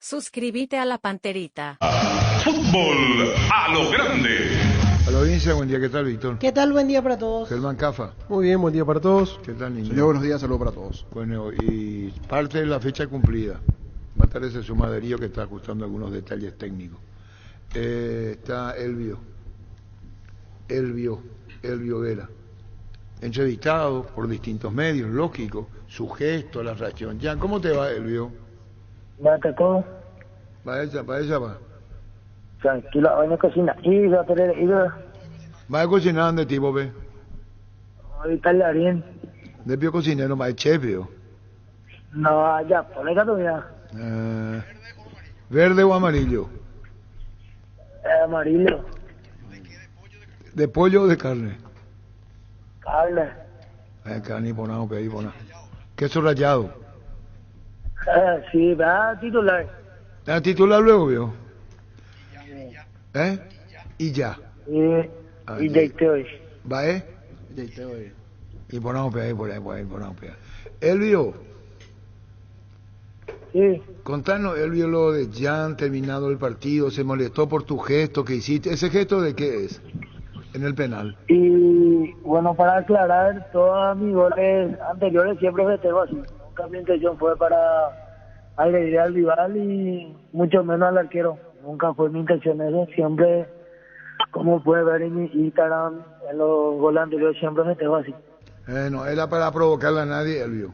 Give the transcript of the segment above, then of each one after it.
Suscríbete a la Panterita. Fútbol a lo grande. A la audiencia, buen día, ¿qué tal, Víctor? ¿Qué tal? Buen día para todos. Germán Cafa. Muy bien, buen día para todos. ¿Qué tal, niño? Señor, buenos días, saludos para todos. Bueno, y parte de la fecha cumplida. Va a estar ese sumaderío que está ajustando algunos detalles técnicos. Está Elvio Vera, entrevistado por distintos medios, lógico, su gesto, la reacción. Ya, ¿cómo te va, Elvio? Me atacó. Va ella va. Tranquilo, hoy no cocina. Y va a tener ido. Va a cocinar donde tipo, ve. Hoy tallarien. De pio cocinero, va de chef, vio. No, allá, por acá todavía. ¿Verde o amarillo? Amarillo. ¿De pollo o de carne? Carne. Carne y ponado, pedí ponado. Queso rallado. Sí, va a titular. ¿A titular luego, vio? Y ya. Y de hoy. ¿Va, Y ponamos por ahí, ponamos por ahí. Elvio. Sí. Contanos, Elvio, lo de Jan, terminado el partido, se molestó por tu gesto que hiciste. ¿Ese gesto de qué es? En el penal. Y bueno, para aclarar, todos mis goles anteriores siempre festejo así. Nunca mi intención fue para agredir al rival y mucho menos al arquero. Nunca fue mi intención eso. Siempre, como puede ver en mi Instagram, en los goles anteriores siempre festejo así. No era para provocarle a nadie, Elvio.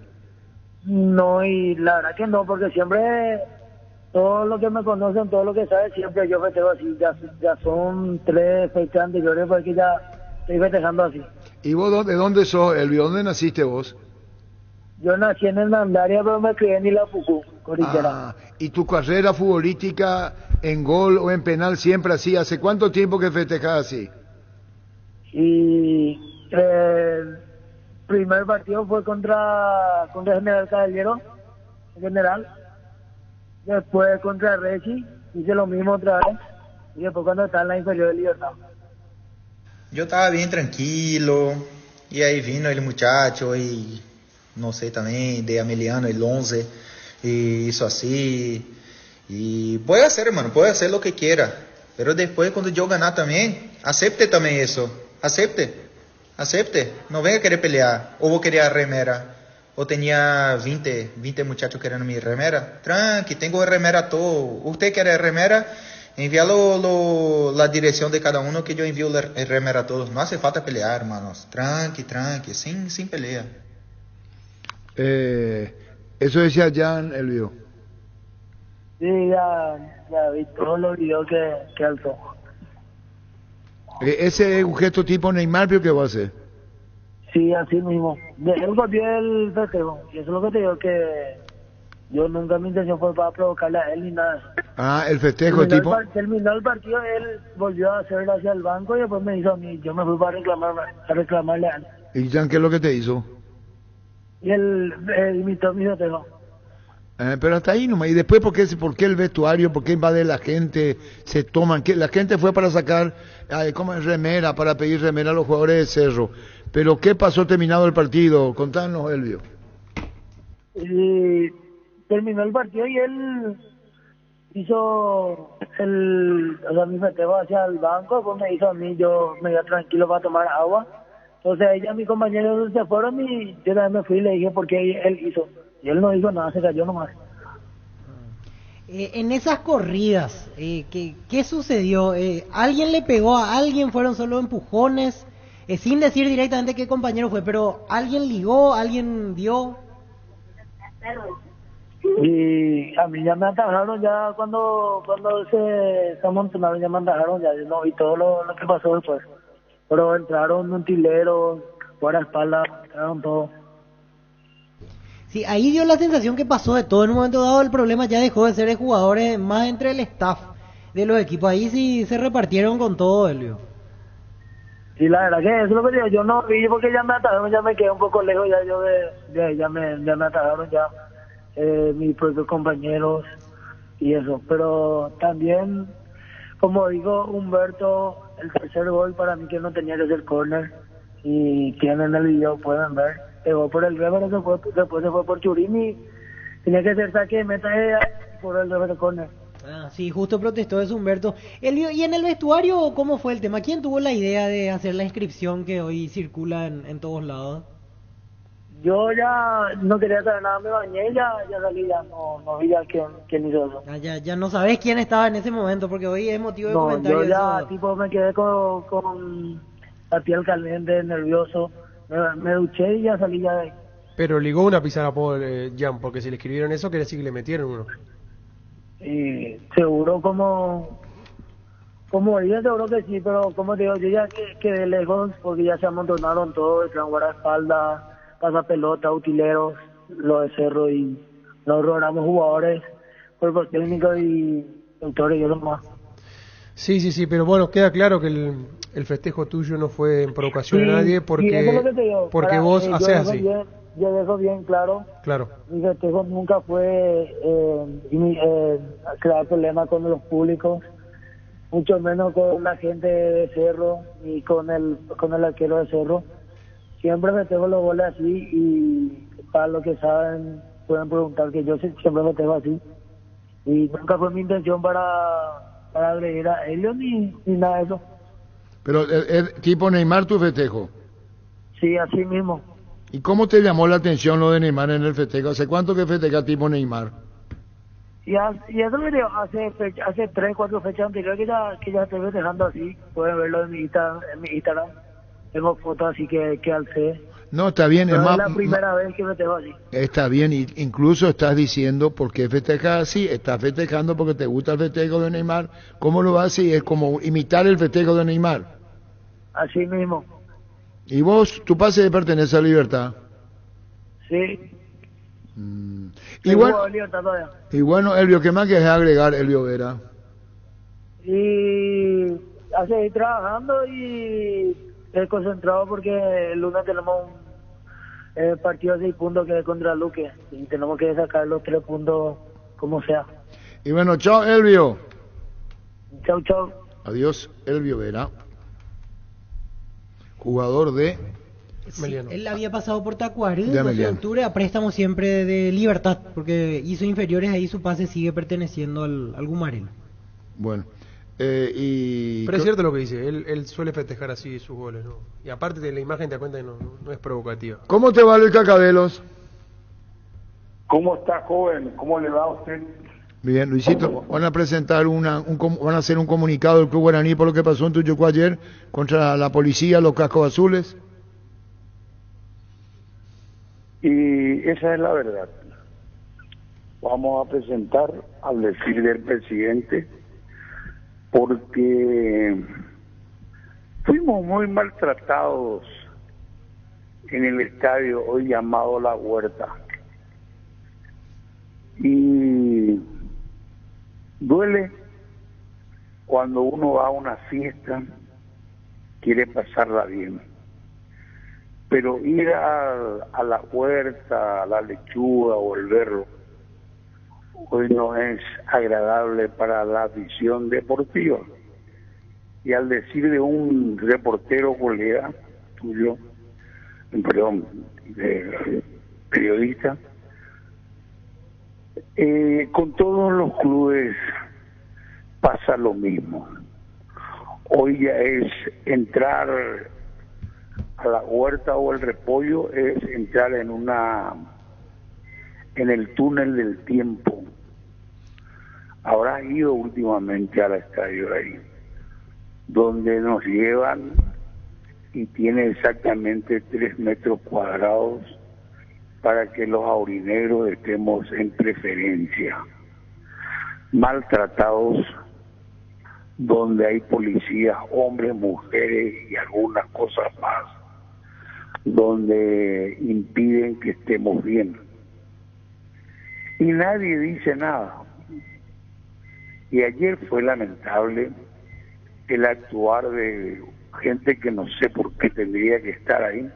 No, y la verdad que no, porque siempre, todos los que me conocen, todos los que saben, siempre yo festejo así. Ya son 3 fechas anteriores porque ya estoy festejando así. ¿Y vos de dónde sos, Elvio? ¿Dónde naciste vos? Yo nací en Hernandaria, pero me crié en Ilapucú, Corichera. ¿Y tu carrera futbolística en gol o en penal siempre así? ¿Hace cuánto tiempo que festejás así? Y el primer partido fue contra General Caballero, General. Después contra Rechi, hice lo mismo otra vez. Y después cuando estaba en la inferior de Libertad. Yo estaba bien tranquilo, y ahí vino el muchacho, y no sé también, de Ameliano, el 11, y hizo así. Y puede hacer, hermano, puede hacer lo que quiera, pero después cuando yo ganar también, acepte también eso, acepte, no venga a querer pelear, o vos quería remera, o tenía 20 muchachos querendo mi remera, tranqui, tengo remera todo, usted quiere remera, envíalo la dirección de cada uno que yo envío la remera a todos, no hace falta pelear, hermanos, tranqui, sin pelea. Eso decía Jan, Elvio. Sí, ya vi todos los videos que alzó. ¿Ese es un gesto tipo Neymar, pero qué va a hacer? Sí, así mismo. Él copió el festejo, y eso es lo que te digo, que yo nunca mi intención fue para provocarle a él ni nada. El festejo tipo... Terminó el partido, él volvió a hacerlo hacia el banco y después me hizo a mí. Yo me fui para reclamarle a él. ¿Y Jan qué es lo que te hizo? Y él imitó mi festejo. Pero hasta ahí nomás. ¿Y después por qué el vestuario? ¿Por qué invade la gente? Se toman... La gente fue para sacar como remera, para pedir remera a los jugadores de Cerro. Pero ¿qué pasó terminado el partido? Contanos, Elvio. Y terminó el partido y él hizo mi festejo hacia el banco, pues me hizo a mí, yo me iba tranquilo para tomar agua. Entonces ella, mis compañeros se fueron y yo también me fui y le dije por qué él hizo. Y él no hizo nada, se cayó nomás. En esas corridas, ¿qué sucedió? ¿Alguien le pegó a alguien? ¿Fueron solo empujones? Sin decir directamente qué compañero fue, pero ¿alguien ligó? ¿Alguien dio? Y a mí ya me atajaron ya cuando se amontonaron, ya me atajaron, ya yo no vi todo lo que pasó después. Pero entraron utileros, guardaespaldas, entraron todo. Sí, ahí dio la sensación que pasó de todo. En un momento dado el problema ya dejó de ser de jugadores, más entre el staff de los equipos. Ahí sí se repartieron con todo, Elvio. Sí, la verdad que eso es lo que digo, yo no vi porque ya me atajaron, ya me quedé un poco lejos, ya yo ya me atajaron ya mis propios compañeros y eso. Pero también, como digo Humberto, el tercer gol para mí que no tenía que ser córner, y quien en el video pueden ver, pegó por el Weber, después se fue por Churini tenía que ser saque de meta por el de córner. Ah, sí, justo protestó eso Humberto. ¿Y en el vestuario cómo fue el tema? ¿Quién tuvo la idea de hacer la inscripción que hoy circula en todos lados? Yo ya no quería saber nada, me bañé, ya salí, ya no vi ya quién hizo eso. Ah, ya no sabes quién estaba en ese momento, porque hoy es motivo de No, comentario yo ya eso. tipo me quedé con la piel caliente, nervioso, me duché y ya salí ya de ahí. Pero ligó una pizarra por Jan, porque si le escribieron eso, quiere decir que le metieron uno. Y seguro como ella seguro que sí, pero como te digo, yo ya quedé lejos porque ya se amontonaron todos, el guardaespaldas, pasapelota, utileros, lo de Cerro y nos logramos jugadores, cuerpos técnicos y autores y eso más. Sí, pero bueno, queda claro que el festejo tuyo no fue en provocación a nadie, Sí, eso es lo que te digo. porque vos yo haces dejo así. yo dejo bien claro, Claro. mi festejo nunca fue crear problemas con los públicos, mucho menos con la gente de Cerro y con el arquero de Cerro. Siempre festejo los goles así y para los que saben pueden preguntar que yo siempre festejo así. Y nunca fue mi intención para agredir a ellos ni nada de eso. Pero tipo Neymar tu festejo. Sí, así mismo. ¿Y cómo te llamó la atención lo de Neymar en el festejo? ¿Hace cuánto que festeja tipo Neymar? Y eso me dio hace 3, 4 fechas anteriores que ya estoy festejando así. Pueden verlo en mi Instagram. Tengo fotos así que alcé. No, está bien, No es es más, la primera vez que festejo así. está bien, incluso estás diciendo por qué festejas así, estás festejando porque te gusta el festejo de Neymar. ¿Cómo lo haces? Es como imitar el festejo de Neymar. Así mismo. ¿Y vos, tu pase pertenece a Libertad? Sí. Y Soy bueno, jugador de Libertad todavía. Elvio, ¿qué más querés agregar, Elvio Vera? Y a seguir trabajando y concentrado porque el lunes tenemos un partido de 6 puntos que es contra Luque y tenemos que sacar los 3 puntos como sea. Y bueno, chao, Elvio. Chau, chau. Adiós, Elvio Vera, jugador de... Sí, Meliano. él había pasado por Tacuary, De 12 de Meliano. octubre, a préstamo siempre de Libertad, porque hizo inferiores, ahí su pase sigue perteneciendo al Gumarelo. Bueno, y... Pero es cierto lo que dice, él suele festejar así sus goles, ¿no? Y aparte de la imagen te da cuenta que no es provocativa. ¿Cómo te va el Cacabelos? ¿Cómo está, joven? ¿Cómo le va a usted? Bien, Luisito, van a presentar van a hacer un comunicado del Club Guaraní por lo que pasó en Tuyucó ayer contra la policía, los cascos azules. Y esa es la verdad. Vamos a presentar al decir del presidente porque fuimos muy maltratados en el estadio hoy llamado La Huerta. Y duele cuando uno va a una fiesta, quiere pasarla bien. Pero ir a la huerta, a la lechuga o el berro, hoy no es agradable para la visión deportiva. Y al decir de un reportero colega tuyo, periodista, con todos los clubes pasa lo mismo. Hoy ya es entrar a la huerta o el repollo, es entrar en el túnel del tiempo. Habrás ido últimamente al estadio ahí, donde nos llevan y tiene exactamente 3 metros cuadrados para que los aurinegros estemos en preferencia, maltratados, donde hay policías, hombres, mujeres y algunas cosas más, donde impiden que estemos bien. Y nadie dice nada. Y ayer fue lamentable el actuar de gente que no sé por qué tendría que estar ahí.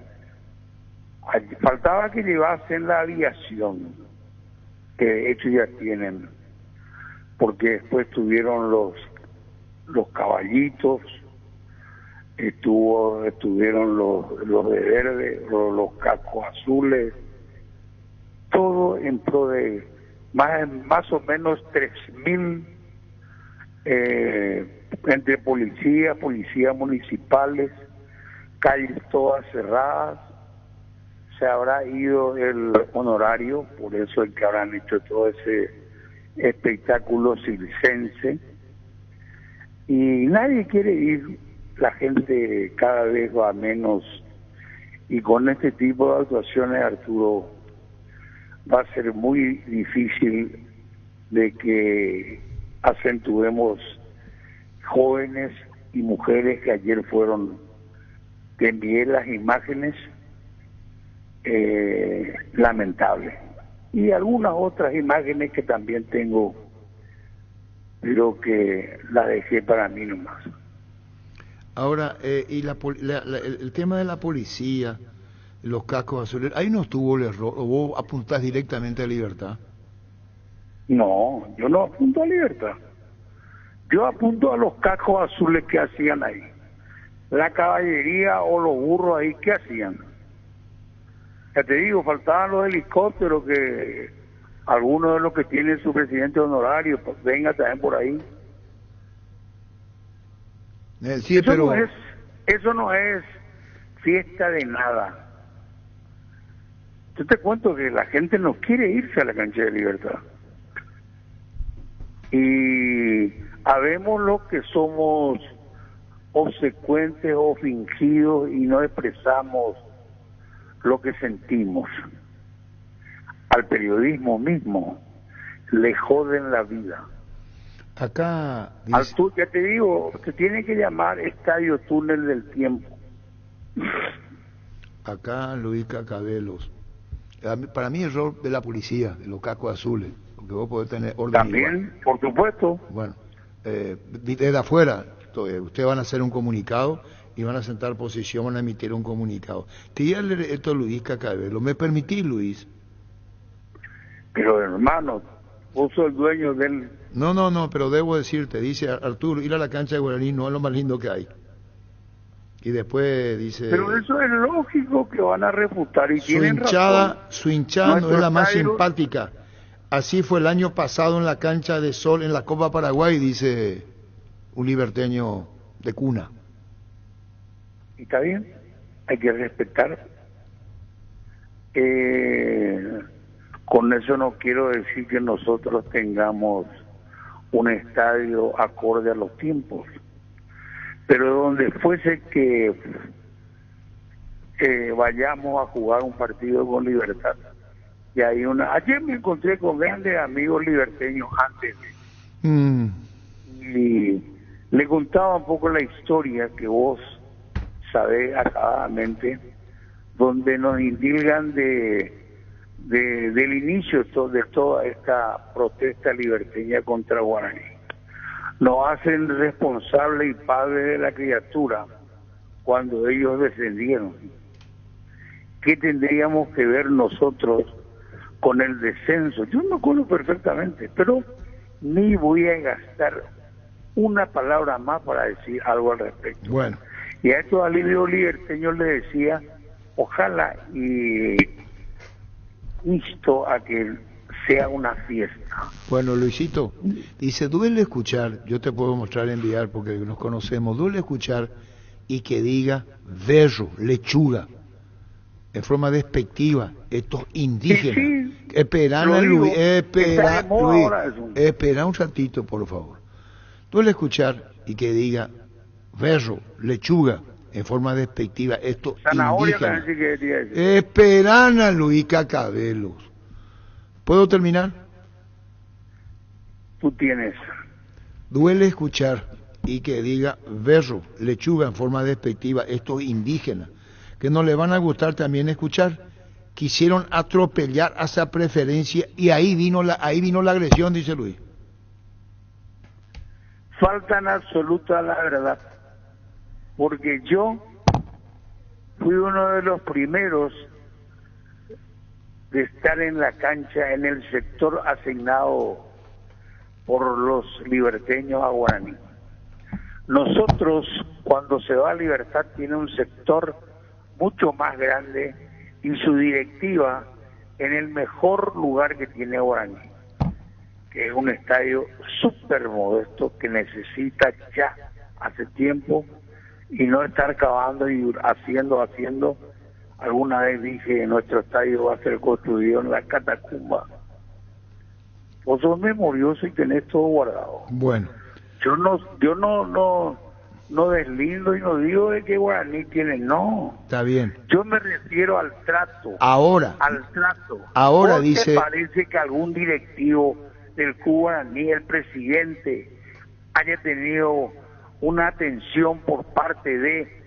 Faltaba que llevasen la aviación, que de hecho ya tienen, porque después tuvieron los caballitos, estuvieron los de verde, los cascos azules, todo en pro de más o menos 3.000 entre policías municipales, calles todas cerradas. Se habrá ido el honorario, por eso es que habrán hecho todo ese espectáculo circense. Y nadie quiere ir, la gente cada vez va menos. Y con este tipo de actuaciones, Arturo, va a ser muy difícil de que acentuemos jóvenes y mujeres que ayer fueron, que envié las imágenes, lamentables. Y algunas otras imágenes que también tengo, pero que la dejé para mí nomás. Ahora, y el tema de la policía, los cascos azules, ahí no estuvo el error, o vos apuntás directamente a Libertad. No, yo no apunto a Libertad. Yo apunto a los cascos azules que hacían ahí. La caballería o los burros ahí, ¿qué hacían? Ya te digo, faltaban los helicópteros que algunos de los que tiene su presidente honorario, pues venga también por ahí. Sí, pero... Eso no es fiesta de nada. Yo te cuento que la gente no quiere irse a la cancha de Libertad. Y habemos los que somos obsecuentes o fingidos y no expresamos lo que sentimos. Al periodismo mismo le joden la vida. Acá dice... Ya te digo, se tiene que llamar Estadio Túnel del Tiempo. Acá Luis Cacabelos. Para mí error de la policía, de los cascos azules, porque vos podés tener orden. También, igual. por supuesto. Bueno, desde afuera, ustedes van a hacer un comunicado y van a sentar posición, van a emitir un comunicado. Te iba a leer esto a Luis Cacabelos. ¿Me permitís, Luis? Pero hermano, vos sos el dueño del... No, pero debo decirte, dice Arturo, ir a la cancha de Guaraní no es lo más lindo que hay. Y después dice... Pero eso es lógico que van a refutar y tienen razón. Su hinchada no Nuestro es la más estadio... simpática. Así fue el año pasado en la cancha de Sol, en la Copa Paraguay, dice un liberteño de cuna. Y está bien, hay que respetar. Con eso no quiero decir que nosotros tengamos un estadio acorde a los tiempos, pero donde fuese que vayamos a jugar un partido con Libertad. Y hay ayer me encontré con grandes amigos liberteños antes y le contaba un poco la historia que vos sabés acabadamente, donde nos indilgan del inicio de toda esta protesta liberteña contra Guaraní. Nos hacen responsables y padres de la criatura cuando ellos descendieron. ¿Qué tendríamos que ver nosotros con el descenso? Yo me acuerdo perfectamente, pero ni voy a gastar una palabra más para decir algo al respecto. Bueno. Y a estos alivios liberteños le decía, ojalá y insto a que sea una fiesta. Bueno, Luisito, dice, duele escuchar, yo te puedo mostrar, enviar, porque nos conocemos, duele escuchar y que diga berro, lechuga, en forma despectiva, estos indígenas. Sí, espera un ratito, por favor. Duele escuchar y que diga berro, lechuga, en forma despectiva, estos indígenas. Esperan a Luis Cacabelos. ¿Puedo terminar? Tú tienes. Duele escuchar y que diga berro, lechuga en forma despectiva, estos indígenas, que no le van a gustar también escuchar, quisieron atropellar a esa preferencia y ahí vino la agresión, dice Luis. Faltan absoluta la verdad, porque yo fui uno de los primeros de estar en la cancha en el sector asignado por los liberteños a Guaraní. Nosotros, cuando se va a Libertad, tiene un sector mucho más grande y su directiva en el mejor lugar que tiene Guaraní. que es un estadio súper modesto que necesita ya, hace tiempo, y no estar cavando y haciendo. Alguna vez dije, nuestro estadio va a ser construido en la catacumba. Vos sos memorioso y tenés todo guardado. Bueno, Yo no deslindo y no digo de que Guaraní tiene, no. está bien. Yo me refiero al trato. Ahora, Al trato. ahora ¿No dice- te parece que algún directivo del Club Guaraní, el presidente, haya tenido una atención por parte de...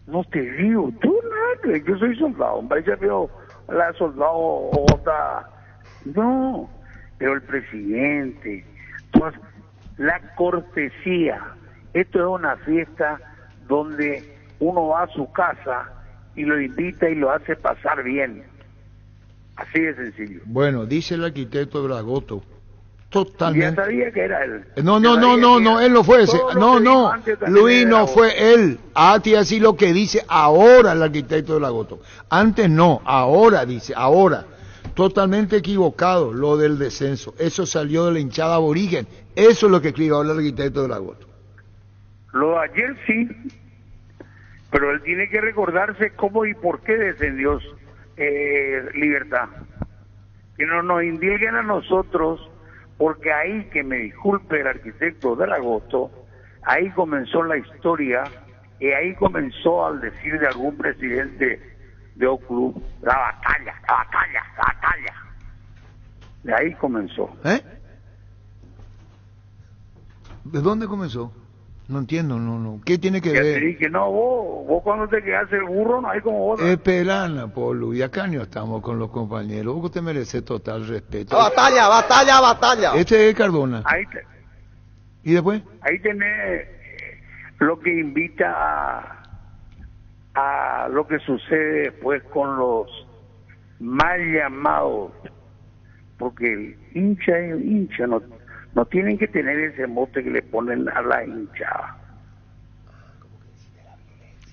No te digo, tú nada, yo soy soldado, hombre, ya veo la soldado otra... No, pero el presidente, pues, la cortesía. Esto es una fiesta donde uno va a su casa y lo invita y lo hace pasar bien. Así de sencillo. bueno, dice el arquitecto Dragoto, Ya totalmente. sabía que era él. No, Ya no, no, sabía no, que no, era. él no fue ese. Todo lo No, que dijo no, antes también Luis era no vos. fue él. Ati así lo que dice ahora el arquitecto de Dragoto. Antes no, ahora dice, ahora. Totalmente equivocado lo del descenso. Eso salió de la hinchada aborigen. Eso es lo que escribió ahora el arquitecto de Dragoto. Lo de ayer sí, pero él tiene que recordarse cómo y por qué descendió Libertad. Que no nos indiquen a nosotros, porque ahí, que me disculpe el arquitecto del agosto, ahí comenzó la historia, y ahí comenzó, al decir de algún presidente de O Club, la batalla. De ahí comenzó. ¿Eh? ¿De dónde comenzó? No entiendo, no. ¿Qué tiene que Ya te ver? dije, no, vos cuando te quedas el burro, no hay como vos. Esperana, Polo, y acá no estamos con los compañeros. Vos te mereces total respeto. Batalla. Este es Cardona. Ahí, ¿Y después? ahí tenés lo que invita a lo que sucede después con los mal llamados, porque el hincha es el hincha, no tienen que tener ese mote que le ponen a la hinchada.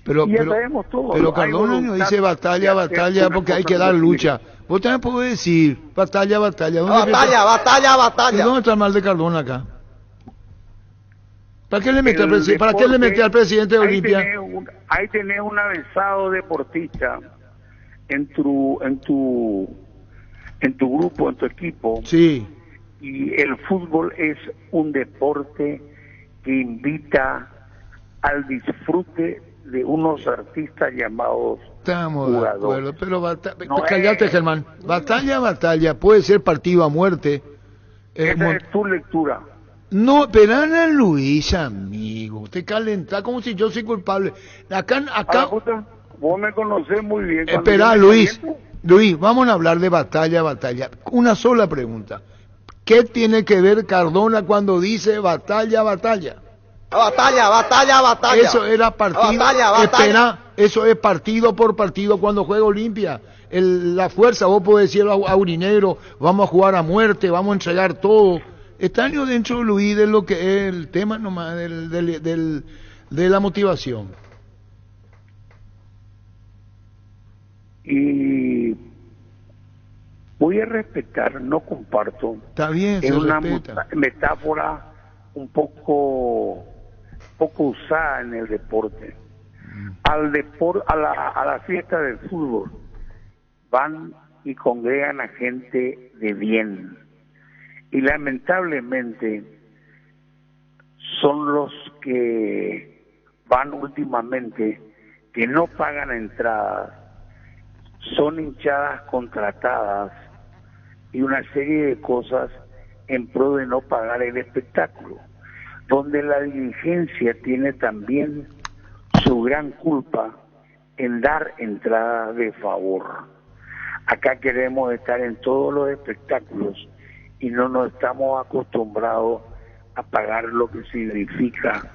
Pero Y ya sabemos todo, pero hay Cardona no voluntad dice batalla, de hacer batalla, una porque hay cosa que dar posible. lucha. Vos también podés decir batalla, batalla. ¿Dónde ¿Y dónde está el mal de Cardona acá? ¿Para qué le mete al presidente? ¿Para qué le mete al presidente de Olimpia? Ahí tenés un avesado deportista en tu grupo, en tu equipo. Sí. Y el fútbol es un deporte que invita al disfrute de unos artistas llamados Estamos de jugadores. acuerdo, pero No callate, es- Germán. Batalla, batalla, puede ser partido a muerte. Esa es tu lectura. No, pero Ana Luis, amigo, usted calenta como si yo soy culpable. Acá, Ahora, puta, vos me conocés muy bien. Cuando espera, yo me Luis, caliento, Luis, vamos a hablar de batalla, batalla. Una sola pregunta. ¿Qué tiene que ver Cardona cuando dice batalla, batalla? Batalla. Eso era partido. Batalla. Espera, eso es partido por partido cuando juega Olimpia. La fuerza, vos podés decir a Aurinegro, vamos a jugar a muerte, vamos a entregar todo. Está dentro, Luis, de lo que es el tema nomás de la motivación. Y voy a respetar, no comparto. Está bien, Es se una respeta. metáfora un poco usada en el deporte. A la fiesta del fútbol van y congregan a gente de bien, y lamentablemente son los que van últimamente, que no pagan entradas, son hinchadas contratadas y una serie de cosas en pro de no pagar el espectáculo, donde la dirigencia tiene también su gran culpa en dar entrada de favor. Acá queremos estar en todos los espectáculos y no nos estamos acostumbrados a pagar lo que significa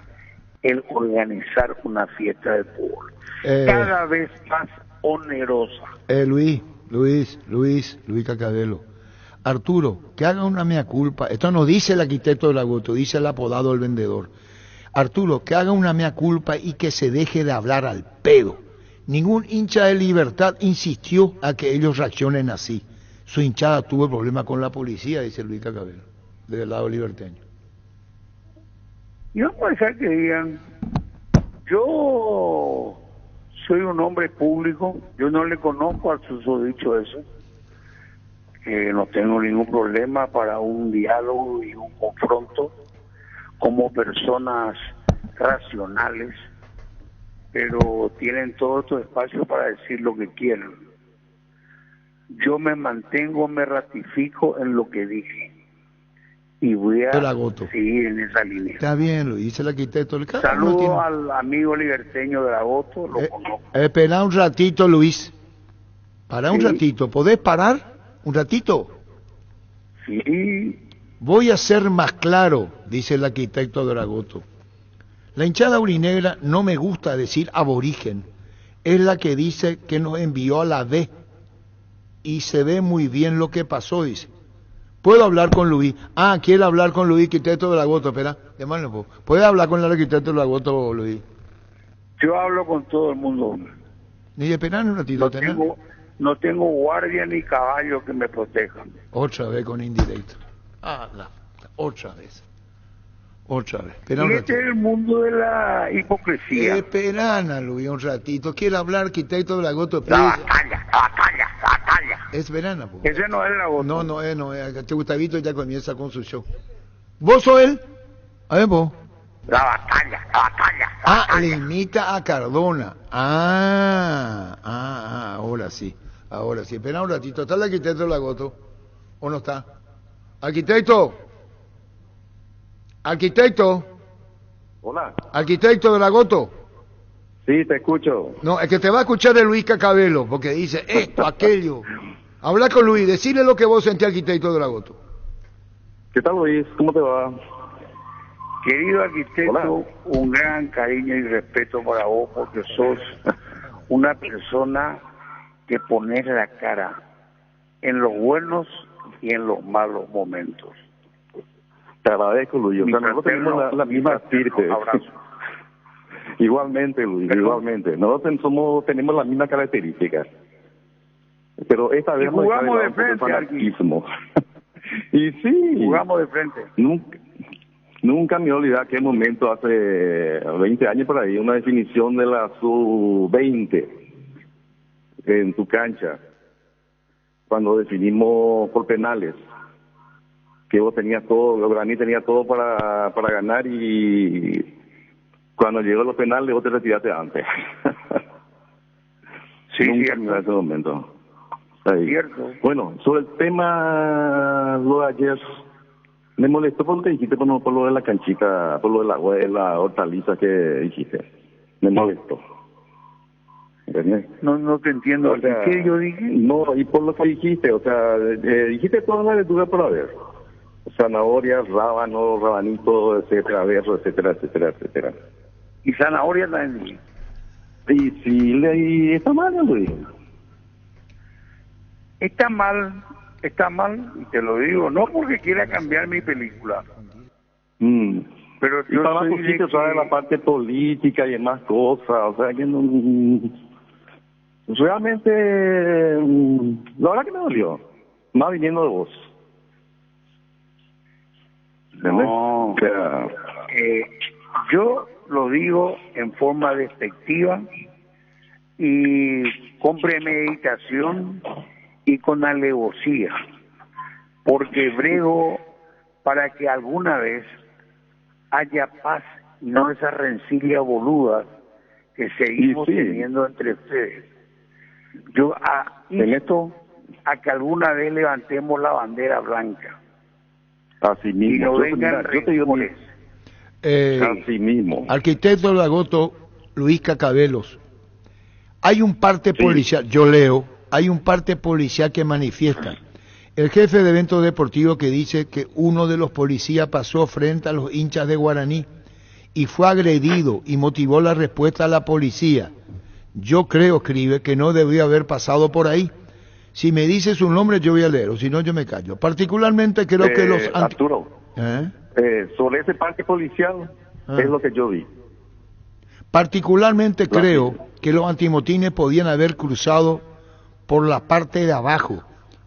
el organizar una fiesta de fútbol. Cada vez más onerosa. Luis Cacabelo. Arturo, que haga una mea culpa. Esto no dice el arquitecto del agosto, dice el apodado del vendedor. Arturo, que haga una mea culpa y que se deje de hablar al pedo. Ningún hincha de Libertad insistió a que ellos reaccionen así. Su hinchada tuvo el problema con la policía, dice Luis Cacabelo. del lado liberteño. Y vamos a dejar que digan, yo soy un hombre público, yo no le conozco al susodicho eso, no tengo ningún problema para un diálogo y un confronto como personas racionales, pero tienen todo su espacio para decir lo que quieran. Yo me mantengo, me ratifico en lo que dije y voy a seguir en esa línea. Está bien, Luis, dice el arquitecto. Saludo al amigo liberteño Dragoto, lo conozco. Espera un ratito, Luis. Para un ratito. ¿Podés parar un ratito? Sí. Voy a ser más claro, dice el arquitecto Dragoto. La hinchada aurinegra no me gusta decir aborigen. Es la que dice que nos envió a la B. Y se ve muy bien lo que pasó, dice. ¿Puedo hablar con Luis? Ah, quiere hablar con Luis, arquitecto Dragoto. Espera, llamarlo. ¿Puede hablar con el arquitecto Dragoto, Luis? Yo hablo con todo el mundo. Ni esperar un ratito. No tengo guardia ni caballo que me protejan. Otra vez con indirecto. Otra vez. Espera y este es el mundo de la hipocresía. Espera, Luis, un ratito. Quiere hablar, arquitecto Dragoto. La batalla. Es verana, po. Ese no es Dragoto. No es. Gustavito ya comienza con su show. ¿Vos sos él? A ver, vos. La batalla. Le imita a Cardona. Ahora sí. Espera un ratito. ¿Está el arquitecto Dragoto? ¿O no está? Arquitecto. Hola. Arquitecto Dragoto. Sí, te escucho. No, es que te va a escuchar el Luis Cacabelo, porque dice esto, aquello. Habla con Luis, decile lo que vos sentís, arquitecto Dragoto. ¿Qué tal, Luis? ¿Cómo te va? Querido arquitecto, hola. Un gran cariño y respeto para vos, porque sos una persona que pones la cara en los buenos y en los malos momentos. Te agradezco, Luis. O sea, nosotros tenemos la misma estirpe. Igualmente, Luis, igualmente. Nosotros tenemos las mismas características. Pero esta vez jugamos de frente aquí. Y sí. Jugamos de frente. Nunca me olvidé aquel momento hace 20 años por ahí, una definición de la sub-20 en tu cancha, cuando definimos por penales, que vos tenías todo, Guaraní tenía todo para ganar y cuando llegó los penales vos te retiraste antes. Sí, nunca me olvidé ese momento. Ahí. Cierto. Bueno, sobre el tema lo de ayer, me molestó por lo que dijiste, por lo de la canchita, por lo de la hortaliza que dijiste. Me molestó. ¿Entendés? No te entiendo. O sea, ¿qué yo dije? No, y por lo que dijiste, o sea, dijiste todas las lecturas por haber. Zanahorias, rábano, rabanito, etcétera, berro, etcétera. Y zanahoria también. Y sí, y está mal, Luis. Está mal, y te lo digo, no porque quiera cambiar mi película. Pero y para más cositas, de la parte política y demás cosas, o sea, que no... Realmente, la verdad que me dolió, más viniendo de vos. No, o sea, yo lo digo en forma despectiva y con premeditación y con alevosía, porque brego para que alguna vez haya paz y no esa rencilla boluda que seguimos teniendo entre ustedes. Yo insto a que alguna vez levantemos la bandera blanca. Así mismo. Y no vengan rencores. Así mismo. Arquitecto Dragoto, Luis Cacabelos. Hay un parte policial, yo leo, hay un parte policial que manifiesta. El jefe de eventos deportivos que dice que uno de los policías pasó frente a los hinchas de Guaraní y fue agredido y motivó la respuesta a la policía. Yo creo, escribe, que no debió haber pasado por ahí. Si me dice su nombre yo voy a leer, o si no yo me callo. Particularmente creo que los... Arturo, sobre ese parte policial es lo que yo vi. Particularmente creo que los antimotines podían haber cruzado por la parte de abajo,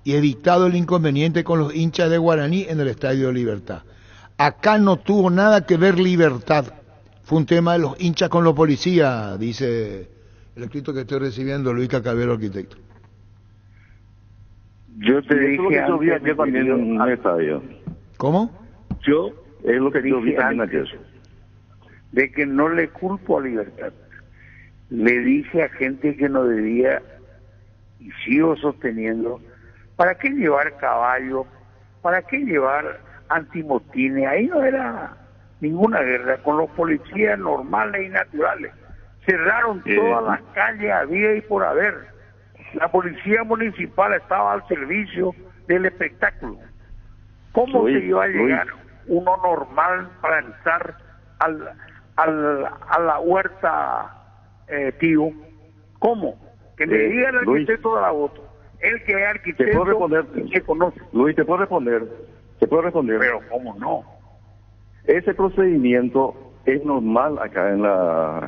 y evitado el inconveniente con los hinchas de Guaraní en el Estadio Libertad. Acá no tuvo nada que ver Libertad. Fue un tema de los hinchas con los policías, dice el escrito que estoy recibiendo, Luis Cacabero, arquitecto. Yo te Y eso es lo dije que yo vi antes ayer también en el estadio. ¿Cómo? yo Es lo que yo vi dije también antes ayer. de que no le culpo a Libertad. Le dije a gente que no debía, y sigo sosteniendo, ¿para qué llevar caballo? ¿Para qué llevar antimotines? Ahí no era ninguna guerra, con los policías normales y naturales. Cerraron todas las calles, había y por haber. La policía municipal estaba al servicio del espectáculo. ¿Cómo Luis, se iba a llegar Luis. uno normal para entrar a la huerta, tío? ¿Cómo? Que me diga el Luis. arquitecto de la voto. Él que es ¿Te arquitecto puedo responder? y que conoce. Luis, te puedo responder. Pero ¿cómo no? Ese procedimiento es normal acá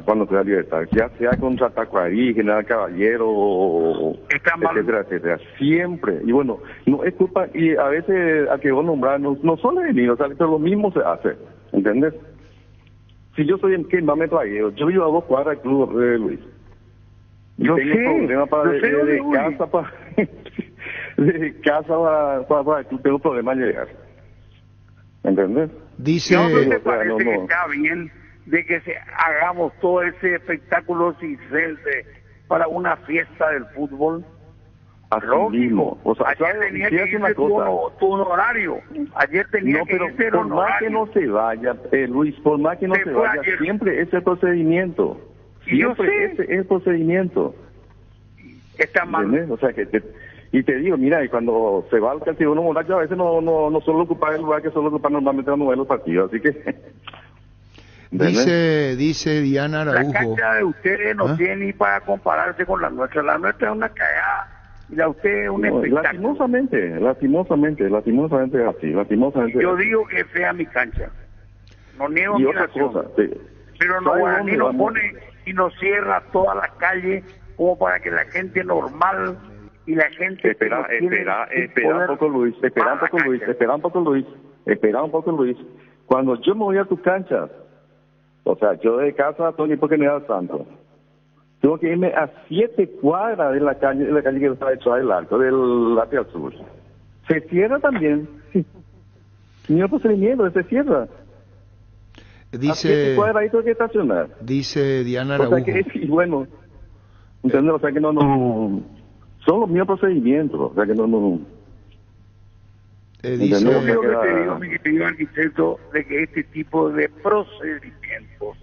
cuando se da libertad, ya sea contra Tacuarí, General Caballero, Está mal. etcétera, etcétera. Siempre. Y bueno, no es culpa, y a veces a que vos nombrás, no solo de mí, o sea, pero lo mismo se hace, ¿entendés? Si yo soy el que más me tragueo, yo vivo a 2 cuadras del club, Luis. Yo tengo sé, problemas para yo sé dónde de voy. casa para de casa para el club, tengo problemas de llegar. ¿Entendés? Dice, ¿No te o sea, parece no, que no. está bien de que hagamos todo ese espectáculo circense para una fiesta del fútbol? Así Lógico. mismo. O sea, Ayer ¿sabes? tenía Fíjate que una irse cosa. tu honorario. Ayer tenía No, que pero irse el por más honorario. que no se vaya, Luis, por más que no Se se fue vaya, ayer. siempre ese procedimiento. Y yo Siempre sé. ese es el procedimiento. Está mal. ¿Entendés? O sea, y te digo, mira, y cuando se va al castillo borracho, a veces no solo ocupar el lugar que solo ocupar normalmente cuando ven los partidos, así que... ¿entendés? dice Diana La Araujo. cancha de ustedes no ¿Ah? tiene ni para compararse con la nuestra. La nuestra es una cagada y la de ustedes es un No, espectáculo. lastimosamente es así, lastimosamente. Yo es así. digo que es fea mi cancha. No niego Y mi otra nación. cosa, sí. Pero no, ¿Sabe Guaraní dónde nos vamos? pone y nos cierra toda la calle como para que la gente normal y la gente... Espera que no tiene un poder poco, Luis, espera un para la poco, Luis, cancha. espera un poco, Luis. Cuando yo me voy a tu cancha, o sea, yo de casa estoy por General Santos, tengo que irme a 7 cuadras de la calle que está hecha del arco, del hacia el sur. Se cierra también, sí. Ni el procedimiento, se cierra. A 7 cuadras ahí tengo que estacionar. Dice Diana O sea Araujo. que, y bueno, ¿entendés? O sea que no, son los mismos procedimientos, o sea que no. Dice, Yo creo que queda- te digo, mi querido arquitecto, de que este tipo de procedimientos,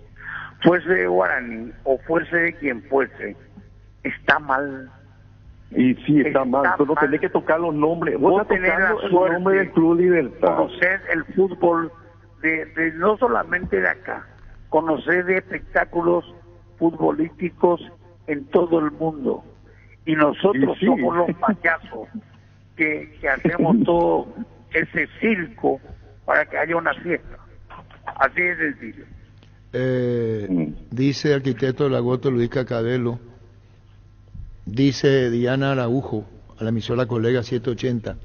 fuese de Guaraní o fuese de quien fuese, está mal. Y sí, está mal, Está pero mal. tenés que tocar los nombres. Vos Vos estás tenés tocando la el suerte nombre del Club Libertad. Conocer el fútbol de no solamente de acá, conocer de espectáculos futbolísticos en todo el mundo. Y nosotros Y sí. somos los payasos que hacemos todo ese circo para que haya una fiesta. Así es sencillo. dice el arquitecto de la Goto Luis Cacabelo, dice Diana Araujo, a la emisora colega 780,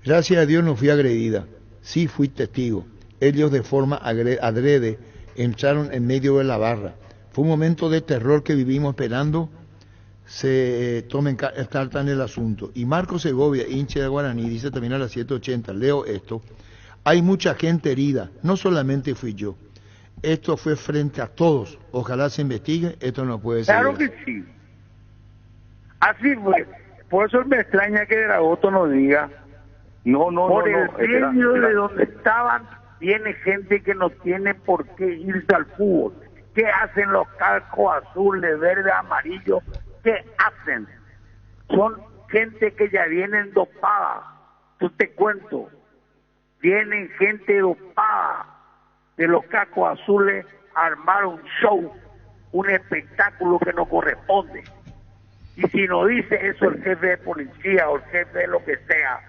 gracias a Dios no fui agredida, sí fui testigo, ellos de forma adrede entraron en medio de la barra, fue un momento de terror que vivimos esperando se tomen carta en el asunto. Y Marco Segovia, hincha de Guaraní, dice también a las 780, leo esto, hay mucha gente herida, no solamente fui yo, esto fue frente a todos, ojalá se investigue, esto no puede ser. Claro que sí. Así fue. Por eso me extraña que Dragoto nos diga, por el medio de donde estaban, viene gente que no tiene por qué irse al fútbol. ¿Qué hacen los cascos azules, verde, amarillo? ¿Qué hacen? Son gente que ya vienen dopada. Yo te cuento, vienen gente dopada de los cascos azules a armar un show, un espectáculo que no corresponde. Y si no dice eso el jefe de policía o el jefe de lo que sea,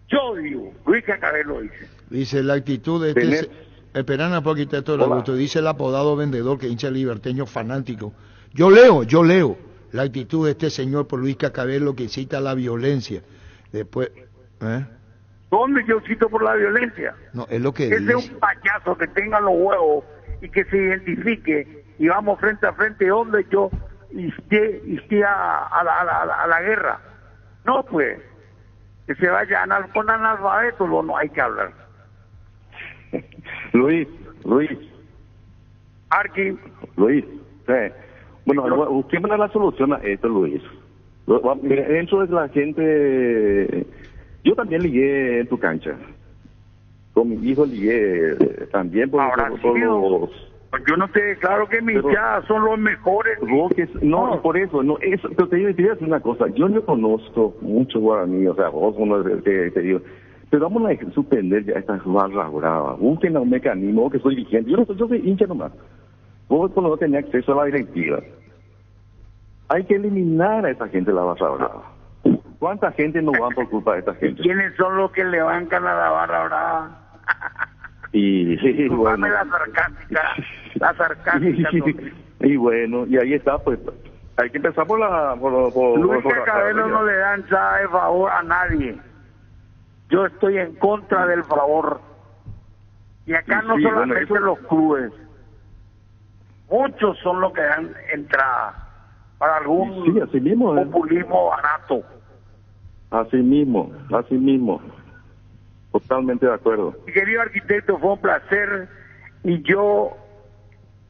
yo digo, Luis Cacabel lo dice. Dice la actitud de este... Esperan a arquitecto de gusto, dice el apodado vendedor que hincha liberteño fanático. Yo leo la actitud de este señor por Luis Cacabelo que incita a la violencia. Después, ¿eh? ¿Dónde yo cito por la violencia? No, es lo que Ese dice. es un payaso que tenga los huevos y que se identifique y vamos frente a frente donde yo esté a la guerra. No, pues, que se vaya con analfabetos, no hay que hablar. Luis, Arqui, sí. Bueno, busquemos la solución a esto, Luis. Dentro de la gente, yo también ligué en tu cancha. Con mi hijo ligué también por los... Yo no te declaro que mis hinchadas son los mejores. No, por eso, no, eso, pero te voy a decir una cosa, yo no conozco mucho guaraní, o sea, vos uno te digo, pero vamos a suspender ya estas barras bravas, busquen un mecanismo, que soy vigente, yo soy hincha nomás, vos no tenés acceso a la directiva, hay que eliminar a esa gente de la barra brava. ¿Cuánta gente no va por culpa de esta gente? ¿Quiénes son los que le bancan a la barra brava? Y bueno, la sarcástica. Y bueno, y ahí está, pues, hay que empezar por la... Luis Cabello no le dan nada de favor a nadie. Yo estoy en contra del favor. Y acá no solamente los clubes. Muchos son los que dan entrada para algún así mismo, populismo barato. Así mismo. Totalmente de acuerdo. Mi querido arquitecto, fue un placer y yo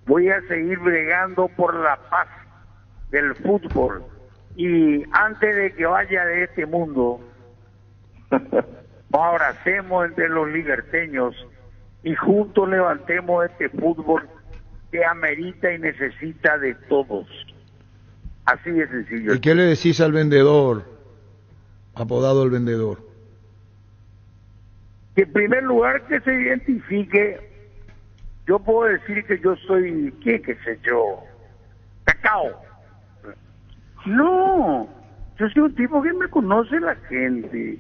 voy a seguir bregando por la paz del fútbol. Y antes de que vaya de este mundo, nos abracemos entre los liberteños y juntos levantemos este fútbol que amerita y necesita de todos. Así de sencillo. ¿Y qué le decís al vendedor, apodado el vendedor? Que en primer lugar que se identifique. Yo puedo decir que yo soy, qué sé yo, cacao. No, yo soy un tipo que me conoce la gente.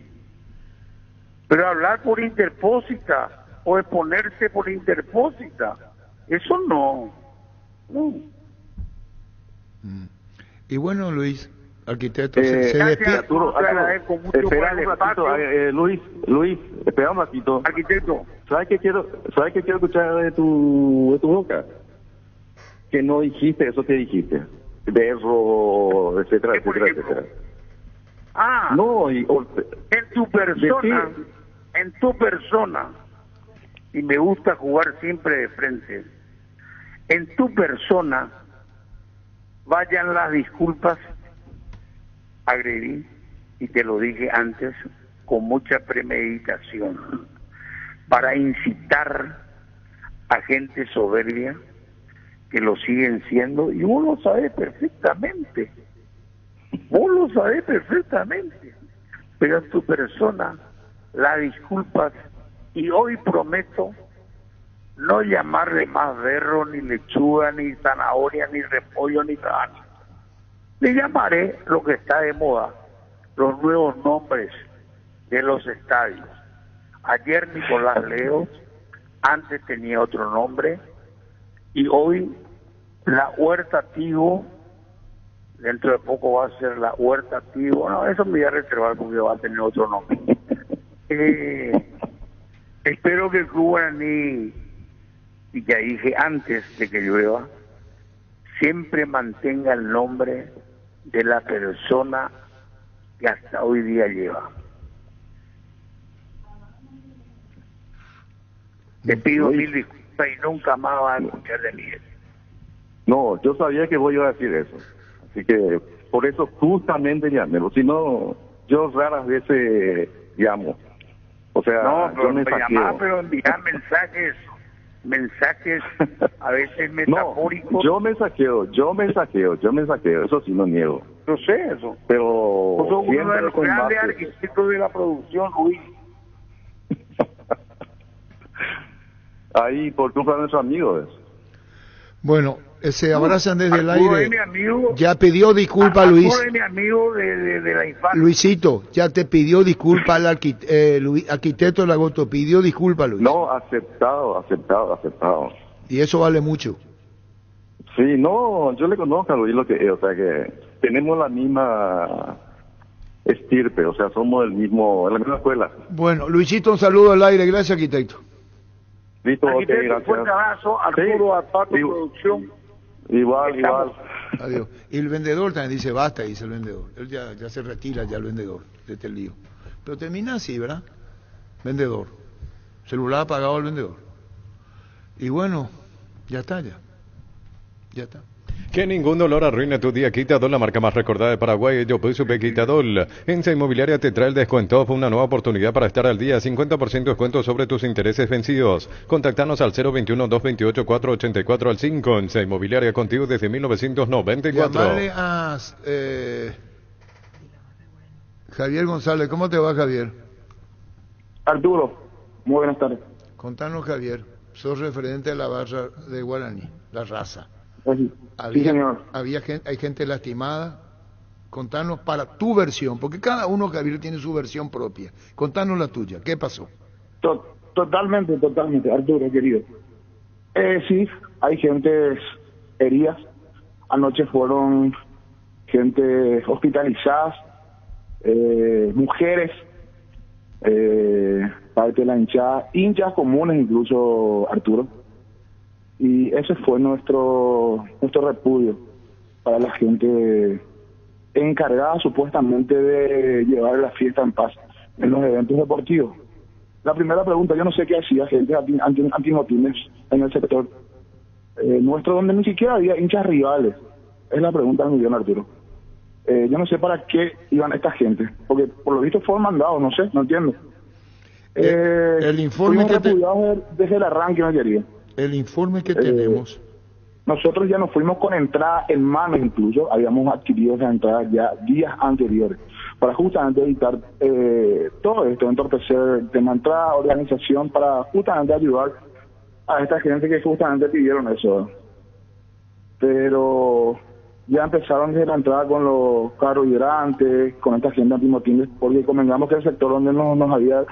Pero hablar por interpósita o exponerse por interpósita, eso no. Y bueno, Luis, arquitecto, se despide. Arturo, espera un ratito, Luis, espera un ratito. Arquitecto. ¿Sabes qué quiero escuchar de tu boca? Que no dijiste eso que dijiste. Berro, etcétera. No, en tu persona, y me gusta jugar siempre de frente, en tu persona vayan las disculpas. Agredí, y te lo dije antes, con mucha premeditación, para incitar a gente soberbia, que lo siguen siendo, y vos lo sabés perfectamente, pero en tu persona, las disculpas, y hoy prometo no llamarle más berro, ni lechuga, ni zanahoria, ni repollo, ni nada. Le llamaré lo que está de moda, los nuevos nombres de los estadios. Ayer Nicolás Leo, antes tenía otro nombre, y hoy la Huerta Tigo, dentro de poco va a ser la Huerta Tigo, no, eso me voy a reservar porque va a tener otro nombre. Espero que el Club Guaraní, y ya dije antes de que llueva, siempre mantenga el nombre de la persona que hasta hoy día lleva. Te pido mil disculpas y nunca más vas a escuchar de mí. No, yo sabía que vos ibas a decir eso. Así que por eso justamente llamé. Si no, yo raras veces llamo. O sea, no, pero yo me llamás, pero enviar mensajes a veces metafóricos. No, yo me saqueo, eso sí no niego. Yo sé eso. Pero vos sos uno de los grandes arquitectos de la producción, Luis. Ahí por culpa de nuestros amigos. Bueno, se abrazan desde el aire. Mi amigo, ya pidió disculpa, Luis. Mi amigo de la infancia. Luisito, ya te pidió disculpa al arquitecto Lagoto, pidió disculpa, Luis. No, aceptado. Y eso vale mucho. Sí, no, yo le conozco a Luis lo que es, o sea que tenemos la misma estirpe, o sea, somos en la misma escuela. Bueno, Luisito, un saludo al aire. Gracias, arquitecto. Listo, ok, Arquitecto, gracias. fuerte abrazo, Arturo, Sí. a toda tu producción. Igual. Adiós. Y el vendedor también dice basta, dice el vendedor. Él ya se retira ya el vendedor de este lío. Pero termina así, ¿verdad? Vendedor. Celular apagado al vendedor. Y bueno, ya está. Que ningún dolor arruine tu día. Quitadol, la marca más recordada de Paraguay. Yo puse Quitadol. Ensa Inmobiliaria te trae el descuento. Fue una nueva oportunidad para estar al día. 50% descuento sobre tus intereses vencidos. Contactanos al 021-228-484 al 5. Ensa Inmobiliaria contigo desde 1994. Llamarle a Javier González. ¿Cómo te va, Javier? Arturo, muy buenas tardes. Contanos, Javier. Sos referente a la barra de Guaraní, la raza. Sí, señor. Hay gente lastimada. Contanos para tu versión, porque cada uno, Javier, tiene su versión propia. Contanos la tuya. ¿Qué pasó? Totalmente, Arturo, querido. Sí, hay gente heridas. Anoche fueron gente hospitalizadas, mujeres, parte de la hinchada, hinchas comunes incluso, Arturo. Y ese fue nuestro repudio para la gente encargada supuestamente de llevar la fiesta en paz en los eventos deportivos. La primera pregunta, yo no sé qué hacía gente antimotines en el sector nuestro, donde ni siquiera había hinchas rivales. Es la pregunta del millón, Arturo. Yo no sé para qué iban esta gente, porque por lo visto fueron mandados, no sé, no entiendo. El informe que desde el arranque, no quería. El informe que tenemos. Nosotros ya nos fuimos con entrada en mano, incluso habíamos adquirido esas entradas ya días anteriores para justamente evitar todo esto, entorpecer el tema de entrada, organización, para justamente ayudar a esta gente que justamente pidieron eso. Pero ya empezaron desde la entrada con los carros hidrantes, con esta gente antimotines, porque convengamos que el sector donde nos había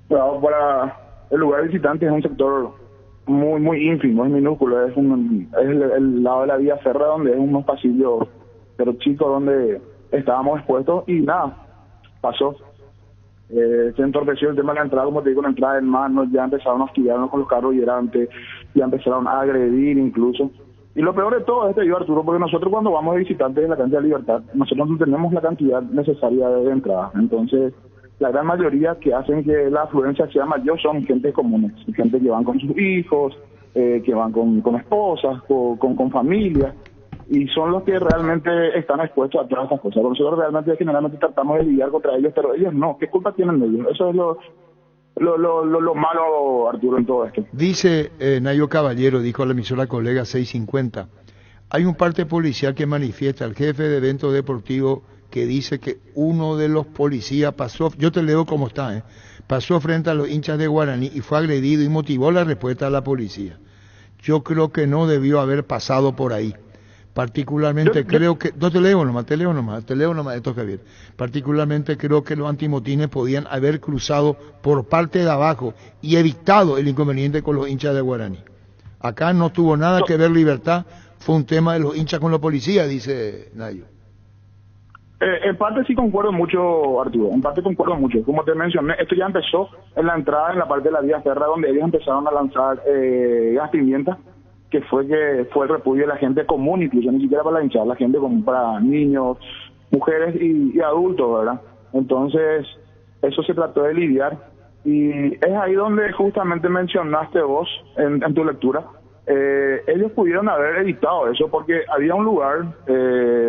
dado para el lugar visitante es un sector muy ínfimo, es minúsculo, es el lado de la vía férrea donde es unos pasillos pero chicos donde estábamos expuestos y nada, pasó. Se entorpeció el tema de la entrada, como te digo, la entrada en mano, ya empezaron a hostigarnos con los carros hidrantes, ya empezaron a agredir incluso. Y lo peor de todo es esto, Arturo, porque nosotros cuando vamos de visitantes en la cancha de Libertad, nosotros no tenemos la cantidad necesaria de entrada. Entonces, la gran mayoría que hacen que la afluencia sea mayor son gente comunes, gente que van con sus hijos, que van con esposas, con familias, y son los que realmente están expuestos a todas estas cosas. Nosotros realmente generalmente tratamos de lidiar contra ellos, pero ellos no. ¿Qué culpa tienen ellos? Eso es lo malo, Arturo, en todo esto. Dice Nayo Caballero, dijo a la emisora Colega 650, hay un parte policial que manifiesta al jefe de evento deportivo que dice que uno de los policías pasó, yo te leo cómo está, pasó frente a los hinchas de Guaraní y fue agredido y motivó la respuesta a la policía. Yo creo que no debió haber pasado por ahí. Particularmente creo que, no te leo nomás esto, Javier. Particularmente creo que los antimotines podían haber cruzado por parte de abajo y evitado el inconveniente con los hinchas de Guaraní. Acá no tuvo nada que ver Libertad, fue un tema de los hinchas con la policía, dice Nayo. En parte sí concuerdo mucho, Arturo, en parte concuerdo mucho. Como te mencioné, esto ya empezó en la entrada, en la parte de la vía férrea, donde ellos empezaron a lanzar gas pimienta, que fue el repudio de la gente común, incluso ni siquiera para la hinchada, la gente común, para niños, mujeres y adultos, ¿verdad? Entonces, eso se trató de lidiar, y es ahí donde justamente mencionaste vos, en tu lectura, ellos pudieron haber evitado eso, porque había un lugar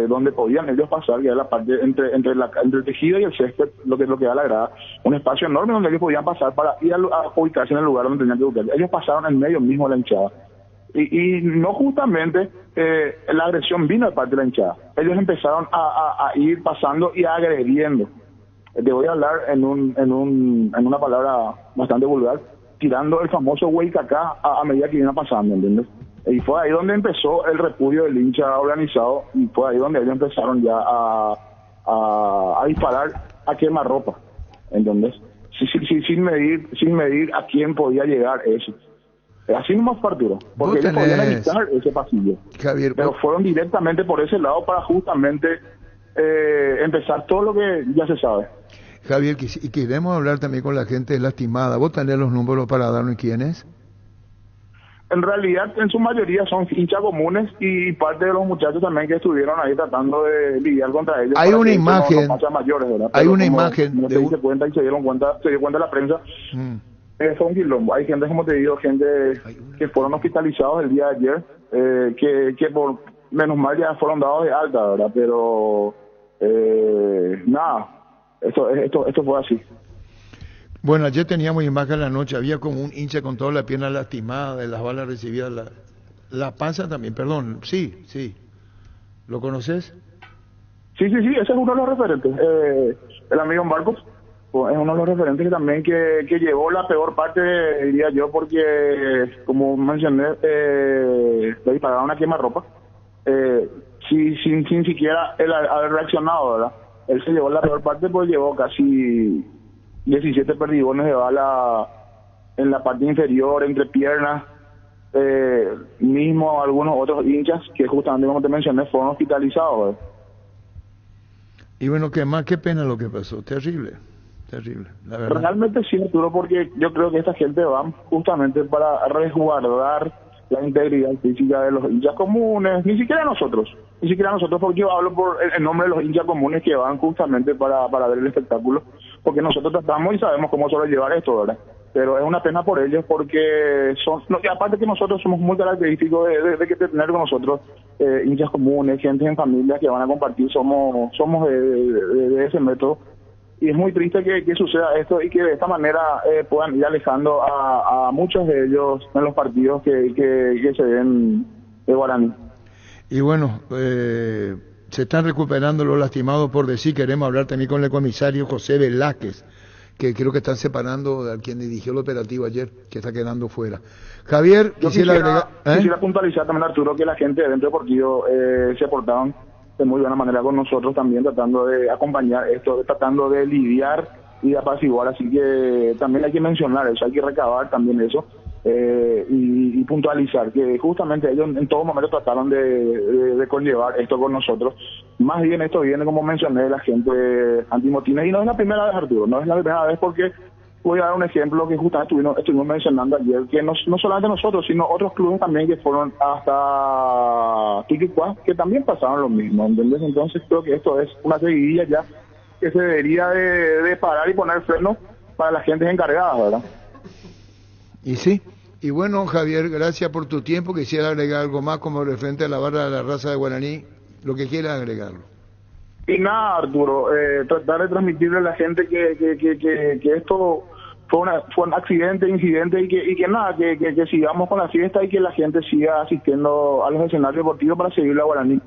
donde podían ellos pasar, que era la parte entre el tejido y el césped, lo que da la grada, un espacio enorme donde ellos podían pasar para ir a ubicarse en el lugar donde tenían que ubicarse. Ellos pasaron en medio mismo de la hinchada. Y no justamente la agresión vino de parte de la hinchada. Ellos empezaron a ir pasando y agrediendo. Te voy a hablar en una palabra bastante vulgar, tirando el famoso huaycacá a medida que iban pasando, ¿entiendes? Y fue ahí donde empezó el repudio del hincha organizado, y fue ahí donde ellos empezaron ya a disparar a quemarropa, ¿entendés? Sin medir a quién podía llegar eso. Así nomás, Arturo, porque ellos podían evitar ese pasillo, Javier, pero fueron directamente por ese lado para justamente empezar todo lo que ya se sabe. Javier, y queremos hablar también con la gente lastimada. ¿Vos tenés los números para darnos quién es? En realidad, en su mayoría son hinchas comunes y parte de los muchachos también que estuvieron ahí tratando de lidiar contra ellos. Hay una imagen, mayores, ¿verdad? hay Pero una como imagen se dio cuenta la prensa, fue un quilombo. Hay gente, como te digo, gente que fueron hospitalizados el día de ayer, que por menos mal ya fueron dados de alta, ¿verdad? Pero nada, esto fue así. Bueno, ayer teníamos imagen en la noche, había como un hincha con toda la pierna lastimada de las balas recibidas, la panza también, perdón, sí. ¿Lo conoces? Sí, ese es uno de los referentes. El amigo Marcos es uno de los referentes que también que llevó la peor parte, diría yo, porque, como mencioné, le dispararon a quemarropa, sin siquiera él haber reaccionado, ¿verdad? Él se llevó la peor parte, pues llevó casi 17 perdigones de bala en la parte inferior, entre piernas, mismo algunos otros hinchas que justamente como te mencioné fueron hospitalizados. Y bueno, qué pena lo que pasó, terrible, la verdad. Realmente sí, Arturo, porque yo creo que esta gente va justamente para resguardar la integridad física de los hinchas comunes, ni siquiera nosotros, porque yo hablo por el nombre de los hinchas comunes que van justamente para ver el espectáculo, porque nosotros tratamos y sabemos cómo sobrellevar esto, ¿verdad? Pero es una pena por ellos porque y aparte que nosotros somos muy característicos de que tener con nosotros hinchas comunes, gente en familia que van a compartir, somos de ese método. Y es muy triste que suceda esto y que de esta manera puedan ir alejando a muchos de ellos en los partidos que se ven de Guaraní. Y bueno, se están recuperando los lastimados por decir, queremos hablar también con el comisario José Velázquez, que creo que están separando a quien dirigió el operativo ayer, que está quedando fuera. Javier, quisiera puntualizar también, Arturo, que la gente del Centro Deportivo se portaban de muy buena manera con nosotros también, tratando de acompañar esto, tratando de lidiar y de apaciguar, así que también hay que mencionar eso, hay que recabar también eso y puntualizar que justamente ellos en todo momento trataron de conllevar esto con nosotros. Más bien esto viene, como mencioné, de la gente antimotines, y no es la primera vez, Arturo, no es la primera vez, porque voy a dar un ejemplo que justamente estuvimos mencionando ayer, que no solamente nosotros, sino otros clubes también que fueron hasta Tiquicuá, que también pasaron lo mismo, ¿entendés? Entonces creo que esto es una seguidilla ya que se debería de parar y poner freno para las gentes encargadas, ¿verdad? Y sí, y bueno, Javier, gracias por tu tiempo. Quisiera agregar algo más como referente a la barra de la raza de Guaraní, lo que quieras agregarlo. Y nada, Arturo, tratar de transmitirle a la gente que esto fue un accidente, incidente, y que nada, que sigamos con la fiesta y que la gente siga asistiendo a los escenarios deportivos para seguir la Guaraní.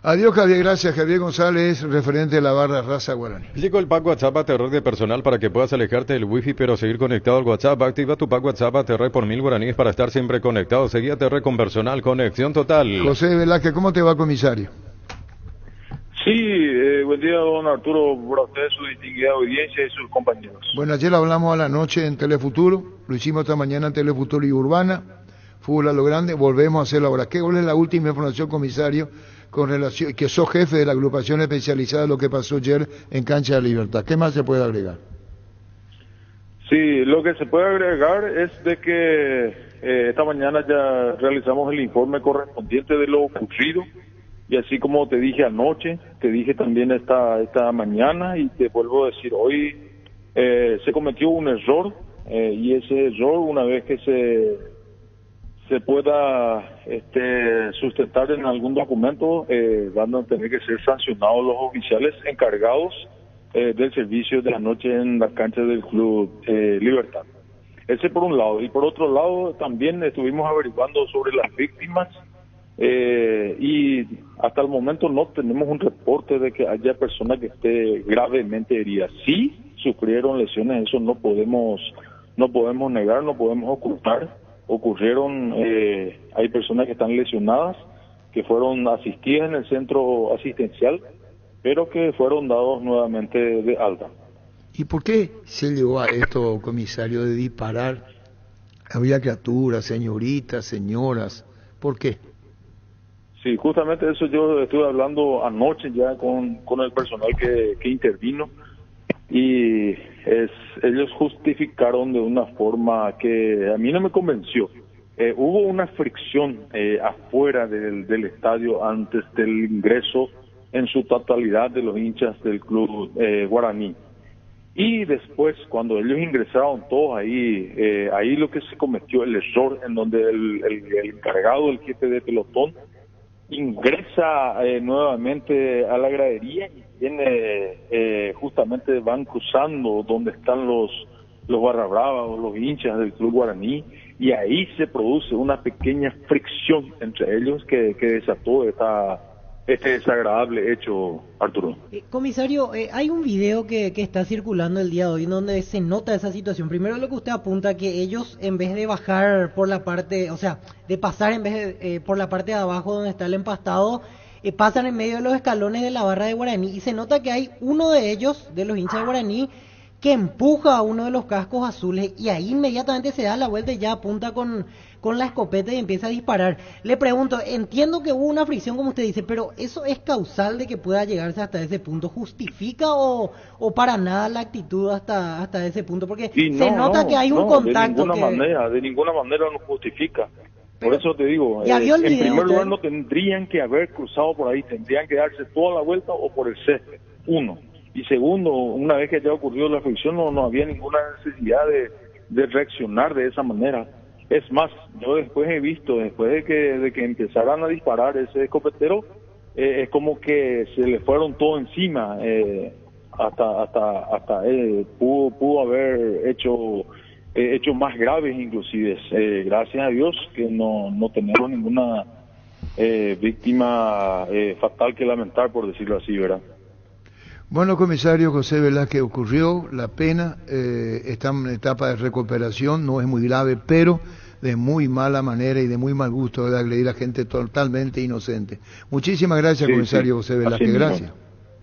Adiós, Javier, gracias. Javier González, referente de la barra raza Guaraní. Llegó el pack WhatsApp a Terror de personal para que puedas alejarte del wifi pero seguir conectado al WhatsApp. Activa tu pack WhatsApp a Terror por 1000 guaraníes para estar siempre conectado. Seguí a Terror con personal, conexión total. José Velázquez, ¿cómo te va, comisario? Sí, buen día, don Arturo, para ustedes, su distinguida audiencia y sus compañeros. Bueno, ayer hablamos a la noche en Telefuturo, lo hicimos esta mañana en Telefuturo y Urbana, Fútbol a lo Grande, volvemos a hacerlo ahora. ¿Cuál es la última información, comisario, con relación, que sos jefe de la agrupación especializada de lo que pasó ayer en Cancha de Libertad? ¿Qué más se puede agregar? Sí, lo que se puede agregar es de que esta mañana ya realizamos el informe correspondiente de lo ocurrido. Y así como te dije anoche, te dije también esta mañana y te vuelvo a decir hoy, se cometió un error y ese error, una vez que se pueda sustentar en algún documento, van a tener que ser sancionados los oficiales encargados del servicio de la noche en la cancha del Club Libertad. Ese por un lado. Y por otro lado, también estuvimos averiguando sobre las víctimas. Y hasta el momento no tenemos un reporte de que haya persona que esté gravemente herida. Sí sufrieron lesiones, eso no podemos negar, no podemos ocultar. Ocurrieron, hay personas que están lesionadas, que fueron asistidas en el centro asistencial, pero que fueron dados nuevamente de alta. ¿Y por qué se llegó a esto, comisario, de disparar? Había criaturas, señoritas, señoras, ¿por qué? Sí, justamente eso yo estuve hablando anoche ya con el personal que intervino y ellos justificaron de una forma que a mí no me convenció. Hubo una fricción afuera del estadio antes del ingreso en su totalidad de los hinchas del club guaraní. Y después, cuando ellos ingresaron todos ahí lo que se cometió, el error en donde el encargado, el jefe de pelotón, ingresa nuevamente a la gradería y viene, justamente van cruzando donde están los barra bravas, los hinchas del club guaraní, y ahí se produce una pequeña fricción entre ellos que desató este desagradable hecho, Arturo. Comisario, hay un video que está circulando el día de hoy en donde se nota esa situación. Primero lo que usted apunta, que ellos en vez de bajar por la parte, o sea, de pasar en vez de por la parte de abajo donde está el empastado, pasan en medio de los escalones de la barra de Guaraní, y se nota que hay uno de ellos, de los hinchas de Guaraní, que empuja a uno de los cascos azules, y ahí inmediatamente se da la vuelta y ya apunta con la escopeta y empieza a disparar. Le pregunto, entiendo que hubo una fricción como usted dice, pero ¿eso es causal de que pueda llegarse hasta ese punto? ¿Justifica o para nada la actitud hasta ese punto? Porque se nota que hay un contacto de ninguna manera no justifica. Por eso te digo, ¿ya vio el en video primer lugar usted? no tendrían que haber cruzado por ahí, tendrían que darse toda la vuelta o por el césped, uno. Y segundo, una vez que ya ocurrió la fricción no había ninguna necesidad de reaccionar de esa manera. Es más, yo después he visto, después de que empezaran a disparar ese escopetero, es como que se le fueron todo encima, hasta pudo haber hecho hechos más graves inclusive. Gracias a Dios que no tenemos ninguna víctima fatal que lamentar, por decirlo así, ¿verdad? Bueno, comisario José Velázquez, ocurrió la pena, está en etapa de recuperación, no es muy grave, pero de muy mala manera y de muy mal gusto de agredir a gente totalmente inocente. Muchísimas gracias, comisario José Velázquez, gracias.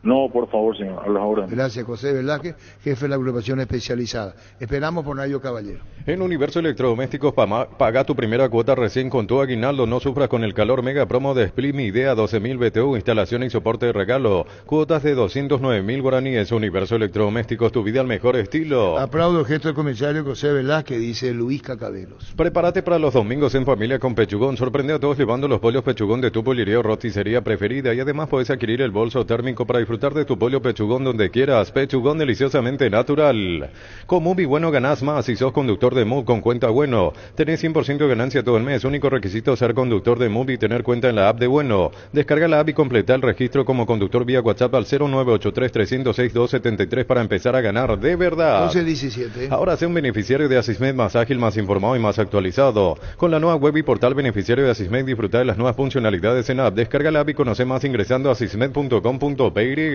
No, por favor, señor, a las órdenes. Gracias, José Velázquez, jefe de la agrupación especializada. Esperamos por Nayo Caballero. En Universo Electrodomésticos, paga tu primera cuota recién con tu aguinaldo. No sufras con el calor. Mega promo de Split Mi Idea 12.000 BTU, instalación y soporte de regalo. Cuotas de 209.000 guaraníes. Universo Electrodomésticos, tu vida al mejor estilo. Aplaudo el gesto del comisario José Velázquez, dice Luis Cacabelos. Prepárate para los domingos en familia con Pechugón. Sorprende a todos llevando los pollos Pechugón de tu pollería o roticería preferida. Y además puedes adquirir el bolso térmico para disfrutar de tu pollo Pechugón donde quieras. Pechugón deliciosamente natural. Con Mubi Bueno ganás más si sos conductor de Mubi con cuenta Bueno. Tenés 100% de ganancia todo el mes. Único requisito ser conductor de Mubi y tener cuenta en la app de Bueno. Descarga la app y completa el registro como conductor vía WhatsApp al 0983-306-273 para empezar a ganar de verdad. 12-17. Ahora sé un beneficiario de Asismed más ágil, más informado y más actualizado. Con la nueva web y portal beneficiario de Asismed disfruta de las nuevas funcionalidades en app. Descarga la app y conoce más ingresando a asismed.com.py.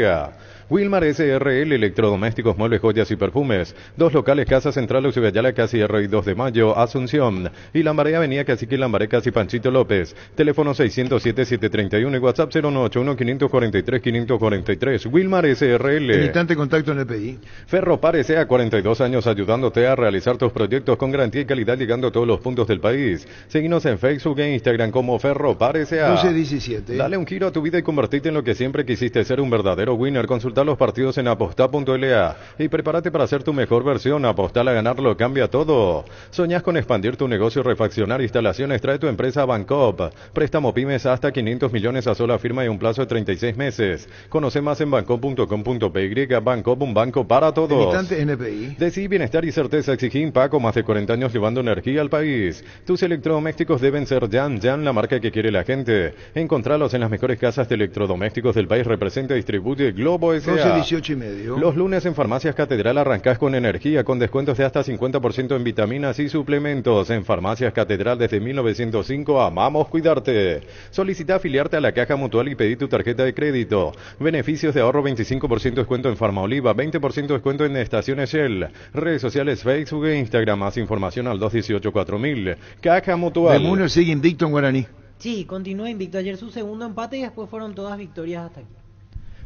Wilmar SRL, electrodomésticos, muebles, joyas y perfumes. 2 locales, Casa Central, Ucibayala, casi R y 2 de Mayo, Asunción. Y Lambaré, Avenida Cacique, Lambaré, casi Panchito López. Teléfono 607-731 y WhatsApp 0981-543-543. Wilmar SRL. En instante contacto en el PI. Ferropar S.A. 42 años ayudándote a realizar tus proyectos con garantía y calidad llegando a todos los puntos del país. Seguinos en Facebook e Instagram como Ferropar S.A. 12-17. Dale un giro a tu vida y convertirte en lo que siempre quisiste ser, un verdadero winner. Consulta los partidos en aposta.la y prepárate para hacer tu mejor versión. Apostar a ganarlo cambia todo. ¿Soñás con expandir tu negocio, refaccionar instalaciones? Trae tu empresa a Bancop. Préstamo pymes hasta 500 millones a sola firma y un plazo de 36 meses. Conoce más en bancop.com.py. Bancop, un banco para todos. En instante NPI. Decí bienestar y certeza. Exigí Impaco, más de 40 años llevando energía al país. Tus electrodomésticos deben ser Jan, la marca que quiere la gente. Encontralos en las mejores casas de electrodomésticos del país. Representa y distribuye Globo S.A. 12-18:30. Los lunes en Farmacias Catedral arrancás con energía, con descuentos de hasta 50% en vitaminas y suplementos. En Farmacias Catedral desde 1905, amamos cuidarte. Solicita afiliarte a la Caja Mutual y pedí tu tarjeta de crédito. Beneficios de ahorro: 25% descuento en Farma Oliva, 20% descuento en estaciones Shell. Redes sociales Facebook e Instagram. Más información al 218-4000. Caja Mutual. De Muner sigue invicto en Guaraní. Sí, continúa invicto. Ayer su segundo empate y después fueron todas victorias hasta aquí.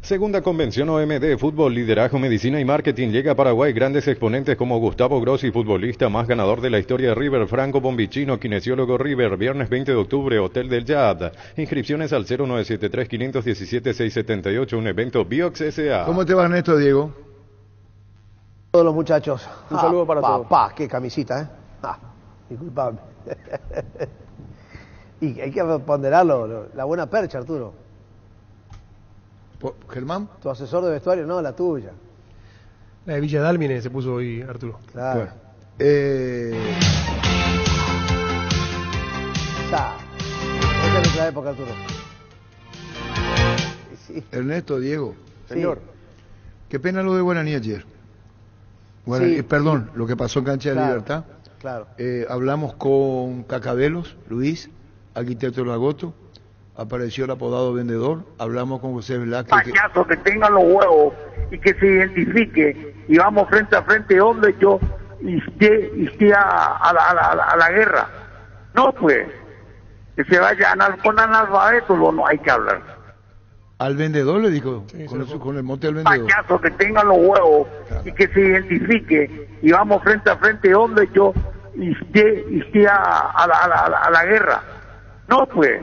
Segunda convención OMD, Fútbol, Liderazgo, Medicina y Marketing. Llega a Paraguay grandes exponentes como Gustavo Grossi, futbolista más ganador de la historia de River, Franco Bombicino, kinesiólogo River, viernes 20 de octubre, Hotel del Yad. Inscripciones al 0973-517-678, un evento Biox S.A. ¿Cómo te va, Ernesto, Diego? Todos los muchachos. Un saludo para todos. Papá, qué camisita, ¿eh? Disculpame. Y hay que ponderarlo, la buena percha, Arturo. Germán. Tu asesor de vestuario, no, la tuya. La de Villa Dálmine se puso hoy, Arturo. Claro. Bueno, Esta es nuestra época, Arturo. Sí. Ernesto, Diego. Señor. Qué pena lo de Guaraní ayer. Guaraní, Sí, perdón, lo que pasó en Cancha de Claro, Libertad. Claro. Hablamos con Cacabelos, Luis, arquitecto de Lagoto. Apareció el apodado vendedor. Hablamos con José Velázquez. Payaso que tenga los huevos y que se identifique y vamos frente a frente donde yo esté a la guerra. No, pues, que se vaya con analfabetos, no hay que hablar. Al vendedor le dijo, Sí, con el mote del vendedor. Payaso que tenga los huevos y que se identifique y vamos frente a frente donde yo esté a la guerra. No, pues,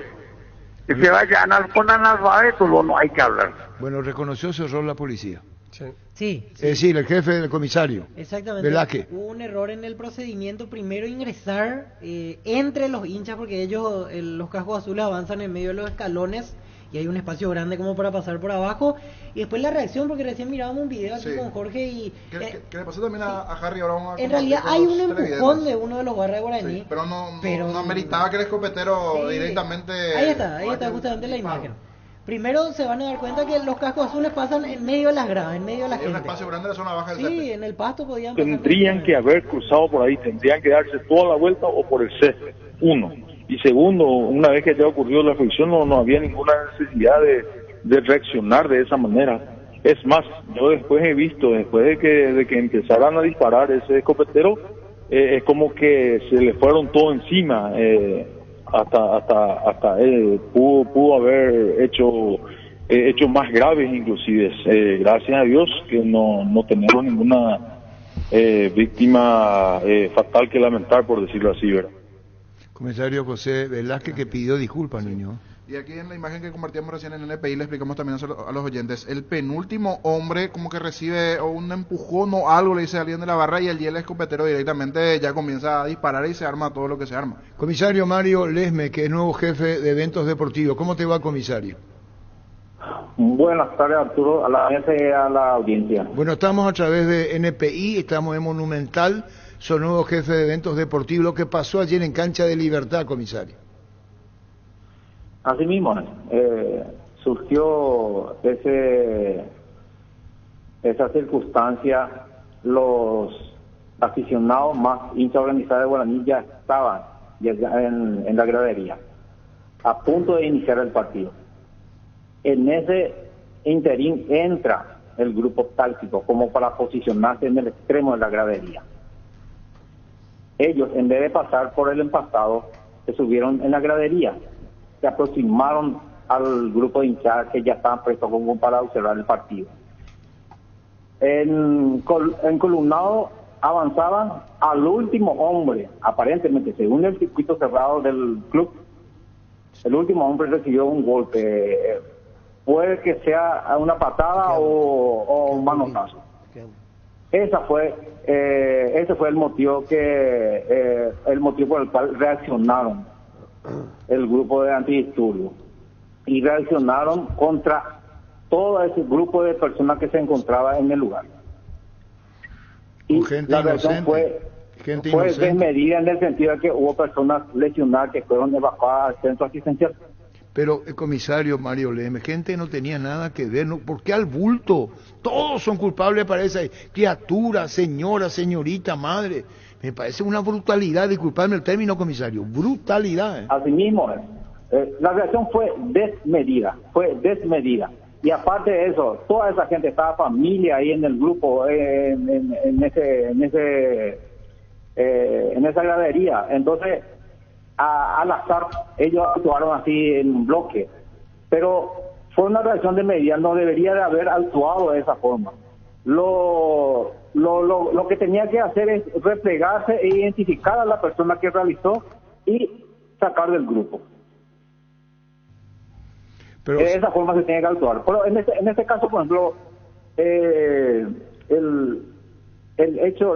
que se vaya con analfabetos, no hay que hablar. Bueno, reconoció su error la policía. Sí. Sí, Es decir, el jefe del comisario. exactamente. Velázquez. Hubo un error en el procedimiento. Primero ingresar entre los hinchas, porque ellos, los cascos azules, avanzan en medio de los escalones y hay un espacio grande como para pasar por abajo. Y después la reacción, porque recién mirábamos un video aquí Sí. con Jorge y... ¿Qué le pasó también a Harry? Ahora vamos a en compartir realidad con hay los un empujón televidentes. de uno de los barras de Guaraní. Sí, pero no ameritaba que el escopetero Sí. directamente... Ahí está justamente la imagen. Primero se van a dar cuenta que los cascos azules pasan en medio de las gradas, en medio de la Hay un gente. espacio grande en la zona baja del Sí, césped. en el pasto podían pasar. Tendrían que haber cruzado por ahí, tendrían que darse toda la vuelta o por el césped, uno. Y segundo, una vez que ya ocurrió la fricción, no había ninguna necesidad de reaccionar de esa manera. Es más, yo después he visto, después de que empezaran a disparar ese escopetero, es como que se le fueron todo encima, hasta él pudo haber hecho más graves inclusive. Gracias a Dios que no tenemos ninguna víctima fatal que lamentar, por decirlo así, ¿verdad? Comisario José Velázquez, que pidió disculpas, niño. Y aquí en la imagen que compartíamos recién en NPI le explicamos también a los oyentes, el penúltimo hombre como que recibe un empujón o algo, le dice a alguien de la barra, y el escopetero directamente ya comienza a disparar y se arma todo lo que se arma. Comisario Mario Lesme, que es nuevo jefe de eventos deportivos. ¿Cómo te va, comisario? Buenas tardes, Arturo, a la audiencia. Bueno, estamos a través de NPI, estamos en Monumental, son nuevo jefe de eventos deportivos. Lo que pasó ayer en Cancha de Libertad, comisario. Así mismo, surgió esa circunstancia. Los aficionados más hinchas organizados de Guaraní ya estaban en la gradería, a punto de iniciar el partido. En ese interín entra el grupo táctico como para posicionarse en el extremo de la gradería. Ellos, en vez de pasar por el empastado, se subieron en la gradería, se aproximaron al grupo de hinchadas que ya estaban prestos como para observar el partido. En columnado avanzaban al último hombre, aparentemente, según el circuito cerrado del club, el último hombre recibió un golpe, puede que sea una patada o un manotazo. Ese fue el motivo por el cual reaccionaron el grupo de antidisturbios y reaccionaron contra todo ese grupo de personas que se encontraba en el lugar. Y la reacción fue desmedida en el sentido de que hubo personas lesionadas que fueron evacuadas al centro asistencial. Pero, comisario Mario Leme, gente no tenía nada que ver, ¿no? ¿Por qué al bulto? Todos son culpables para esa criatura, señora, señorita, madre. Me parece una brutalidad, disculpadme el término, comisario, brutalidad. Así mismo la reacción fue desmedida. Y aparte de eso, toda esa gente, estaba familia ahí en el grupo, en esa gradería. Entonces, al azar, ellos actuaron así en un bloque. Pero fue una reacción de medida, no debería de haber actuado de esa forma. Lo que tenía que hacer es replegarse e identificar a la persona que realizó y sacar del grupo. Pero de esa forma se tiene que actuar. Pero en este caso, por ejemplo, el hecho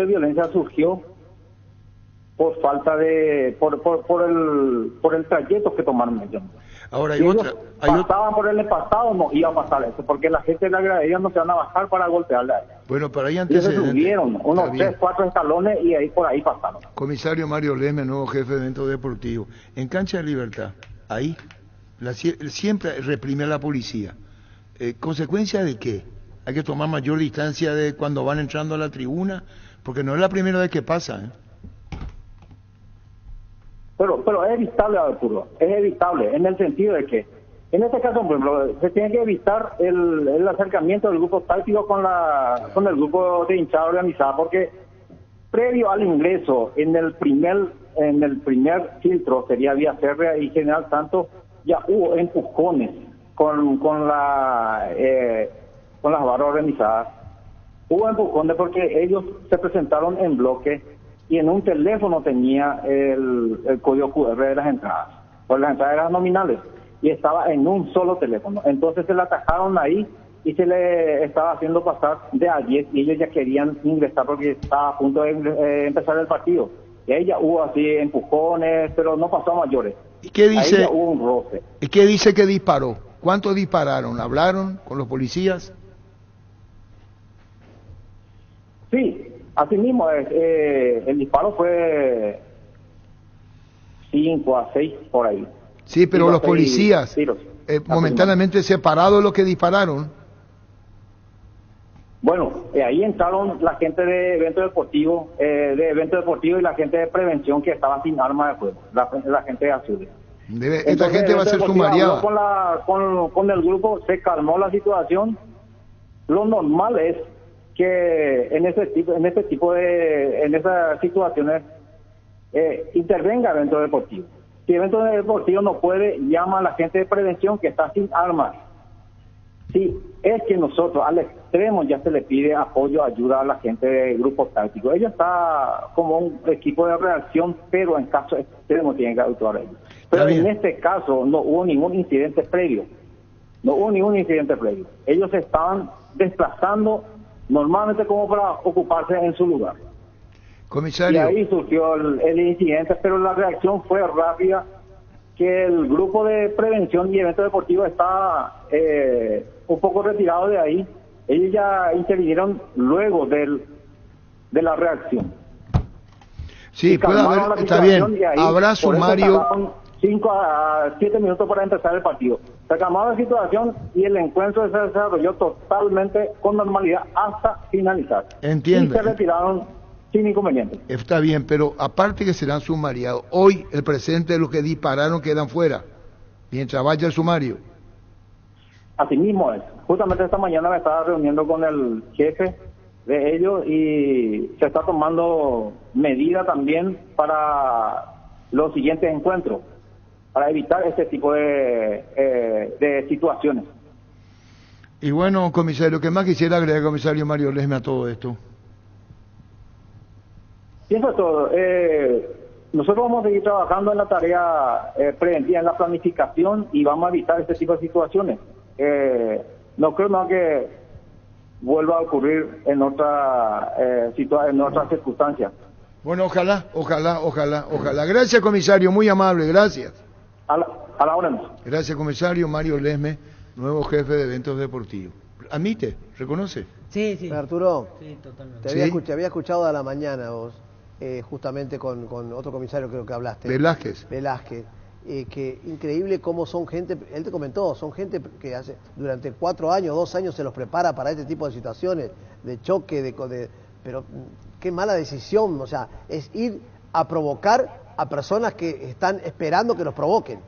de violencia surgió por falta de por el trayecto que tomaron ellos. Ahora si ellos pasaban por el pasado, no iba a pasar eso, porque la gente de la gradería no se van a bajar para golpearle a ellos. Bueno, pero hay Ellos antecedentes. subieron unos 3, 4 escalones y ahí por ahí pasaron. Comisario Mario Lesme, nuevo jefe de eventos deportivos. En Cancha de Libertad, ahí siempre reprime a la policía. ¿Consecuencia de qué? Hay que tomar mayor distancia de cuando van entrando a la tribuna, porque no es la primera vez que pasa, ¿eh? Pero es evitable, Arturo, es evitable en el sentido de que, en este caso, por ejemplo, se tiene que evitar el acercamiento del grupo táctico con el grupo de hinchada organizada, porque previo al ingreso en el primer filtro, sería Vía Férrea y General Santos, ya hubo empujones con las barras organizadas. Hubo empujones porque ellos se presentaron en bloque y en un teléfono tenía el código QR de las entradas, pues las entradas eran nominales y estaba en un solo teléfono. Entonces se le atajaron ahí y se le estaba haciendo pasar de a 10 y ellos ya querían ingresar porque estaba a punto de empezar el partido. Y ahí ya hubo así empujones, pero no pasó a mayores. ¿Y qué dice? Ahí ya hubo un roce. ¿Y qué dice que disparó? ¿Cuántos dispararon? ¿Hablaron con los policías? Sí, así mismo el disparo fue 5 a 6 por ahí. Sí, pero los policías, tiros. momentáneamente separados los que dispararon. Bueno, ahí entraron la gente de evento deportivo y la gente de prevención que estaba sin arma de fuego, la gente de Azul. Esta gente va a ser sumariada. Con el grupo se calmó la situación. Lo normal es que en esas situaciones intervenga evento deportivo. Si evento deportivo no puede, llama a la gente de prevención que está sin armas. Sí, es que nosotros al extremo ya se le pide apoyo, ayuda a la gente de grupos tácticos. Ella está como un equipo de reacción, pero en caso extremo tienen que actuar ellos. Pero en este caso no hubo ningún incidente previo. Ellos se estaban desplazando normalmente como para ocuparse en su lugar. Comisario. Y ahí surgió el incidente, pero la reacción fue rápida, que el grupo de prevención y evento deportivo está un poco retirado de ahí. Ellos ya intervinieron luego de la reacción. Sí, puede haber, está bien, habrá sumario. 5 a 7 minutos para empezar el partido. Se acabó la situación y el encuentro se desarrolló totalmente con normalidad hasta finalizar. Entiendo. Y se retiraron sin inconveniente. Está bien, pero aparte que serán sumariados, hoy el presente de los que dispararon quedan fuera, mientras vaya el sumario. Así mismo es. Justamente esta mañana me estaba reuniendo con el jefe de ellos y se está tomando medida también para los siguientes encuentros, para evitar este tipo de situaciones. Y bueno, comisario, ¿qué más quisiera agregar, comisario Mario Lesme, a todo esto? Y eso es todo. Nosotros vamos a seguir trabajando en la tarea preventiva, en la planificación, y vamos a evitar este tipo de situaciones. No creo que vuelva a ocurrir en otras circunstancias. Bueno, ojalá. Gracias, comisario, muy amable, gracias. A la hora. Gracias, comisario Mario Lesme, nuevo jefe de eventos deportivos. ¿Admite? ¿Reconoce? Sí. Arturo, Sí, totalmente. te había escuchado a la mañana vos, justamente con otro comisario creo que hablaste. Velázquez. Que increíble cómo son gente, él te comentó, son gente que hace durante 4 años, 2 años se los prepara para este tipo de situaciones, de choque, pero qué mala decisión, o sea, es ir a provocar a personas que están esperando que los provoquen.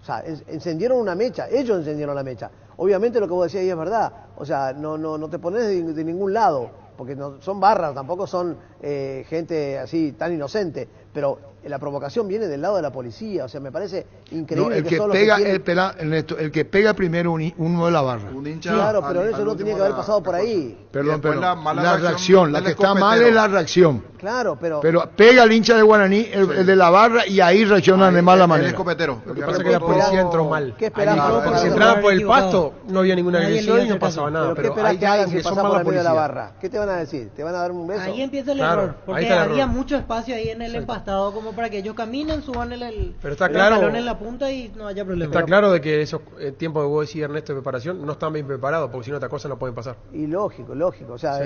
O sea, encendieron una mecha, ellos encendieron la mecha. Obviamente lo que vos decías ahí es verdad, o sea, no te pones de ningún lado, porque no son barras, tampoco son gente así tan inocente, pero la provocación viene del lado de la policía, o sea, me parece increíble. No, el que pega, el que pega primero uno de la barra. Un hincha. Claro, pero eso no tenía que haber pasado por ahí. Perdón, la reacción, la que está mal es la reacción. Claro, pero pega el hincha de Guaraní, el de la barra, y ahí reaccionan de mala manera. El escopetero. Lo que pasa es que la policía entró mal. ¿Qué esperaba? Si entraba por el pasto, no había ninguna agresión y no pasaba nada. Pero ¿qué esperas que hagan si pasás por el medio de la barra? ¿Qué te van a decir? ¿Te van a dar un beso? Ahí empieza el error, porque había mucho espacio ahí en el empastado como para que ellos caminen, suban el balón en la punta y no haya problema. Está claro de que esos tiempos de vos decís, Ernesto, de preparación no están bien preparados, porque si no, otra cosa no pueden pasar. Y lógico, o sea,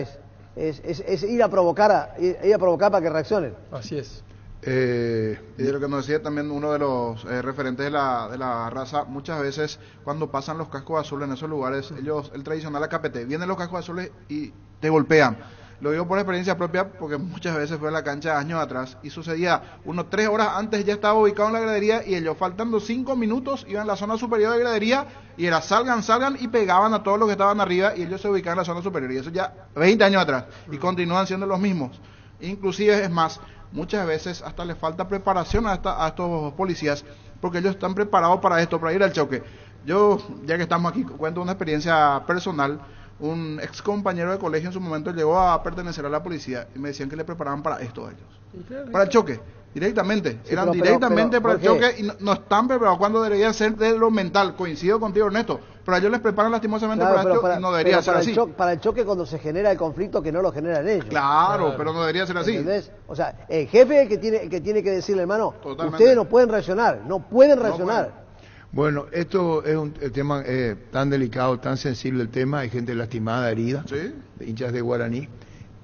es ir a provocar para que reaccionen. Así es. Y de lo que nos decía también uno de los referentes de la raza, muchas veces cuando pasan los cascos azules en esos lugares, el tradicional AKPT, vienen los cascos azules y te golpean. Lo digo por experiencia propia porque muchas veces fue en la cancha años atrás y sucedía, 3 horas antes ya estaba ubicado en la gradería y ellos faltando 5 minutos iban a la zona superior de gradería y era salgan y pegaban a todos los que estaban arriba y ellos se ubicaban en la zona superior y eso ya 20 años atrás y continúan siendo los mismos. Inclusive es más, muchas veces hasta les falta preparación a estos policías porque ellos están preparados para esto, para ir al choque. Yo, ya que estamos aquí, cuento una experiencia personal. Un ex compañero de colegio en su momento llegó a pertenecer a la policía y me decían que le preparaban para esto a ellos, para el choque, directamente, eran directamente para el choque y no están preparados cuando debería ser de lo mental. Coincido contigo, Ernesto, pero a ellos les preparan lastimosamente para esto y no debería ser así. Para el choque cuando se genera el conflicto que no lo generan ellos. Claro, pero no debería ser así. ¿Entendés? O sea, el jefe es el que tiene que decirle, hermano, ustedes no pueden reaccionar, no pueden reaccionar. Bueno, esto es un tema tan delicado, tan sensible el tema, hay gente lastimada, herida, ¿sí? Hinchas de Guaraní,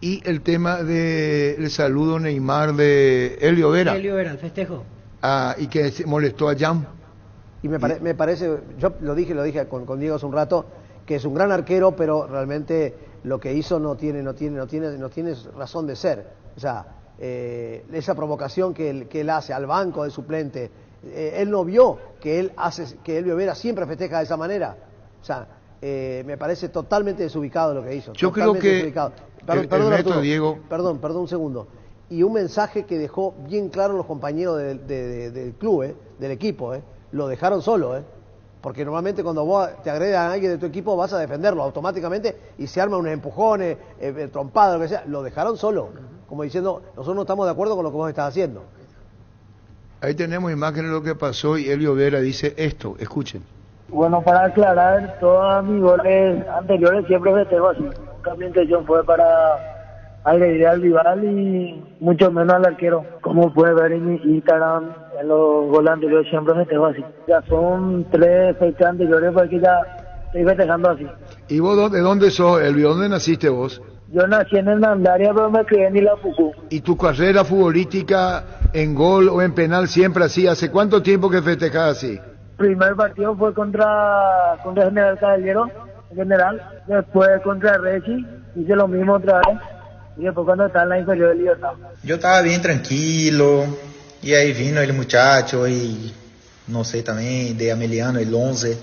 y el tema del saludo Neymar de Elio Vera. Elio Vera, el festejo. Y que se molestó a Jan. Y me parece, yo lo dije con Diego hace un rato, que es un gran arquero, pero realmente lo que hizo no tiene razón de ser. O sea, esa provocación que él hace al banco de suplente, él no vio que Elio Vera siempre festeja de esa manera. O sea, me parece totalmente desubicado lo que hizo. Yo creo que perdón, Diego. Perdón un segundo. Y un mensaje que dejó bien claro los compañeros del club, del equipo, lo dejaron solo, porque normalmente cuando vos te agredes a alguien de tu equipo vas a defenderlo automáticamente y se arman unos empujones, trompadas, lo que sea. Lo dejaron solo, como diciendo, nosotros no estamos de acuerdo con lo que vos estás haciendo. Ahí tenemos imágenes de lo que pasó y Elio Vera dice esto, escuchen. Bueno, para aclarar, todos mis goles anteriores siempre festejo así. Nunca mi intención fue para agredir al rival y mucho menos al arquero. Como puede ver en mi Instagram, en los goles anteriores siempre festejo así. Ya son 3 fechas anteriores porque ya estoy festejando así. ¿Y vos de dónde sos, Elvio? ¿Dónde naciste vos? Yo nací en Hernandaria, pero me crié en Ilapucú. ¿Y tu carrera futbolística en gol o en penal siempre así? ¿Hace cuánto tiempo que festejás así? Primer partido fue contra General Caballero, General. Después contra Rechi, hice lo mismo otra vez. Y después cuando estaba en la inferior de Libertad. Yo estaba bien tranquilo, y ahí vino el muchacho, y no sé también, de Ameliano, el 11,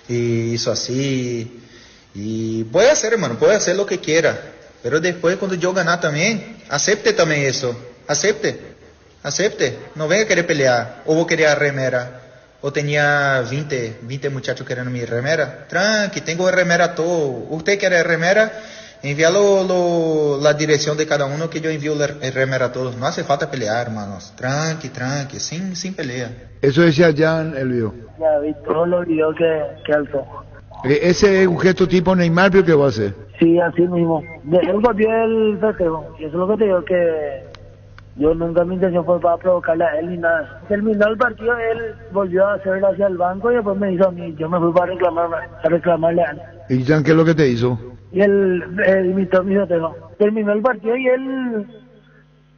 y hizo así. Y puede hacer, hermano, puede hacer lo que quiera. Pero después cuando yo ganar también, acepte también eso, acepte, no venga a querer pelear, o vos querías remera, o tenía 20 muchachos querendo mi remera, tranqui, tengo remera todo, usted quiere remera, envíalo la dirección de cada uno que yo envío la remera a todos, no hace falta pelear, hermanos, tranqui, sin pelea. Eso decía Jan, Elvio. Ya vi todos los videos que alzó. Ese es un gesto tipo Neymar, pero ¿qué va a hacer? Sí, así mismo. Él volvió el festejo. Y eso es lo que te digo, que yo nunca mi intención fue para provocarle a él ni nada. Terminó el partido, él volvió a hacerlo hacia el banco y después me hizo a mí. Yo me fui para reclamarle a él. ¿Y Jan qué es lo que te hizo? Y él imitó mi festejo. Terminó el partido y él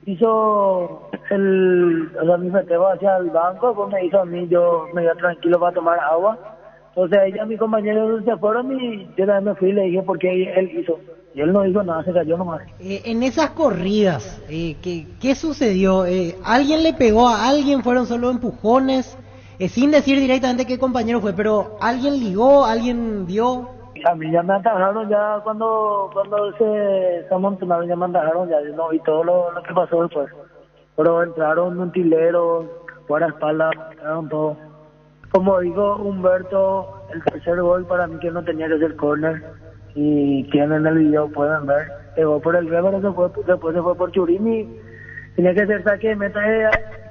hizo mi festejo hacia el banco, pues me hizo a mí, yo me iba tranquilo para tomar agua. Entonces ella, mis compañeros se fueron y yo también me fui y le dije por qué él hizo. Y él no hizo nada, se cayó nomás. En esas corridas, ¿qué sucedió? ¿Alguien le pegó a alguien? ¿Fueron solo empujones? Sin decir directamente qué compañero fue, pero ¿alguien ligó? ¿Alguien dio? A mí ya me atajaron ya cuando se amontonaron, ya me atajaron, ya yo no vi todo lo que pasó después. Pero entraron un tilero, fuera espalda, entraron todo. Como dijo Humberto, el tercer gol para mí que no tenía que ser córner. Y quien en el video pueden ver, pegó por el Weber, después se fue por Churín y tenía que ser saque de meta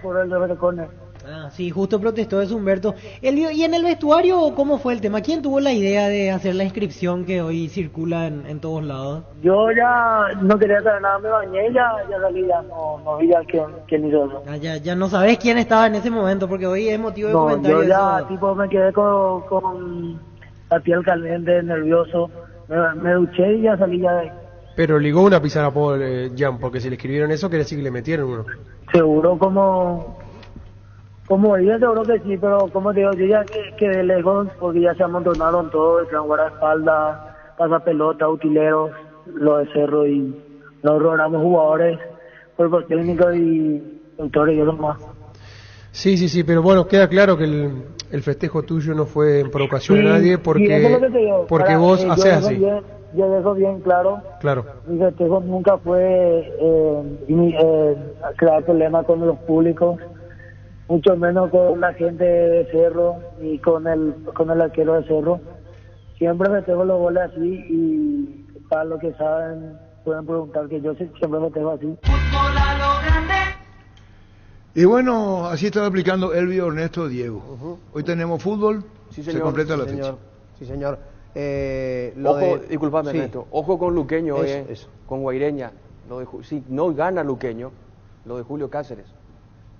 por el Weber córner. Ah, sí, justo protestó eso Humberto. ¿Y en el vestuario cómo fue el tema? ¿Quién tuvo la idea de hacer la inscripción que hoy circula en todos lados? Yo ya no quería saber nada, me bañé y ya salí, ya no vi a quién hizo eso. Ya no sabes quién estaba en ese momento, porque hoy es motivo de comentario. Yo ya tipo me quedé con la piel caliente, nervioso, me duché y ya salí ya de ahí. Pero ligó una pizarra por Jan, porque si le escribieron eso, quiere decir que le metieron uno. Seguro como dije, seguro que sí, pero como te digo, yo ya quedé lejos porque ya se amontonaron todos, el guardaespaldas, pasapelota, utileros, lo de Cerro y nos logramos jugadores, cuerpos técnicos y doctores y otros más. Sí, pero bueno, queda claro que el festejo tuyo no fue en provocación a nadie porque vos haces así. Yo dejo bien claro. Mi festejo nunca fue crear problemas con los públicos, mucho menos con la gente de Cerro y con el arquero de Cerro. Siempre festejo los goles así y para los que saben pueden preguntar que yo siempre festejo así. Y bueno, así estaba explicando Elvio Ernesto Diego. Hoy tenemos fútbol, sí, señor, se completa la fecha. Sí, señor. Disculpame, Ernesto. Ojo con Luqueño hoy, con Guaireña. Si no gana Luqueño, lo de Julio Cáceres.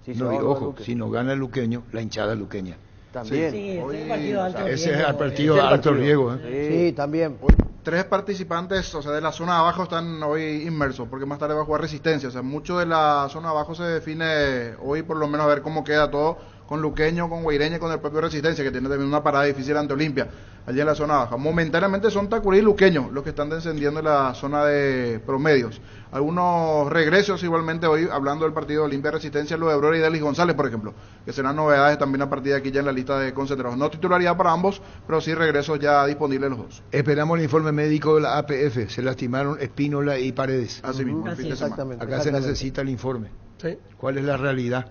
Si no gana el luqueño, la hinchada luqueña. También. Sí, ese es el partido de alto riesgo. Ese es el partido de alto riesgo. Sí, también. 3 participantes, o sea, de la zona de abajo están hoy inmersos, porque más tarde va a jugar Resistencia. O sea, mucho de la zona de abajo se define hoy, por lo menos a ver cómo queda todo, con Luqueño, con Guaireña y con el propio Resistencia, que tiene también una parada difícil ante Olimpia, allí en la zona baja. Momentáneamente son Tacurí y Luqueño los que están descendiendo en la zona de promedios. Algunos regresos igualmente hoy, hablando del partido de Olimpia Resistencia, lo de Aurora y Delis González, por ejemplo, que serán novedades también a partir de aquí ya en la lista de concentrados. No titularidad para ambos, pero sí regresos ya disponibles los dos. Esperamos el informe médico de la APF, se lastimaron Espínola y Paredes. Así mismo, el fin de semana. Acá se necesita el informe. Sí. ¿Cuál es la realidad?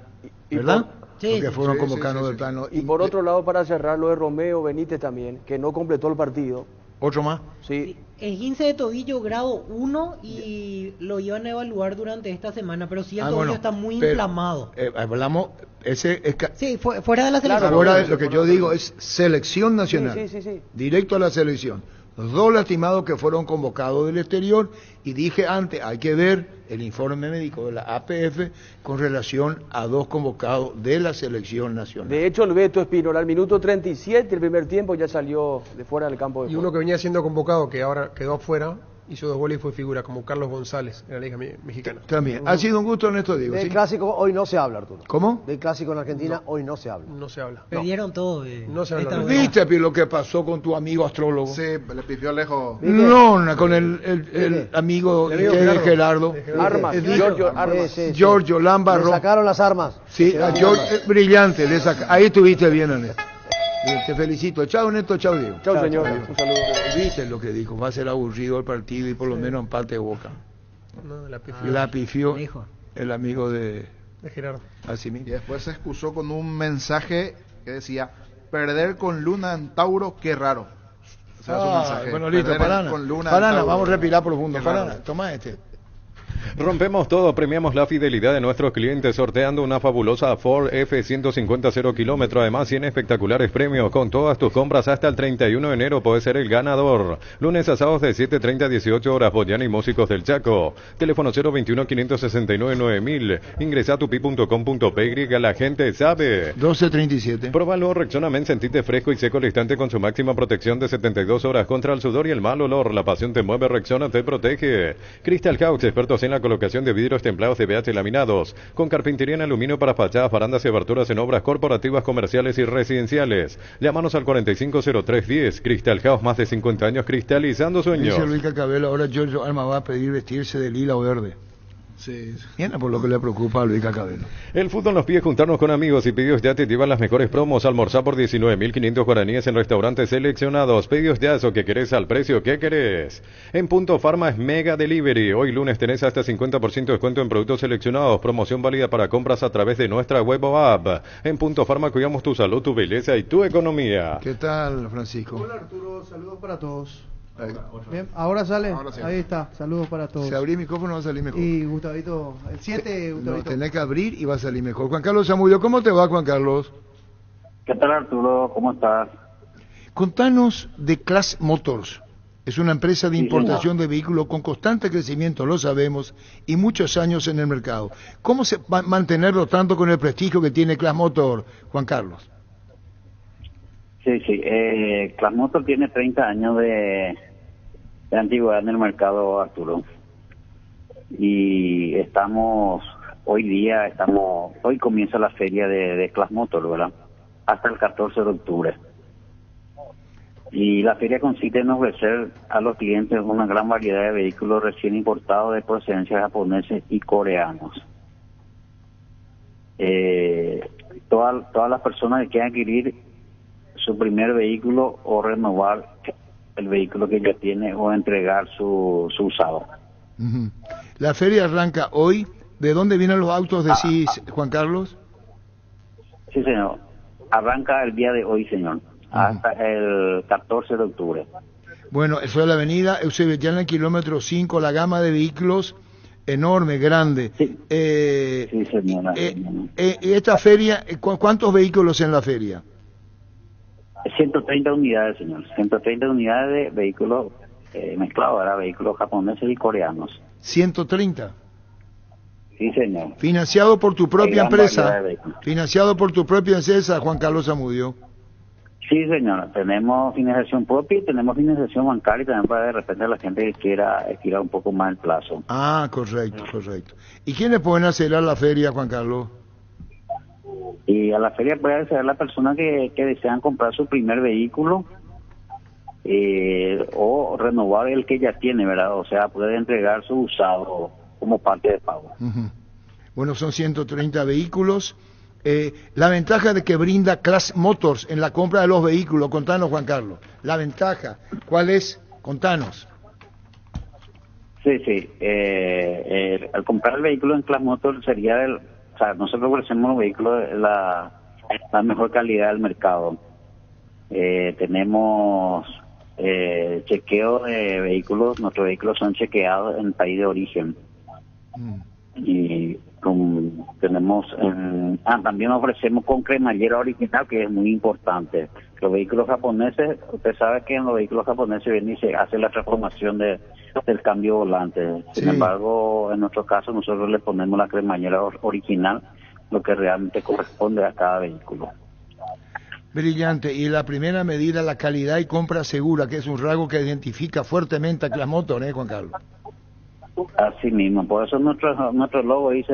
¿Verdad? Porque fueron convocados del plano. Y por otro lado, para cerrar, lo de Romeo Benítez también, que no completó el partido. ¿Otro más? Sí. Esguince de tobillo grado 1 y lo iban a evaluar durante esta semana, pero sí el tobillo está muy inflamado. Hablamos, sí, fuera de la selección. Ahora lo que yo digo es selección nacional. Sí. Directo a la selección. Los 2 lastimados que fueron convocados del exterior, y dije antes, hay que ver el informe médico de la APF con relación a 2 convocados de la selección nacional. De hecho, el Beto Espínola al minuto 37 del primer tiempo ya salió de fuera del campo de juego. Y uno que venía siendo convocado, que ahora quedó afuera, hizo 2 goles y fue figura, como Carlos González en la Liga Mexicana. También. Ha sido un gusto, Ernesto Diego. Del clásico hoy no se habla, Arturo. ¿Cómo? Del clásico en Argentina hoy no se habla. No se habla. Perdieron todo. No se habla. ¿Viste lo que pasó con tu amigo astrólogo? Sí, le pifió lejos. No, con el amigo de Gerardo. Armas, Giorgio Armas. Giorgio Lambarro. Le sacaron las armas. Sí, a Giorgio, brillante. Ahí estuviste bien, Ernesto. Te felicito. Chao, Neto. Chao, Diego. Chao, señor. Un saludo. Viste lo que dijo. Va a ser aburrido el partido y por lo menos empate de Boca. No, la pifió el amigo de Gerardo. Así mismo. Y después se excusó con un mensaje que decía: perder con Luna en Tauro, qué raro. O sea, su mensaje. Bueno, listo, Parana, vamos a respirar profundo. Parana, toma este. Rompemos todo, premiamos la fidelidad de nuestros clientes sorteando una fabulosa Ford F-150 0 kilómetro. Además, 100 espectaculares premios. Con todas tus compras hasta el 31 de enero puedes ser el ganador. Lunes a sábados de 7:30 a 18 horas, Boyana y Músicos del Chaco. Teléfono 021-569-9000. Ingresa a tupi.com.py, la gente sabe. 12:37. Próbalo, Rexona Men, sentite fresco y seco al instante con su máxima protección de 72 horas contra el sudor y el mal olor. La pasión te mueve, Rexona te protege. Crystal House, expertos en la colocación de vidrios templados de BH laminados, con carpintería en aluminio para fachadas, barandas y aberturas en obras corporativas, comerciales y residenciales. Llámanos al 450310. Crystal House, más de 50 años cristalizando sueños. Dice Luis Cacabelo, ahora Giorgio Alma va a pedir vestirse de lila o verde. Sí, viene por lo que le preocupa a Luis Cacabelo. El fútbol nos pide juntarnos con amigos y Pedidos Ya te llevan las mejores promos. Almorzar por 19.500 guaraníes en restaurantes seleccionados. Pedidos Ya, eso que querés al precio que querés. En Punto Farma es Mega Delivery. Hoy lunes tenés hasta 50% de descuento en productos seleccionados. Promoción válida para compras a través de nuestra web o app. En Punto Farma cuidamos tu salud, tu belleza y tu economía. ¿Qué tal, Francisco? Hola, Arturo. Saludos para todos. Bien, ahora sale. Sí. Ahí está. Saludos para todos. Si abrí el micrófono va a salir mejor. Y Gustavito, el 7, Gustavito. No, tenés que abrir y va a salir mejor. Juan Carlos Zamudio, ¿cómo te va, Juan Carlos? ¿Qué tal, Arturo? ¿Cómo estás? Contanos de Class Motors. Es una empresa de importación de vehículos con constante crecimiento, lo sabemos, y muchos años en el mercado. ¿Cómo se va a mantenerlo tanto con el prestigio que tiene Class Motor, Juan Carlos? Sí. Class Motor tiene 30 años de antigüedad en el mercado, Arturo. Y hoy comienza la feria de Class Motor, ¿verdad? Hasta el 14 de octubre. Y la feria consiste en ofrecer a los clientes una gran variedad de vehículos recién importados de procedencia japoneses y coreanos. Todas las personas que quieran adquirir su primer vehículo o renovar el vehículo que ya tiene o entregar su usado. Uh-huh. La feria arranca hoy. ¿De dónde vienen los autos, decís, Juan Carlos? Sí, señor. Arranca el día de hoy, señor. Hasta el 14 de octubre. Bueno, eso es la avenida Eusebio Yala, kilómetro 5, la gama de vehículos enorme, grande. Sí, sí, señora. Esta feria, ¿cuántos vehículos en la feria? 130 unidades, señor. 130 unidades de vehículos mezclados, ¿verdad? Vehículos japoneses y coreanos. 130. Sí, señor. Financiado por tu propia empresa. Financiado por tu propia empresa, Juan Carlos Zamudio. Sí, señor. Tenemos financiación propia y tenemos financiación bancaria también para de repente la gente que quiera estirar un poco más el plazo. Ah, correcto. ¿Y quiénes pueden acceder a la feria, Juan Carlos? Y a la feria puede acceder la persona que desean comprar su primer vehículo o renovar el que ya tiene, ¿verdad? O sea, puede entregar su usado como parte de pago. Uh-huh. Bueno, son 130 vehículos. La ventaja de que brinda Class Motors en la compra de los vehículos, contanos, Juan Carlos. La ventaja, ¿cuál es? Contanos. Sí. Al comprar el vehículo en Class Motors sería o sea, nosotros ofrecemos los vehículos de la mejor calidad del mercado. Tenemos chequeo de vehículos, nuestros vehículos son chequeados en el país de origen. Y tenemos también ofrecemos con cremallera original, que es muy importante. Los vehículos japoneses, usted sabe que en los vehículos japoneses viene y se hace la transformación del cambio volante. Sin embargo, en nuestro caso nosotros le ponemos la cremallera original, lo que realmente corresponde a cada vehículo. Brillante. Y la primera medida, la calidad y compra segura, que es un rasgo que identifica fuertemente a Class Motor, Juan Carlos. Así mismo, por eso nuestro logo dice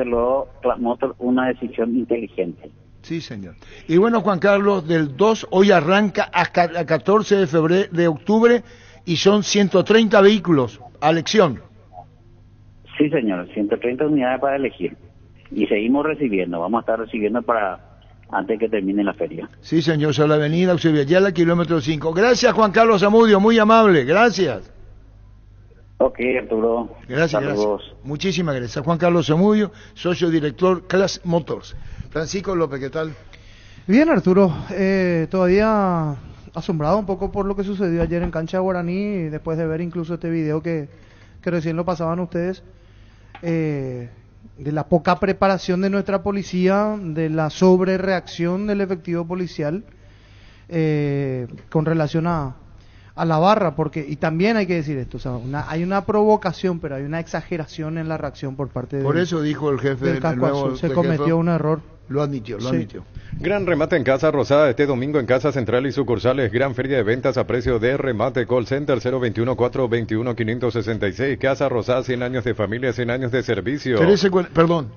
Class Motor, una decisión inteligente. Sí, señor. Y bueno, Juan Carlos, del 2 hoy arranca hasta el 14 de octubre y son 130 vehículos a elección. Sí, señor, 130 unidades para elegir. Y seguimos recibiendo, vamos a estar recibiendo antes que termine la feria. Sí, señor, sobre la avenida Eusebio Ayala, kilómetro 5. Gracias, Juan Carlos Zamudio, muy amable, gracias. Ok, Arturo. Gracias. Muchísimas gracias. Juan Carlos Zamudio, socio director Class Motors. Francisco López, ¿qué tal? Bien, Arturo. Todavía asombrado un poco por lo que sucedió ayer en cancha de Guaraní, después de ver incluso este video que recién lo pasaban ustedes, de la poca preparación de nuestra policía, de la sobrereacción del efectivo policial con relación a la barra, porque, y también hay que decir esto, o sea, hay una provocación, pero hay una exageración en la reacción por parte Por eso dijo el jefe del casco azul, se cometió un error. Lo admitió. Gran remate en Casa Rosada este domingo en Casa Central y sucursales. Gran feria de ventas a precio de remate. Call Center 021-421-566. Casa Rosada, 100 años de familia, 100 años de servicio. Perdón.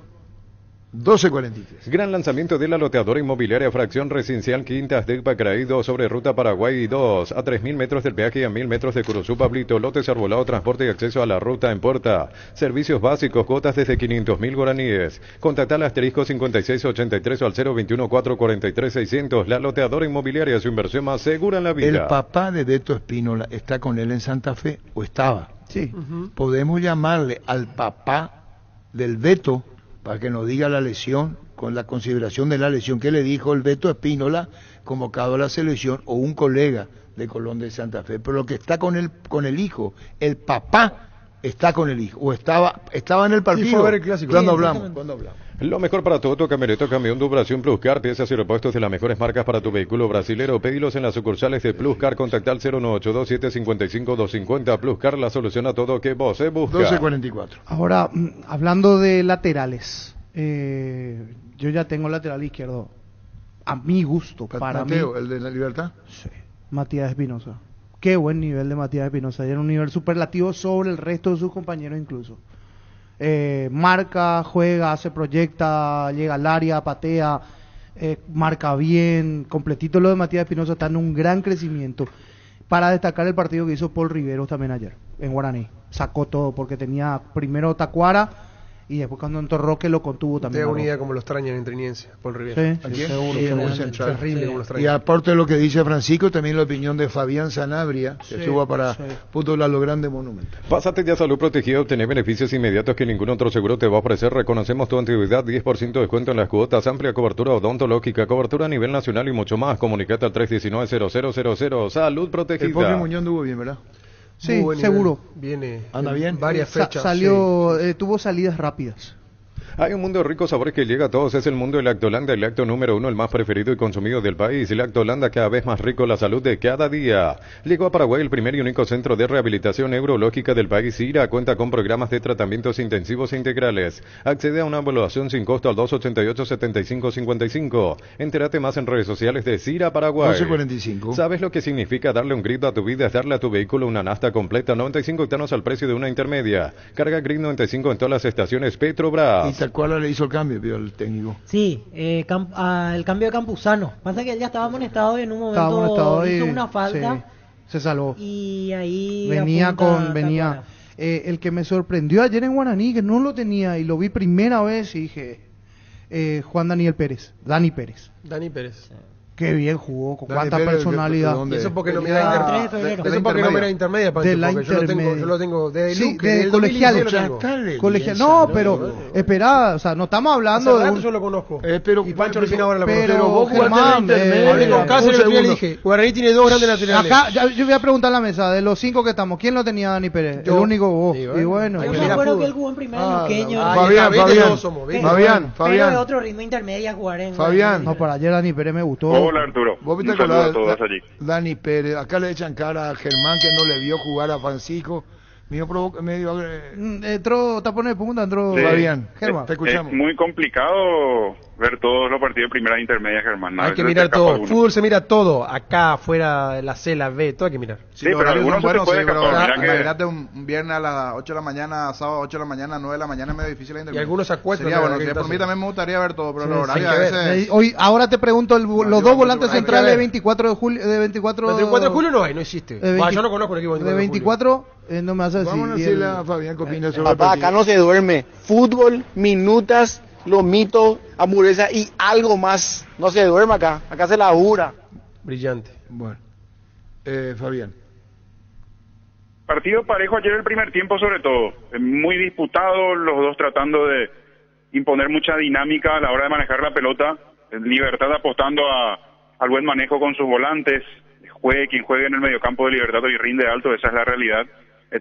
12:43. Gran lanzamiento de la loteadora inmobiliaria Fracción Residencial Quintas de Pacaraí 2 sobre Ruta Paraguay 2, a 3.000 metros del peaje y a 1.000 metros de Curuzú, Pablito. Lotes arbolado, transporte y acceso a la ruta en puerta. Servicios básicos, cuotas desde 500.000 guaraníes. Contacta al asterisco 5683 o al 021-443-600. La loteadora inmobiliaria, su inversión más segura en la vida. El papá de Beto Espínola está con él en Santa Fe, o estaba. Sí. Podemos llamarle al papá del Beto para que nos diga la lesión, con la consideración de la lesión que le dijo el Beto Espínola, convocado a la selección, o un colega de Colón de Santa Fe. Pero lo que está con el hijo, el papá está con el hijo, o estaba en el partido. Sí, fue a ver el clásico. ¿Cuándo hablamos? Lo mejor para tu auto, camioneta, camión de Operación Pluscar, piezas y repuestos de las mejores marcas para tu vehículo brasilero. Pedilos en las sucursales de Pluscar, contacta al 0982755-250. Pluscar, la solución a todo que vos busca. 12:44. Ahora, hablando de laterales, yo ya tengo lateral izquierdo a mi gusto, para Mateo, mí. ¿el de la Libertad? Sí, Matías Espinosa. Qué buen nivel de Matías Espinosa, y en un nivel superlativo sobre el resto de sus compañeros incluso. Marca, juega, se proyecta, llega al área, patea, marca bien, completito. Lo de Matías Espinosa está en un gran crecimiento. Para destacar el partido que hizo Paul Riveros también ayer en Guaraní, sacó todo porque tenía primero Tacuara y después cuando entró Roque lo contuvo también. Tengo una idea como lo extrañan en Triniense, Paul Rivera. Sí, ¿A quién? seguro, Sí, seguro. muy central. Terrible como lo extrañan. Y aparte de lo que dice Francisco, también la opinión de Fabián Sanabria, que suba para Fútbol a lo Grande Monumental. Pásate ya a Salud Protegida, obtener beneficios inmediatos que ningún otro seguro te va a ofrecer. Reconocemos tu antigüedad, 10% de descuento en las cuotas, amplia cobertura odontológica, cobertura a nivel nacional y mucho más. Comunicate al 319-0000. Salud Protegida. El Pobre Muñoz anduvo bien, ¿verdad? Sí, seguro. Viene ¿Anda bien? Varias fechas. Salió, tuvo salidas rápidas. Hay un mundo de ricos sabores que llega a todos, es el mundo de Lactolanda, el lácteo número 1, el más preferido y consumido del país. Lactolanda, cada vez más rico, la salud de cada día. Llegó a Paraguay el primer y único centro de rehabilitación neurológica del país. CIRA cuenta con programas de tratamientos intensivos e integrales. Accede a una evaluación sin costo al 288-7555. Entérate más en redes sociales de CIRA Paraguay. 12:45. ¿Sabes lo que significa darle un grito a tu vida? Es darle a tu vehículo una nafta completa, 95 octanos al precio de una intermedia. Carga Grid 95 en todas las estaciones Petrobras. ¿Cuál le hizo el cambio, vio el técnico? Sí, el cambio de Campuzano. Pasa que él ya estaba amonestado y en un momento hizo una falta. Sí, se salvó. Y ahí venía. El que me sorprendió ayer en Guaraní, que no lo tenía y lo vi primera vez y dije, Dani Pérez. Dani Pérez. Qué bien jugó, con Dani cuánta Pérez, personalidad. ¿de Eso porque no me da intermedia. De la intermedia. Yo lo tengo de colegial. Colegial. No, pero espera, o sea, no estamos hablando de yo lo conozco. Pero y Pancho Rufino ahora lo conozco. Pero vos jugaste en la intermedia. Hablé con Cáceres el día le dije, Guaraní tiene dos grandes laterales. Acá, yo voy a preguntar a la mesa, de los 5 que estamos, ¿quién lo tenía Dani Pérez? Yo. El único vos. Y bueno. Yo me acuerdo que él jugó en primera Luqueño. Fabián. Pero de otro ritmo intermedia jugar en Fabián. No, para ayer Dani Pérez me gustó. Hola Arturo. ¿Vos viste a todos allí. Dani Pérez? Acá le echan cara a Germán que no le vio jugar a Francisco. Entró tapones de punta, entró Sí. Fabián. Germán. Te escuchamos. Es muy complicado ver todos los partidos de primera e intermedia, Germán. Hay que mirar todo. Fútbol se mira todo. Acá, afuera, la C, la B, todo hay que mirar. Sí, pero algunos se puede escapar. Imagínate un viernes a las 8 de la mañana, sábado 8 de la mañana, 9 de la mañana, es medio difícil la intermedia. Y algunos se acuestan. Sería bueno, por mí también me gustaría ver todo, pero Sí, los sí, horarios a veces... Hoy, ahora te pregunto, los dos volantes centrales de 24 de julio, de 24... El 24 de julio no hay, no existe. Yo no conozco el equipo de 24, no me hace decir. Vamos a decirle a Fabián qué opina sobre el Papá, partido. acá no se duerme. Fútbol, minutas, lomito, hamburguesa y algo más. No se duerme acá. Acá se labura. Brillante. Bueno. Fabián. Partido parejo ayer el primer tiempo sobre todo. Muy disputado, los dos tratando de imponer mucha dinámica a la hora de manejar la pelota. Libertad apostando al buen manejo con sus volantes. Juegue quien juegue en el mediocampo de Libertad y rinde alto, esa es la realidad.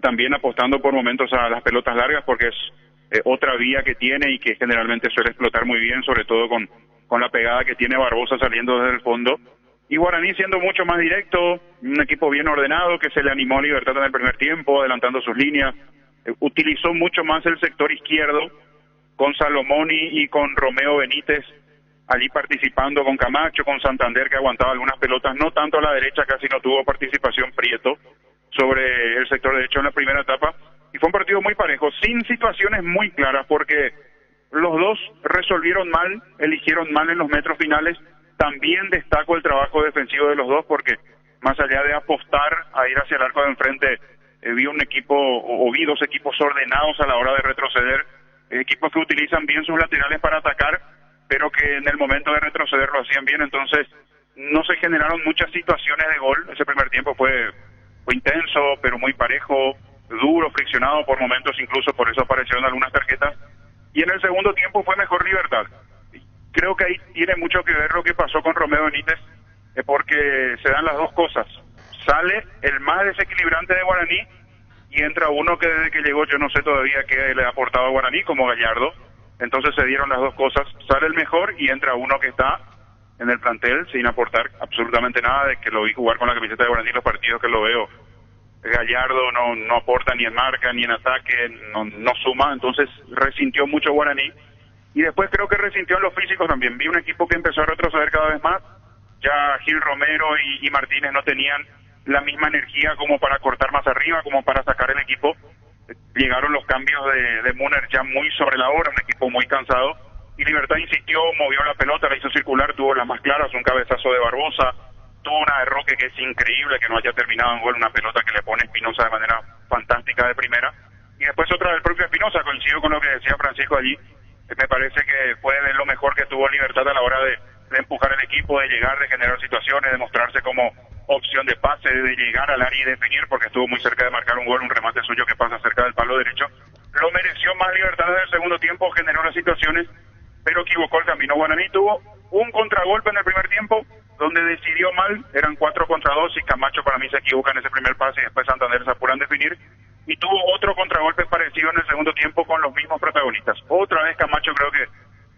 También apostando por momentos a las pelotas largas porque es otra vía que tiene y que generalmente suele explotar muy bien, sobre todo con la pegada que tiene Barbosa saliendo desde el fondo. Y Guaraní siendo mucho más directo, un equipo bien ordenado que se le animó a Libertad en el primer tiempo, adelantando sus líneas. Utilizó mucho más el sector izquierdo con Salomoni y con Romeo Benítez, allí participando con Camacho, con Santander que aguantaba algunas pelotas, no tanto a la derecha, casi no tuvo participación Prieto sobre el sector derecho en la primera etapa, y fue un partido muy parejo, sin situaciones muy claras, porque los dos resolvieron mal, eligieron mal en los metros finales. También destaco el trabajo defensivo de los dos porque más allá de apostar a ir hacia el arco de enfrente, vi un equipo o vi dos equipos ordenados a la hora de retroceder, equipos que utilizan bien sus laterales para atacar, pero que en el momento de retroceder lo hacían bien. Entonces no se generaron muchas situaciones de gol. Ese primer tiempo fue intenso, pero muy parejo, duro, friccionado por momentos, incluso por eso aparecieron algunas tarjetas. Y en el segundo tiempo fue mejor Libertad. Creo que ahí tiene mucho que ver lo que pasó con Romeo Benítez, porque se dan las dos cosas. Sale el más desequilibrante de Guaraní y entra uno que desde que llegó yo no sé todavía qué le ha aportado a Guaraní, como Gallardo. Entonces se dieron las dos cosas. Sale el mejor y entra uno que está en el plantel sin aportar absolutamente nada. De que lo vi jugar con la camiseta de Guaraní los partidos que lo veo, Gallardo no aporta ni en marca ni en ataque, no suma. Entonces resintió mucho Guaraní. Y después creo que resintió en los físicos también. Vi un equipo que empezó a retroceder cada vez más. Ya Gil Romero y Martínez no tenían la misma energía como para cortar más arriba, como para sacar el equipo. Llegaron los cambios de Müller ya muy sobre la hora, un equipo muy cansado. Y Libertad insistió, movió la pelota, la hizo circular, tuvo las más claras, un cabezazo de Barbosa, tuvo una de Roque que es increíble, que no haya terminado en gol, una pelota que le pone Espinosa de manera fantástica de primera. Y después otra del propio Espinosa, coincido con lo que decía Francisco allí. Me parece que fue de lo mejor que tuvo Libertad a la hora de empujar el equipo, de llegar, de generar situaciones, de mostrarse como opción de pase, de llegar al área y definir, porque estuvo muy cerca de marcar un gol, un remate suyo que pasa cerca del palo derecho. Lo mereció más Libertad desde el segundo tiempo, generó las situaciones, pero equivocó el camino. Guaraní tuvo un contragolpe en el primer tiempo, donde decidió mal, eran 4 contra 2 y Camacho para mí se equivoca en ese primer pase y después Santander se apuran a definir. Y tuvo otro contragolpe parecido en el segundo tiempo con los mismos protagonistas. Otra vez Camacho creo que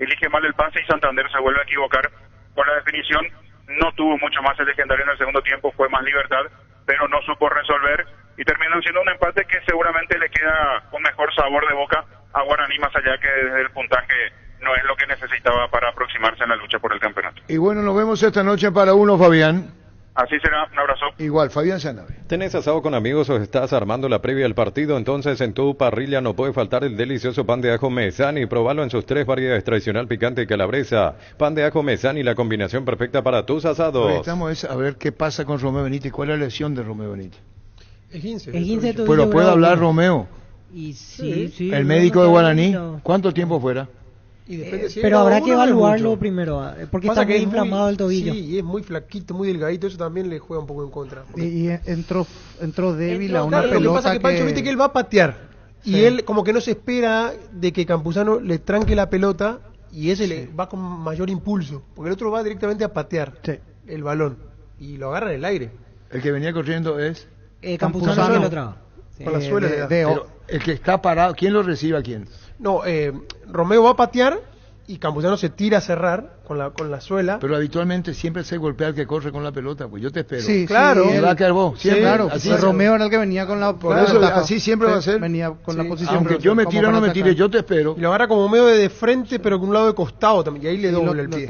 elige mal el pase y Santander se vuelve a equivocar con la definición. No tuvo mucho más el legendario en el segundo tiempo, fue más Libertad, pero no supo resolver y terminó siendo un empate que seguramente le queda con mejor sabor de boca a Guaraní, más allá que desde el puntaje no es lo que necesitaba para aproximarse en la lucha por el campeonato. Y bueno, nos vemos esta noche para uno, Fabián. Así será, un abrazo. Igual, Fabián Sanabria. ¿Tenés asado con amigos o estás armando la previa del partido? Entonces en tu parrilla no puede faltar el delicioso pan de ajo Mesani. Probalo en sus 3 variedades: tradicional, picante y calabresa. Pan de ajo Mesani, la combinación perfecta para tus asados. Estamos a ver qué pasa con Romeo Benítez. ¿Cuál es la lesión de Romeo Benítez? Es 15. Pero puede hablar Romeo. Y sí, el médico de Guaraní. ¿Cuánto tiempo fuera? Y depende si pero habrá que evaluarlo primero, porque pasa está que muy inflamado el tobillo. Sí, y es muy flaquito, muy delgadito, eso también le juega un poco en contra. Y entró débil a una pelota. Lo que pasa es que Pancho, viste que él va a patear. Sí. Y él como que no se espera de que Campuzano le tranque la pelota y ese le va con mayor impulso. Porque el otro va directamente a patear el balón y lo agarra en el aire. El que venía corriendo es... Campuzano que lo traba. Con la suela de pero el que está parado, ¿quién lo recibe a quién? No, Romeo va a patear y Campuzano se tira a cerrar con la suela. Pero habitualmente siempre se golpea el que corre con la pelota, pues yo te espero. Sí, claro. Y va a quedar vos, siempre. Claro, así Romeo era el que venía con la... Por eso, así siempre va a ser. Venía con la posición. Aunque yo me tire o no me tire, yo te espero. Y lo agarra como medio de frente, pero con un lado de costado también, y ahí le dobla el pie.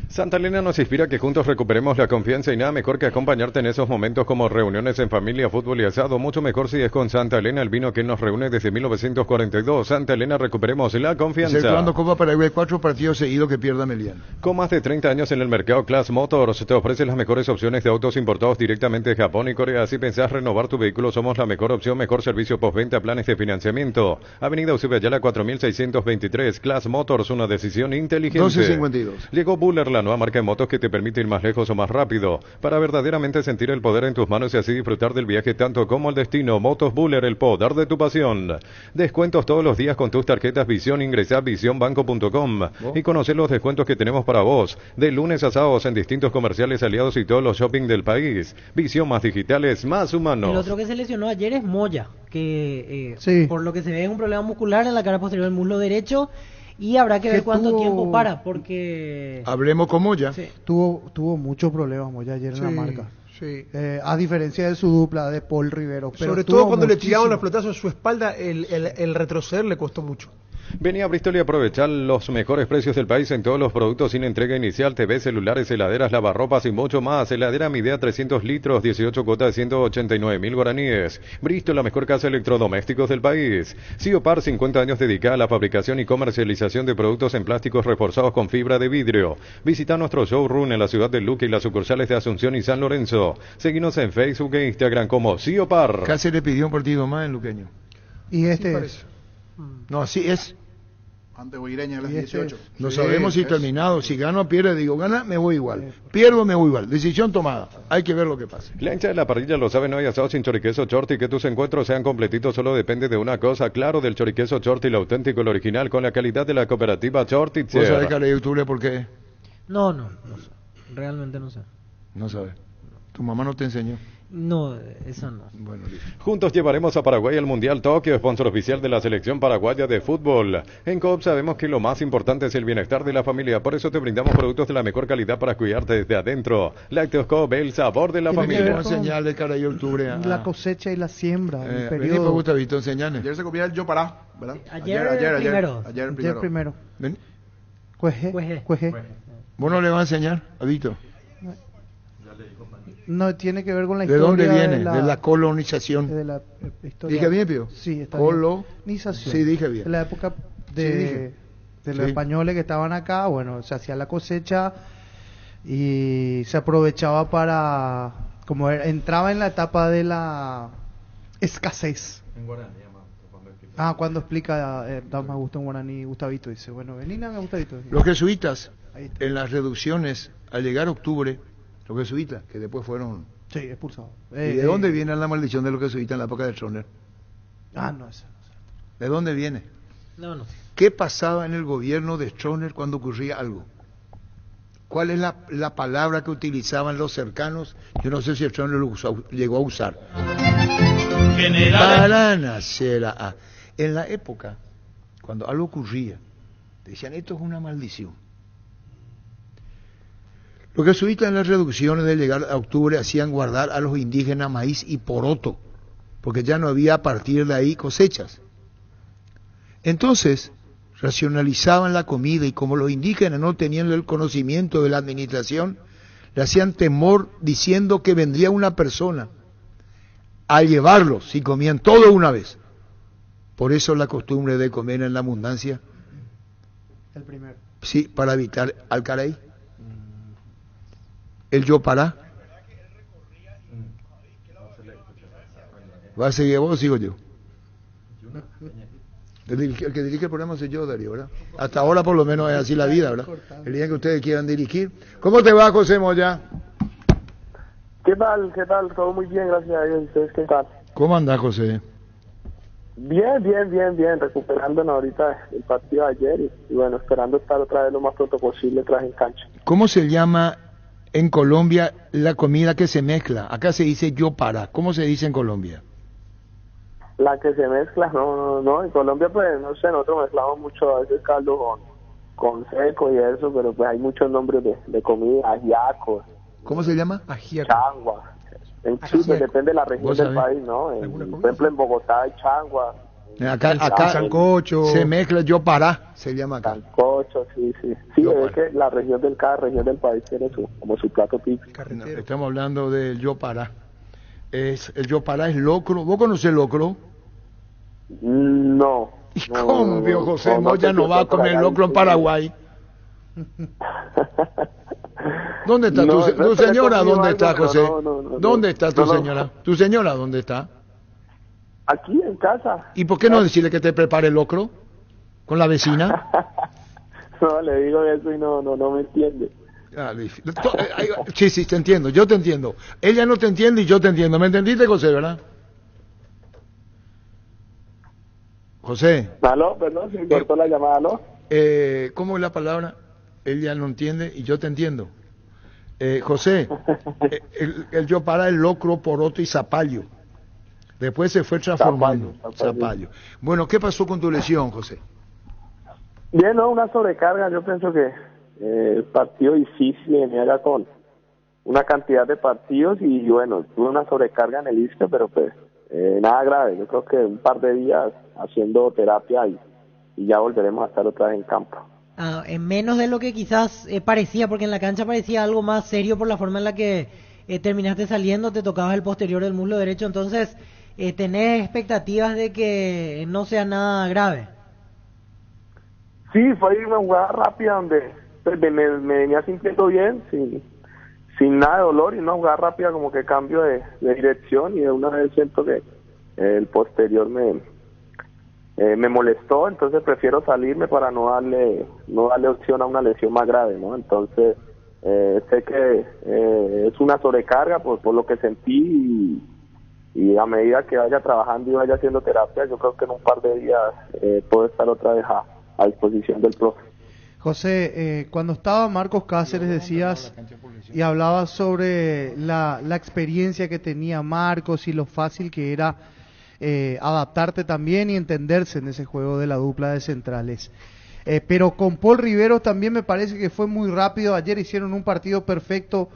Santa Elena nos inspira que juntos recuperemos la confianza y nada mejor que acompañarte en esos momentos como reuniones en familia, fútbol y asado. Mucho mejor si es con Santa Elena, el vino que nos reúne desde 1942. Santa Elena, recuperemos la confianza. Circulando Copa Paraguay, 4 partidos seguidos que pierda Melián. Con más de 30 años en el mercado, Class Motors te ofrece las mejores opciones de autos importados directamente de Japón y Corea. Si pensás renovar tu vehículo, somos la mejor opción, mejor servicio postventa, planes de financiamiento. Avenida Eusebio Ayala 4623, Class Motors, una decisión inteligente. 1252. Llegó Buller, la nueva marca de motos que te permite ir más lejos o más rápido, para verdaderamente sentir el poder en tus manos y así disfrutar del viaje tanto como el destino. Motos Buller, el poder de tu pasión. Descuentos todos los días con tus tarjetas Visión. Ingresá a visionbanco.com y conoce los descuentos que tenemos para vos. De lunes a sábados en distintos comerciales aliados y todos los shopping del país. Visión, más digitales, más humanos. El otro que se lesionó ayer es Moya, que por lo que se ve es un problema muscular en la cara posterior del muslo derecho. Y habrá que ver cuánto tiempo para, porque... Hablemos con Moya. Sí. Tuvo muchos problemas Moya ayer en la marca. Sí. A diferencia de su dupla de Paul Rivero. Pero sobre todo cuando le tiraban los pelotazos a su espalda, el retroceder le costó mucho. Vení a Bristol y aprovechar los mejores precios del país en todos los productos sin entrega inicial, TV, celulares, heladeras, lavarropas y mucho más. Heladera Midea 300 litros, 18 cuotas de 189.000 guaraníes. Bristol, la mejor casa de electrodomésticos del país. Siopar, 50 años dedicada a la fabricación y comercialización de productos en plásticos reforzados con fibra de vidrio. Visita nuestro showroom en la ciudad de Luque y las sucursales de Asunción y San Lorenzo. Seguinos en Facebook e Instagram como Siopar. Casi le pidió un partido más en Luqueño. Y este Sí, es. No, así es. Ante Guireña a las Y este 18. No Sí, sabemos si es- terminado. Si gano o pierde, digo, gana, me voy igual. Pierdo, me voy igual. Decisión tomada. Hay que ver lo que pasa. La hincha de la parrilla lo sabe, no hay asado sin choriqueso Chorti. Que tus encuentros sean completitos solo depende de una cosa, claro, del choriqueso Chorti, el auténtico, el original, con la calidad de la cooperativa Chorti. ¿Vos sabés, cara de octubre, por qué? No sé. Realmente no sé. No sabes. Tu mamá no te enseñó. No, eso no. Bueno, listo. Juntos llevaremos a Paraguay al Mundial Tokio, sponsor oficial de la selección paraguaya de fútbol. En Coop sabemos que lo más importante es el bienestar de la familia, por eso te brindamos productos de la mejor calidad para cuidarte desde adentro. Lácteos Coop, el sabor de la Tiene que ver familia. con señales, cara de octubre. La cosecha y la siembra, el Vení, periodo. pues, Gustavito, enseñales. Ayer se comía el yo pará, ¿verdad? Ayer Ayer Ayer primero. Vení. Cueje. Cueje. ¿Vos no le vas a enseñar, Adito? No, tiene que ver con la ¿De historia. dónde viene? De la colonización. De la historia. ¿Dije bien, Pío? Sí, está bien. Colonización. Sí, dije bien. De la época Sí, dije. de los Sí. españoles que estaban acá, bueno, se hacía la cosecha y se aprovechaba para, como entraba en la etapa de la escasez. En guaraní, Cuando explica, da más gusto en guaraní, Gustavito dice, bueno, venina, Gustavito. Los jesuitas, Ahí está. en las reducciones, al llegar a octubre, los jesuitas, que después fueron... Sí, expulsado. ¿Y de dónde viene la maldición de los jesuitas en la época de Stroessner? No, eso. ¿De dónde viene? No. ¿Qué pasaba en el gobierno de Stroessner cuando ocurría algo? ¿Cuál es la palabra que utilizaban los cercanos? Yo no sé si Stroessner llegó a usar. Para nacer a... En la época, cuando algo ocurría, decían, esto es una maldición. Los jesuitas en las reducciones de llegar a octubre hacían guardar a los indígenas maíz y poroto, porque ya no había a partir de ahí cosechas. Entonces, racionalizaban la comida y como los indígenas no tenían el conocimiento de la administración, le hacían temor diciendo que vendría una persona a llevarlos si comían todo una vez. Por eso la costumbre de comer en la abundancia. El primero. Sí, para evitar al caray. El yo para. ¿Va a seguir vos o sigo yo? El que dirige el programa soy yo, Darío, ¿verdad? Hasta ahora por lo menos es así la vida, ¿verdad? El día que ustedes quieran dirigir. ¿Cómo te va, José Moya? ¿Qué tal? ¿Qué tal? Todo muy bien, gracias a Dios. ¿Y ustedes qué tal? ¿Cómo andás, José? Bien. Recuperándonos ahorita el partido de ayer y bueno, esperando estar otra vez lo más pronto posible otra vez en cancha. ¿Cómo se llama en Colombia la comida que se mezcla? Acá se dice yo para. ¿Cómo se dice en Colombia? La que se mezcla, no. En Colombia, pues, no sé, nosotros mezclamos mucho a veces caldo con seco y eso, pero pues hay muchos nombres de comida, ajiaco. ¿Cómo se llama? Changua. Sí, pues depende de la región ¿Vos del sabés? país, ¿no? Por ejemplo, en Bogotá hay changua. Acá sancocho. se mezcla yo para, se llama acá. Sancocho, sí. Sí, es que la región cada región del país tiene como su plato típico. No, estamos hablando del yo para. El yo para es locro. ¿Vos conocés el locro? No. ¿Y cómo, vio José Moya sé no si va a está por comer allá, locro en sí. Paraguay? ¿Dónde está No, tu no, señora? pero ¿Dónde he está, comido José? algo, pero no, ¿Dónde está tu no. señora? ¿Tu señora dónde está? Aquí en casa. ¿Y por qué no decirle que te prepare el locro? ¿Con la vecina? No, le digo eso y no me entiende. Sí, te entiendo, yo te entiendo. Ella no te entiende y yo te entiendo. ¿Me entendiste, José, verdad? José. ¿Aló? Perdón, se me cortó la llamada, ¿aló? ¿Cómo es la palabra? Ella no entiende y yo te entiendo. José, el yo para el locro, poroto y zapallo. Después se fue transformando. Zapallo. Bueno, ¿qué pasó con tu lesión, José? Bien, no, una sobrecarga. Yo pienso que partido difícil, venía ya con una cantidad de partidos y bueno, tuve una sobrecarga en el isquio, pero pues nada grave. Yo creo que un par de días haciendo terapia ya volveremos a estar otra vez en campo. En menos de lo que quizás parecía, porque en la cancha parecía algo más serio por la forma en la que terminaste saliendo, te tocabas el posterior del muslo derecho, entonces ¿tenés expectativas de que no sea nada grave? Sí, fue una jugada rápida donde me venía sintiendo bien, sin nada de dolor, y una jugada rápida como que cambio de dirección, y de una vez siento que el posterior me molestó, entonces prefiero salirme para no darle opción a una lesión más grave, ¿no? Entonces sé que es una sobrecarga por lo que sentí, y a medida que vaya trabajando y vaya haciendo terapia, yo creo que en un par de días puedo estar otra vez a disposición del profe. José, cuando estaba Marcos Cáceres decías y hablabas sobre la experiencia que tenía Marcos y lo fácil que era adaptarte también y entenderse en ese juego de la dupla de centrales. Pero con Paul Riveros también me parece que fue muy rápido. Ayer hicieron un partido perfecto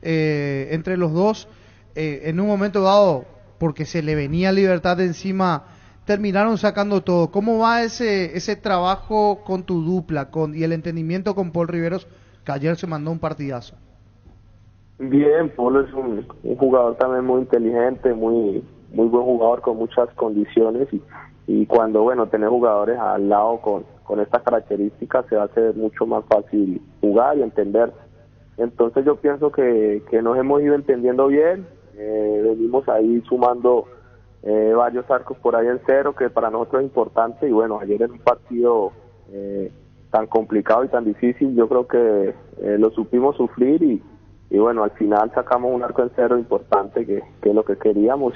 entre los dos. En un momento dado, porque se le venía Libertad de encima, terminaron sacando todo. ¿Cómo va ese trabajo con tu dupla y el entendimiento con Paul Riveros, que ayer se mandó un partidazo? Bien, Paul es un jugador también muy inteligente, muy buen jugador con muchas condiciones, y cuando, bueno, tener jugadores al lado con estas características se hace mucho más fácil jugar y entender. Entonces yo pienso que nos hemos ido entendiendo bien, venimos ahí sumando varios arcos por ahí en cero, que para nosotros es importante, y bueno, ayer en un partido tan complicado y tan difícil, yo creo que lo supimos sufrir, y bueno, al final sacamos un arco en cero importante, que es lo que queríamos,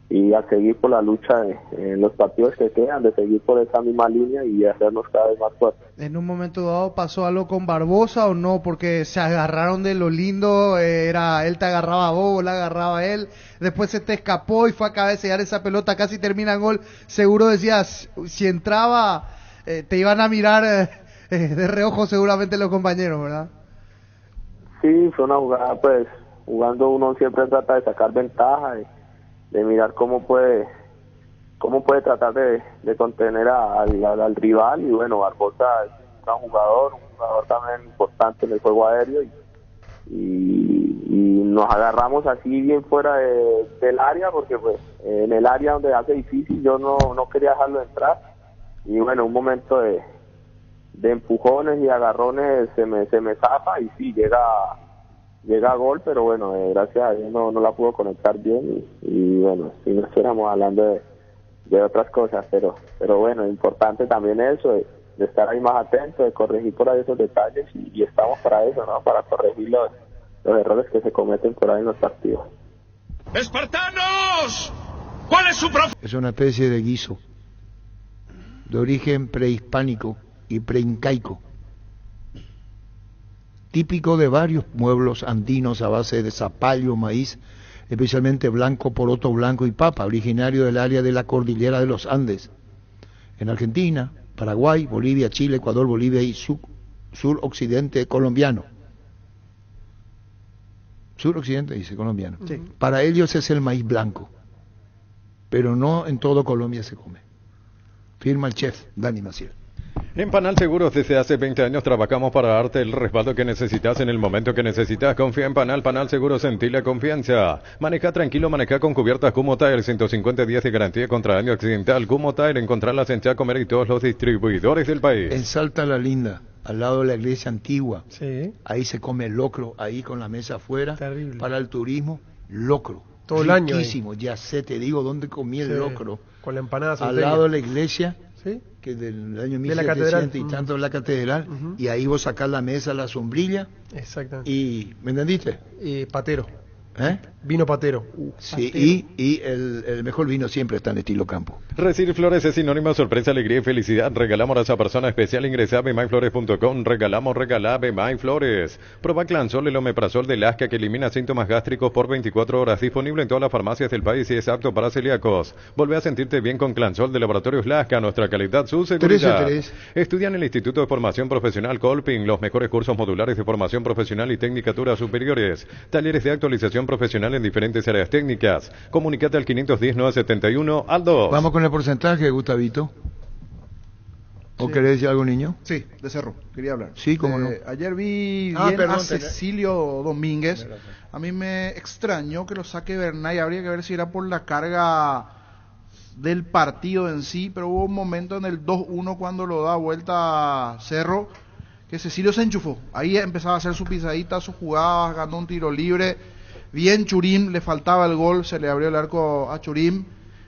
y a seguir por la lucha en los partidos que quedan, de seguir por esa misma línea y hacernos cada vez más fuertes. ¿En un momento dado pasó algo con Barbosa o no? Porque se agarraron de lo lindo, él te agarraba a vos la agarraba a él, después se te escapó y fue a cabecear esa pelota, casi termina el gol. Seguro decías, si entraba, te iban a mirar de reojo seguramente los compañeros, ¿verdad? Sí, fue una jugada, pues, jugando uno siempre trata de sacar ventaja, de mirar cómo puede tratar de contener al rival, y bueno, Barbosa es un jugador también importante en el juego aéreo, y nos agarramos así bien fuera del área, porque pues en el área donde hace difícil yo no quería dejarlo entrar, y bueno, un momento de empujones y agarrones se me zafa, y sí, llega a gol, pero bueno, gracias a Dios no la pudo conectar bien, y bueno, si no estuviéramos hablando de otras cosas, pero bueno, importante también eso, de estar ahí más atento, de corregir por ahí esos detalles, y estamos para eso, ¿no? Para corregir los errores que se cometen por ahí en los partidos. ¡Espartanos! ¿Cuál es su Es una especie de guiso de origen prehispánico y preincaico, típico de varios pueblos andinos a base de zapallo, maíz, especialmente blanco, poroto blanco y papa, originario del área de la cordillera de los Andes, en Argentina, Paraguay, Bolivia, Chile, Ecuador, Bolivia y suroccidente colombiano. Suroccidente dice colombiano. Sí. Para ellos es el maíz blanco, pero no en todo Colombia se come. Firma el chef Dani Maciel. En Panal Seguros desde hace 20 años trabajamos para darte el respaldo que necesitas en el momento que necesitas. Confía en Panal Seguros, en ti la confianza. Maneja tranquilo, maneja con cubiertas Kummo Tire, 150 días de garantía contra daño accidental. Kummo Tire, encontrarlas en Chacomer y todos los distribuidores del país. En Salta la Linda, al lado de la iglesia antigua. Sí. Ahí se come locro, ahí con la mesa afuera. Terrible. Para el turismo, locro. Todo el año. Riquísimo, ya sé, te digo dónde comí el locro. Con la empanada al salteña. lado de la iglesia. ¿Sí? Que del año de la catedral. y tanto de la catedral, y ahí vos sacás la mesa, la sombrilla. Exactamente. Y, ¿me entendiste? Patero. ¿Eh? Vino patero. Sí, patero. Y el mejor vino siempre está en estilo campo. Recibir flores es sinónimo de sorpresa, alegría y felicidad. Regalamos a esa persona especial. Ingresa a bemyflores.com. Regala Bemyflores. Proba Clansol, el omeprazol de Lasca que elimina síntomas gástricos por 24 horas. Disponible en todas las farmacias del país y es apto para celíacos. Volvé a sentirte bien con Clansol de Laboratorios Lasca. Nuestra calidad, su seguridad. Estudia en el Instituto de Formación Profesional Colping. Los mejores cursos modulares de formación profesional y tecnicaturas superiores. Talleres de actualización profesional en diferentes áreas técnicas. Comunicate al 510 971 al 2. Vamos con el porcentaje, Gustavito. ¿O querés decir algo, niño? Sí, de Cerro, quería hablar. Sí, cómo no. Ayer vi Ah, bien perdón, a Cecilio Domínguez. A mí me extrañó que lo saque Bernay. Habría que ver si era por la carga del partido en sí, pero hubo un momento en el 2-1 cuando lo da vuelta Cerro, que Cecilio se enchufó. Ahí empezaba a hacer su pisadita, sus jugadas, ganó un tiro libre. Bien Churim, le faltaba el gol, se le abrió el arco a Churim.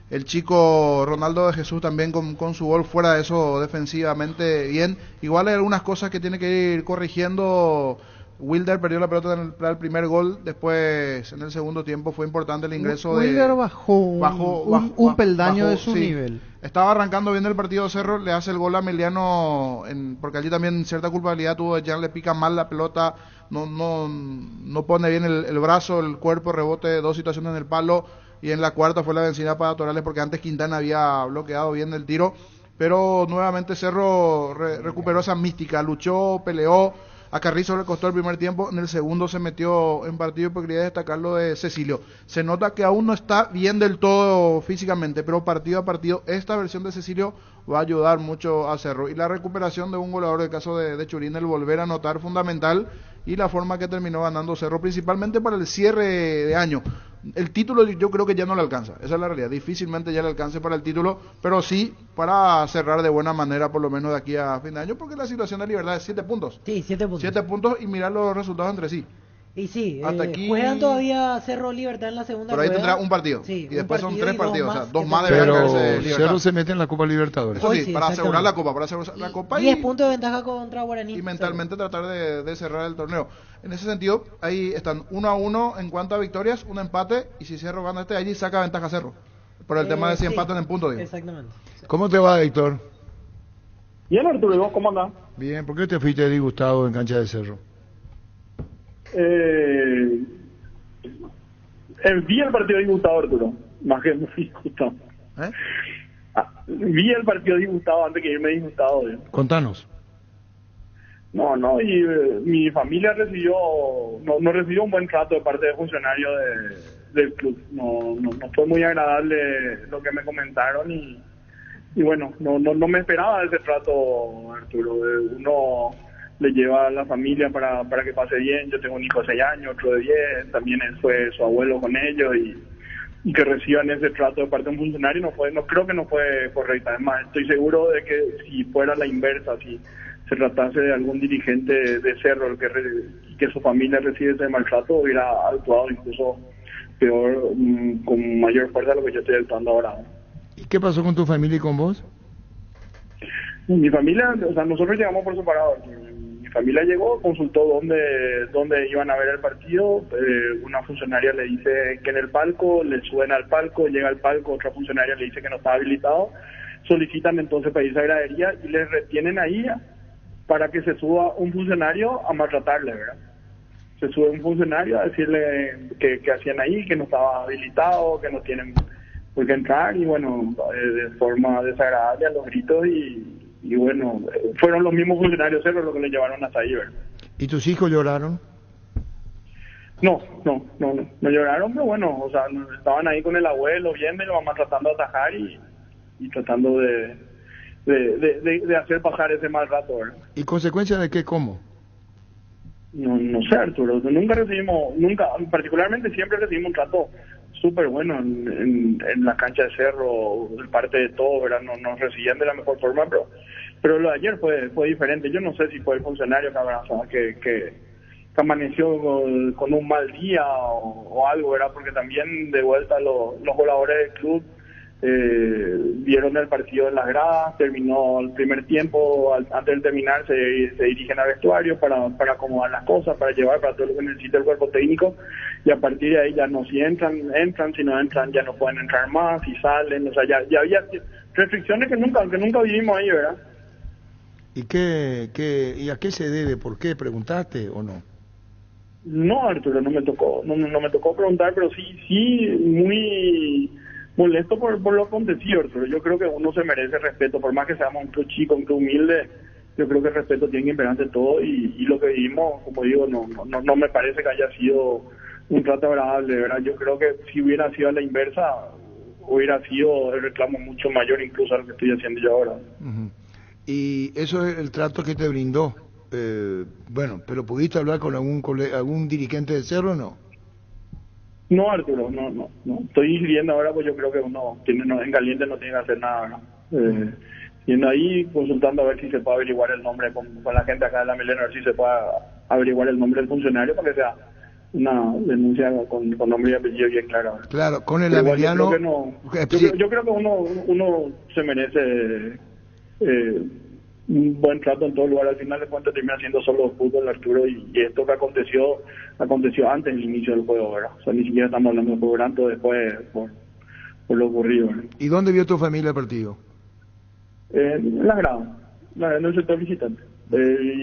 El chico Ronaldo de Jesús también con su gol fuera de eso defensivamente bien. Igual hay algunas cosas que tiene que ir corrigiendo. Wilder perdió la pelota en el primer gol, después en el segundo tiempo fue importante el ingreso Wilder de... bajó un peldaño de su nivel. Estaba arrancando bien el partido Cerro, le hace el gol a Emiliano, porque allí también cierta culpabilidad tuvo, ya le pica mal la pelota, no pone bien el brazo, el cuerpo, rebote, 2 situaciones en el palo, y en la cuarta fue la vencida para Torales porque antes Quintana había bloqueado bien el tiro, pero nuevamente Cerro recuperó esa mística, luchó, peleó. A Carrizo le costó el primer tiempo, en el segundo se metió en partido, porque quería destacar lo de Cecilio. Se nota que aún no está bien del todo físicamente, pero partido a partido esta versión de Cecilio va a ayudar mucho a Cerro. Y la recuperación de un goleador, del caso de Churín, el volver a anotar fundamental, y la forma que terminó ganando Cerro, principalmente para el cierre de año. El título yo creo que ya no le alcanza, esa es la realidad, difícilmente ya le alcance para el título, pero sí para cerrar de buena manera por lo menos de aquí a fin de año, porque la situación de Libertad es 7 puntos. Sí, 7 puntos. 7 puntos y mirar los resultados entre sí. Y sí, hasta aquí juegan todavía Cerro Libertad en la segunda Pero ahí rueda. tendrá un partido, sí, y después son 3 partidos, o sea, 2 más más de Libertad. Pero Cerro se mete en la Copa Libertadores. Eso sí, para asegurar la Copa, 10 puntos de ventaja contra Guaraní. Y mentalmente tratar de cerrar el torneo. En ese sentido, ahí están 1-1 en cuanto a victorias, un empate, y si Cerro gana allí saca ventaja a Cerro. Por el tema de si empatan en puntos. Exactamente. ¿Cómo te va, Héctor? Bien, Arturo, ¿y vos cómo andás? Bien, ¿por qué te fuiste disgustado en cancha de Cerro? Vi el partido disgustado, Arturo, más que muy disgustado. Vi el partido disgustado antes que irme disgustado. Contanos. No, y mi familia no recibió un buen trato de parte de funcionarios del club. No fue muy agradable lo que me comentaron y bueno, no me esperaba ese trato, Arturo. Uno le lleva a la familia para que pase bien. Yo tengo un hijo de 6 años, otro de 10, también él fue su abuelo con ellos y que reciban ese trato de parte de un funcionario no creo que no fue correcto. Además, estoy seguro de que si fuera la inversa, si se tratase de algún dirigente de Cerro que su familia recibe ese maltrato, hubiera actuado incluso peor, con mayor fuerza de lo que yo estoy actuando ahora. ¿Y qué pasó con tu familia y con vos? Mi familia, o sea, nosotros llegamos por separado. Mi familia llegó, consultó dónde iban a ver el partido. Una funcionaria le dice que en el palco, le suben al palco, llega al palco, otra funcionaria le dice que no está habilitado. Solicitan entonces pedirse a gradería y les retienen ahí para que se suba un funcionario a maltratarle, ¿verdad? Se sube un funcionario a decirle que hacían ahí, que no estaba habilitado, que no tienen por qué entrar, y bueno, de forma desagradable a los gritos, y bueno, fueron los mismos funcionarios Cerro los que le llevaron hasta ahí, ¿verdad? ¿Y tus hijos lloraron? No lloraron, pero bueno, o sea, estaban ahí con el abuelo viendo y lo mamá tratando de atajar y tratando de hacer pasar ese mal rato, ¿verdad? ¿Y consecuencia de qué? ¿Cómo? No sé, Arturo, particularmente siempre recibimos un trato súper bueno en la cancha de Cerro, de parte de todo, ¿verdad? Nos recibían de la mejor forma, pero lo de ayer fue diferente. Yo no sé si fue el funcionario que amaneció con un mal día o algo, ¿verdad? Porque también de vuelta los jugadores del club vieron el partido en las gradas, terminó el primer tiempo, antes de terminar se dirigen al vestuario para acomodar las cosas, para llevar para todo lo que necesita el cuerpo técnico, y a partir de ahí ya no, si entran, si no entran ya no pueden entrar más, si salen, o sea, ya había restricciones que nunca vivimos ahí, ¿verdad? ¿Y a qué se debe? ¿Por qué? ¿Preguntaste o no? No, Arturo, no me tocó preguntar, pero sí muy molesto por lo acontecido, Arturo. Yo creo que uno se merece respeto, por más que seamos un club chico, un club humilde. Yo creo que el respeto tiene que imperar ante todo, y lo que vivimos, como digo, no me parece que haya sido un trato agradable, ¿verdad? Yo creo que si hubiera sido a la inversa, hubiera sido el reclamo mucho mayor incluso a lo que estoy haciendo yo ahora. Y eso es el trato que te brindó. Bueno, pero ¿pudiste hablar con algún dirigente de Cerro o no? No, Arturo, no. Estoy viendo ahora, pues yo creo que uno en caliente no tiene que hacer nada, ¿no? Yendo ahí, consultando a ver si se puede averiguar el nombre con la gente acá de la Milena, a ver si se puede averiguar el nombre del funcionario para que sea una denuncia con nombre y apellido bien claro. Claro, con el Ameliano... Yo creo que uno se merece un buen trato en todo lugar. Al final de cuentas termina siendo solo fútbol, Arturo, y esto que aconteció antes del inicio del juego, ¿verdad? O sea, ni siquiera estamos hablando del juego, tanto después por lo ocurrido, ¿verdad? ¿Y dónde vio tu familia el partido? En la grada, en el sector visitante.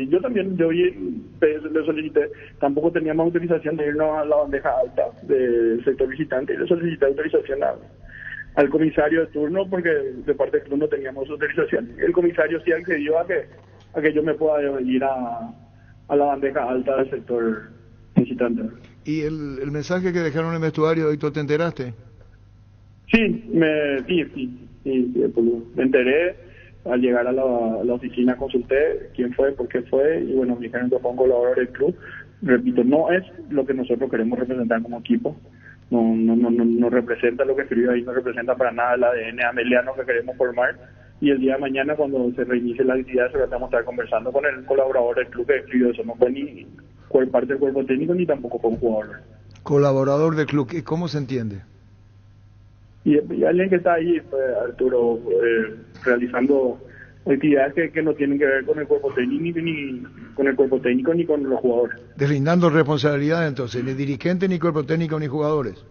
Yo también, le solicité, tampoco teníamos autorización de irnos a la bandeja alta del sector visitante, y le solicité autorización al comisario de turno, porque de parte del club no teníamos autorización. El comisario sí accedió a que yo me pueda ir a la bandeja alta del sector visitante. ¿Y el mensaje que dejaron en el vestuario, Héctor, te enteraste? Sí, me enteré. Al llegar a la oficina consulté quién fue, por qué fue, y bueno, me dijeron que fue un colaborador del club. Repito, no es lo que nosotros queremos representar como equipo, no representa lo que escribió ahí, no representa para nada el ADN ameliano que queremos formar, y el día de mañana cuando se reinicie la actividad se vamos a estar conversando con el colaborador del club que escribió eso. No fue ni parte del cuerpo técnico ni tampoco fue un jugador. Colaborador del club, ¿cómo se entiende? Y alguien que está ahí, pues, Arturo, realizando actividades que no tienen que ver con el cuerpo técnico ni con el cuerpo técnico ni con los jugadores. Deslindando responsabilidad, entonces, ni dirigente, ni cuerpo técnico, ni jugadores.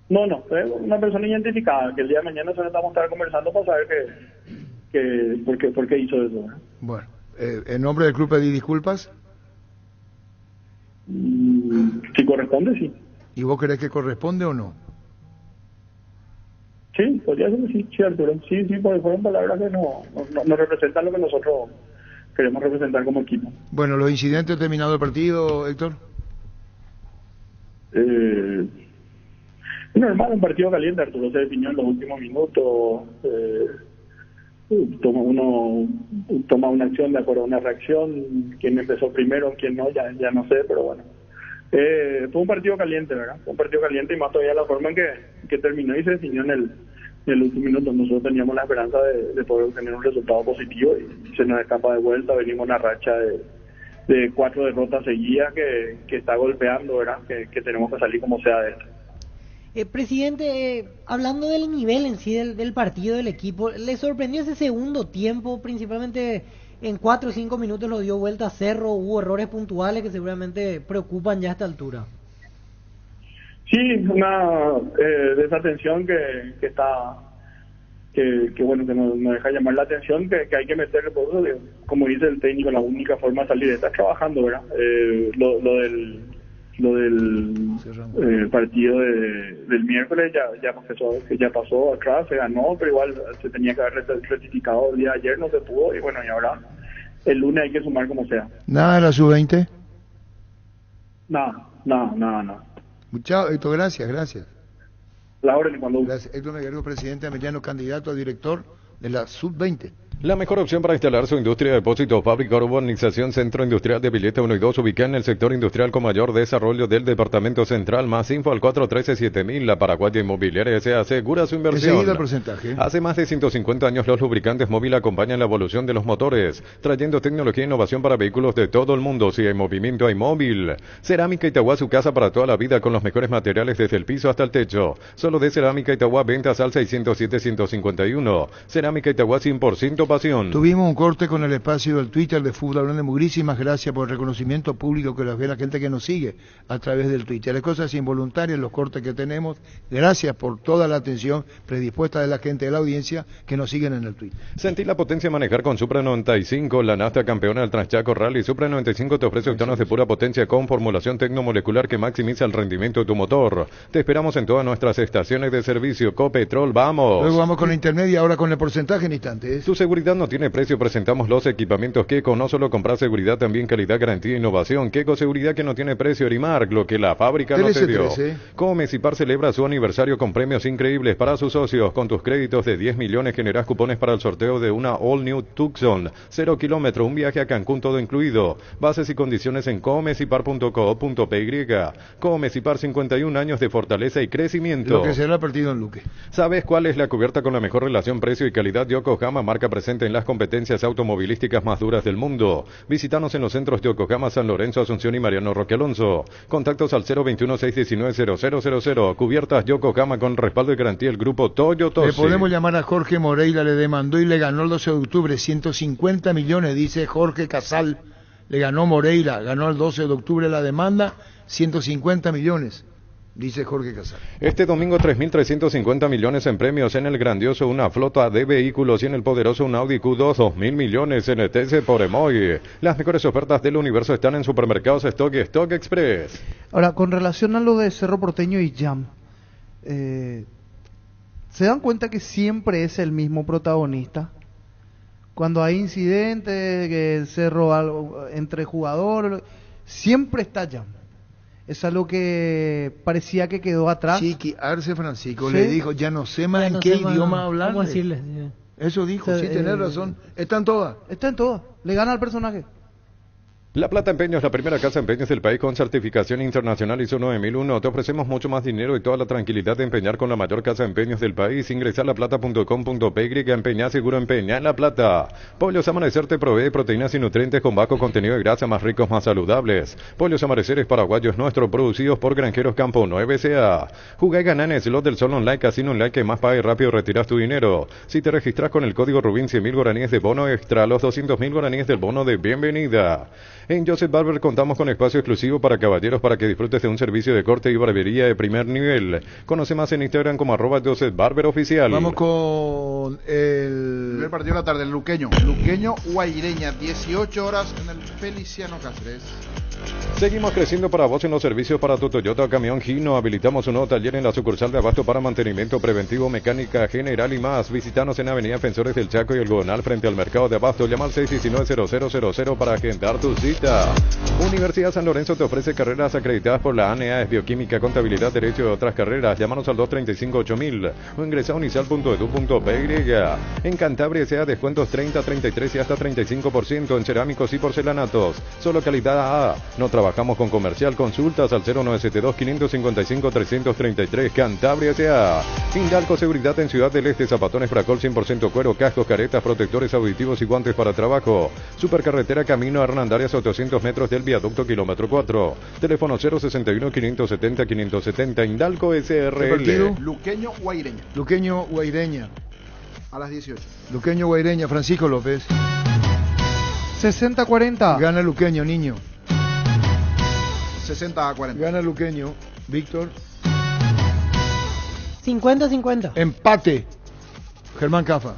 No, es una persona identificada, que el día de mañana se vamos a estar conversando para saber por qué hizo eso, ¿verdad? Bueno, ¿en nombre del club pedí disculpas? Si corresponde, sí. ¿Y vos crees que corresponde o no? Sí, podría ser que sí, Arturo. Sí, porque fueron palabras que no representan lo que nosotros queremos representar como equipo. Bueno, ¿los incidentes terminado el partido, Héctor? Normal, un partido caliente, Arturo. Se definió en los últimos minutos. Toma una acción de acuerdo a una reacción. Quién empezó primero, quién no, ya no sé, pero bueno. Fue un partido caliente, ¿verdad? Fue un partido caliente, y más todavía la forma en que terminó y se definió en el último minuto. Nosotros teníamos la esperanza de poder obtener un resultado positivo y se nos escapa de vuelta. Venimos una racha de 4 derrotas seguidas que está golpeando, ¿verdad? Que tenemos que salir como sea de esto. Presidente, hablando del nivel en sí del partido del equipo, ¿le sorprendió ese segundo tiempo? Principalmente en 4 o 5 minutos lo dio vuelta a Cerro, hubo errores puntuales que seguramente preocupan ya a esta altura. Sí, una desatención que está, que bueno, que nos deja llamar la atención, que hay que meterle por eso, como dice el técnico, la única forma de salir es estar trabajando, ¿verdad? Lo del partido del miércoles ya pasó atrás, se ganó, pero igual se tenía que haber rectificado el día de ayer, no se pudo, y bueno, y ahora el lunes hay que sumar como sea. ¿Nada de la sub-20? Nada. Muchas, Héctor, gracias. La orden cuando... Gracias. Héctor Melgarejo, presidente Ameliano, candidato a director de la sub-20. La mejor opción para instalar su industria de depósitos, fábrica, urbanización, centro industrial de Pileta 1 y 2, ubicada en el sector industrial con mayor desarrollo del departamento central. Más info al 413-7000. La Paraguaya Inmobiliaria se asegura su inversión. Enseguida el porcentaje. Hace más de 150 años los lubricantes móvil acompañan la evolución de los motores, trayendo tecnología e innovación para vehículos de todo el mundo. Si hay movimiento, hay móvil. Cerámica Itagua, su casa para toda la vida, con los mejores materiales desde el piso hasta el techo. Solo de Cerámica Itagua, ventas al 607-151. Cerámica Itagua, 100% pasión. Tuvimos un corte con el espacio del Twitter de Fútbol Hablando. Muchísimas gracias por el reconocimiento público que nos ve la gente que nos sigue a través del Twitter. Las cosas involuntarias, los cortes que tenemos. Gracias por toda la atención predispuesta de la gente de la audiencia que nos siguen en el Twitter. Sentí la potencia manejar con Supra 95, la nafta campeona del Transchaco Rally. Supra 95 te ofrece octanos de pura potencia con formulación tecnomolecular que maximiza el rendimiento de tu motor. Te esperamos en todas nuestras estaciones de servicio. Copetrol, vamos. Luego vamos con la intermedia, ahora con el porcentaje en instantes. Tu seguro seguridad no tiene precio. Presentamos los equipamientos Keco. No solo comprar seguridad, también calidad, garantía e innovación. Keco Seguridad que no tiene precio. Erimark, lo que la fábrica no te dio. Comecipar celebra su aniversario con premios increíbles para sus socios. Con tus créditos de 10 millones generás cupones para el sorteo de una All New Tucson. 0 kilómetros, un viaje a Cancún todo incluido. Bases y condiciones en comecipar.co.py. Comecipar, 51 años de fortaleza y crecimiento. Lo que será partido en Luque. ¿Sabes cuál es la cubierta con la mejor relación precio y calidad? Yokohama, marca presente en las competencias automovilísticas más duras del mundo. Visítanos en los centros Yokohama, San Lorenzo, Asunción y Mariano Roque Alonso. Contactos al 021-619-0000. Cubiertas Yokohama con respaldo y garantía el grupo Toyotosi. Le podemos llamar a Jorge Moreira, le demandó y le ganó el 12 de octubre 150 millones, dice Jorge Casal. Le ganó Moreira, ganó el 12 de octubre la demanda, 150 millones. Dice Jorge Casal. Este domingo 3.350 millones en premios en el grandioso una flota de vehículos y en el poderoso un Audi Q2 2.000 millones en ETC por Emoy. Las mejores ofertas del universo están en Supermercados Stock y Stock Express. Ahora, con relación a lo de Cerro Porteño y Jam, ¿se dan cuenta que siempre es el mismo protagonista? Cuando hay incidentes, que el Cerro algo, entre jugadores, siempre está Jam. Es algo que parecía que quedó atrás. Chiqui Arce Francisco ¿Sí? le dijo, ya no sé más en qué idioma hablar. Eso dijo, sí, tenés razón. Están todas. Está en todas. Le gana al personaje. La Plata Empeños, la primera casa de empeños del país con certificación internacional ISO 9001. Te ofrecemos mucho más dinero y toda la tranquilidad de empeñar con la mayor casa de empeños del país. Ingresa a laplata.com.py, empeñar seguro, empeña en La Plata. Pollos Amanecer te provee proteínas y nutrientes con bajo contenido de grasa, más ricos, más saludables. Pollos Amaneceres paraguayos nuestros, producidos por Granjeros Campo 9SA. Jugá y ganá en el slot del Sol Online, Casino Online, que más paga y rápido retiras tu dinero. Si te registras con el código Rubín, 100.000 guaraníes de bono extra, los 200.000 guaraníes del bono de bienvenida. En Joseph Barber contamos con espacio exclusivo para caballeros para que disfrutes de un servicio de corte y barbería de primer nivel. Conoce más en Instagram como @JosephBarberOficial. Vamos con el primer partido de la tarde, el Luqueño Guaireña, 18 horas en el Feliciano Cáceres. Seguimos creciendo para vos en los servicios para tu Toyota Camión Gino. Habilitamos un nuevo taller en la sucursal de Abasto para mantenimiento preventivo, mecánica general y más. Visítanos en Avenida Defensores del Chaco y el Gonal frente al mercado de Abasto. Llama al 619-0000 para agendar tu cita. Universidad San Lorenzo te ofrece carreras acreditadas por la ANEA, Bioquímica, Contabilidad, Derecho y otras carreras. Llámanos al 235-8000 o ingresa a unisal.edu.py. En Cantabria sea descuentos 30, 33 y hasta 35% en cerámicos y porcelanatos. Solo calidad A. No trabajamos con comercial. Consultas al 0972-555-333. Cantabria S.A. Indalco Seguridad en Ciudad del Este. Zapatones Fracol 100% cuero, cascos, caretas, protectores auditivos y guantes para trabajo. Supercarretera Camino a Hernandarias, 800 metros del viaducto kilómetro 4. Teléfono 061-570-570. Indalco SRL. Luqueño Guaireña. Luqueño Guaireña. A las 18. Luqueño Guaireña, Francisco López. 60-40. Gana Luqueño, niño. 60-40. Gana Luqueño. Víctor. 50-50. Empate. Germán Cafa.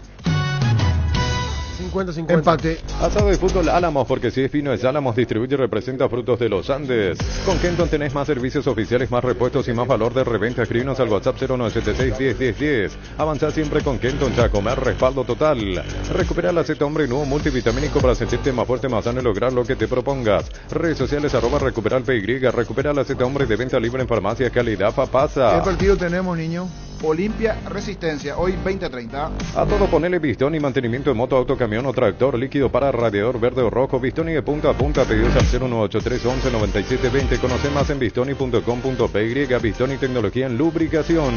50-50. Empate. Asado de fútbol Álamos, porque si es fino es Álamos, distribuye y representa frutos de los Andes. Con Kenton tenés más servicios oficiales, más repuestos y más valor de reventa. Escribinos al WhatsApp 0976-101010. Avanzá siempre con Kenton, ya comer respaldo total. Recupera el aceite hombre nuevo multivitamínico para sentirte más fuerte, más sano y lograr lo que te propongas. Redes sociales @recuperar PY. Recupera el aceite hombre de venta libre en farmacias, calidad Papasa. ¿Qué partido tenemos, niño? Olimpia Resistencia, hoy 20:30. A todo ponele pistón y mantenimiento de moto, auto, camión o tractor, líquido para radiador verde o rojo, Bistoni de punta a punta, pedidos al 0183 11 97 20. Conoce más en bistoni.com.py. Bistoni Tecnología en lubricación.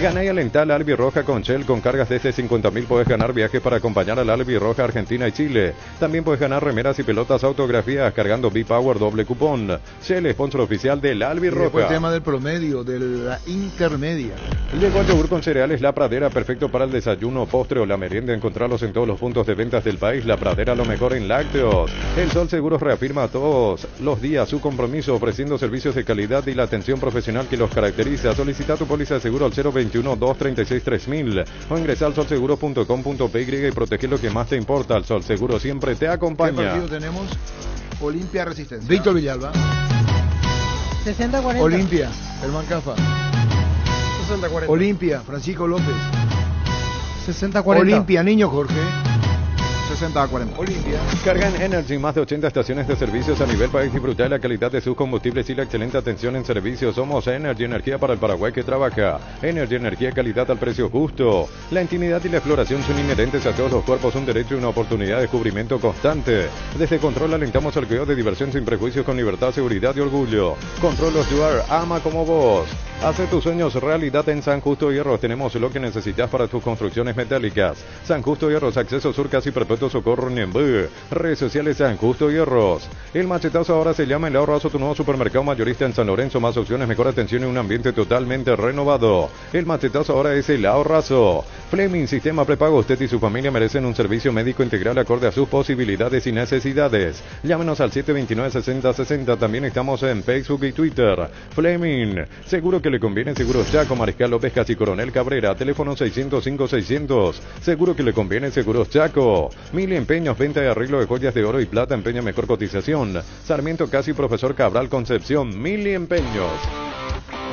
Gana y alentá la Albirroja con Shell. Con cargas desde 50.000 puedes ganar viajes para acompañar a la Albirroja Argentina y Chile. También puedes ganar remeras y pelotas autografías cargando B-Power doble cupón. Shell, sponsor oficial de la Albirroja. Después el tema del promedio, de la intermedia. Llegó el yogur con cereales La Pradera, perfecto para el desayuno, postre o la merienda. Encontrarlos en todos los puntos de ventas del país. La Pradera, lo mejor en lácteos. El Sol Seguros reafirma a todos los días su compromiso ofreciendo servicios de calidad y la atención profesional que los caracteriza. Solicita tu póliza de seguro al 021-236-3000 o ingresa al solseguro.com.py y protege lo que más te importa. El Sol Seguro siempre te acompaña. ¿Qué partido tenemos? Olimpia Resistencia. Víctor Villalba. 60-40. Olimpia, Germán Cafa. 60-40. Olimpia, Francisco López. 60-40. Olimpia, niño Jorge. 60 a 40. Olimpia. Carga en Energy, más de 80 estaciones de servicios a nivel país, disfruta de la calidad de sus combustibles y la excelente atención en servicios. Somos Energy, energía para el Paraguay que trabaja. Energy, energía, calidad al precio justo. La intimidad y la exploración son inherentes a todos los cuerpos, un derecho y una oportunidad de descubrimiento constante. Desde Control alentamos al cuidado de diversión sin prejuicios, con libertad, seguridad y orgullo. Control Osjuar, ama como vos. Hace tus sueños realidad en San Justo Hierros. Tenemos lo que necesitas para tus construcciones metálicas. San Justo Hierros, acceso sur, casi perpetuo socorro Niembú. Redes sociales San Justo Hierros. El machetazo ahora se llama El Ahorrazo, tu nuevo supermercado mayorista en San Lorenzo. Más opciones, mejor atención y un ambiente totalmente renovado. El machetazo ahora es El Ahorrazo. Fleming Sistema Prepago. Usted y su familia merecen un servicio médico integral acorde a sus posibilidades y necesidades. Llámenos al 729-6060. También estamos en Facebook y Twitter. Fleming, seguro que le conviene. Seguros Chaco, Mariscal López Casi Coronel Cabrera. Teléfono 605-600. Seguro que le conviene. Seguros Chaco. Mil empeños, venta y arreglo de joyas de oro y plata. Empeña mejor cotización. Sarmiento Casi Profesor Cabral Concepción. Mil empeños.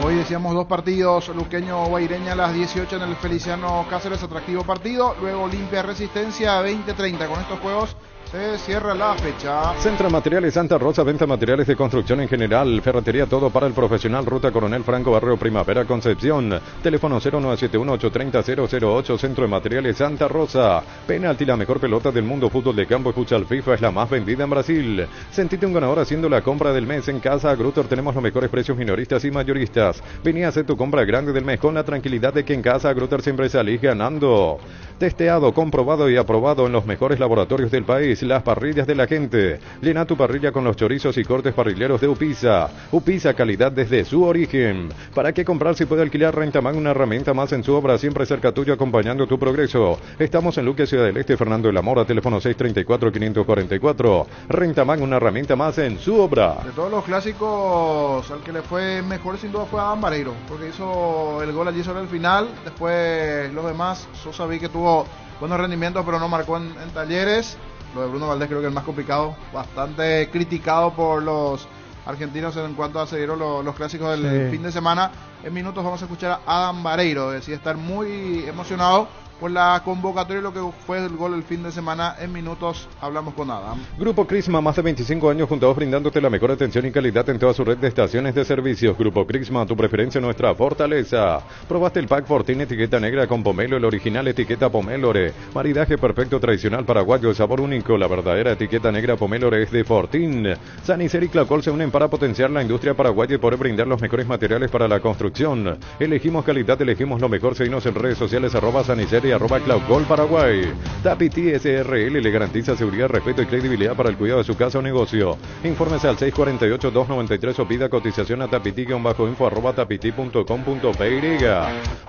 Hoy decíamos 2 partidos, Luqueño Guaireña a las 18 en el Feliciano Cáceres, atractivo partido. Luego Olimpia Resistencia 20:30. Con estos juegos se cierra la fecha. Centro Materiales Santa Rosa, venta materiales de construcción en general, ferretería, todo para el profesional. Ruta Coronel Franco, Barrio Primavera, Concepción. Teléfono 0971-830-008, Centro de Materiales Santa Rosa. Penalti, la mejor pelota del mundo, fútbol de campo y futsal FIFA, es la más vendida en Brasil. Sentite un ganador haciendo la compra del mes en Casa Grutter. Tenemos los mejores precios minoristas y mayoristas. Vení a hacer tu compra grande del mes con la tranquilidad de que en Casa Grutter siempre salís ganando. Testeado, comprobado y aprobado en los mejores laboratorios del país. Las parrillas de la gente. Llena tu parrilla con los chorizos y cortes parrilleros de Upisa. Upisa, calidad desde su origen. ¿Para qué comprar si puede alquilar Rentamag, una herramienta más en su obra, siempre cerca tuyo, acompañando tu progreso? Estamos en Luque, Ciudad del Este, Fernando de la Mora, teléfono 634-544. Rentamag, una herramienta más en su obra. De todos los clásicos, al que le fue mejor sin duda fue a Vareiro, porque hizo el gol allí sobre el final. Después los demás, Sosa vi que tuvo buenos rendimientos, pero no marcó en Talleres. Lo de Bruno Valdés creo que es el más complicado, bastante criticado por los argentinos en cuanto a seguir los clásicos del fin de semana. En minutos vamos a escuchar a Adam Vareiro, decía estar muy emocionado por la convocatoria y lo que fue el gol el fin de semana. En minutos hablamos con Adam. Grupo Crisma, más de 25 años juntos brindándote la mejor atención y calidad en toda su red de estaciones de servicios. Grupo Crisma, tu preferencia, nuestra fortaleza. Probaste el pack Fortín etiqueta negra con pomelo, el original etiqueta Pomélore. Maridaje perfecto tradicional paraguayo, sabor único. La verdadera etiqueta negra Pomélore es de Fortín. Sanicer y Clacol se unen para potenciar la industria paraguaya y poder brindar los mejores materiales para la construcción. Elegimos calidad, elegimos lo mejor. Seguinos en redes sociales @Sanicer y @Claucol Paraguay. Tapiti SRL le garantiza seguridad, respeto y credibilidad para el cuidado de su casa o negocio. Infórmese al 648-293 o pida cotización a tapiti-info @tapiti.com.py.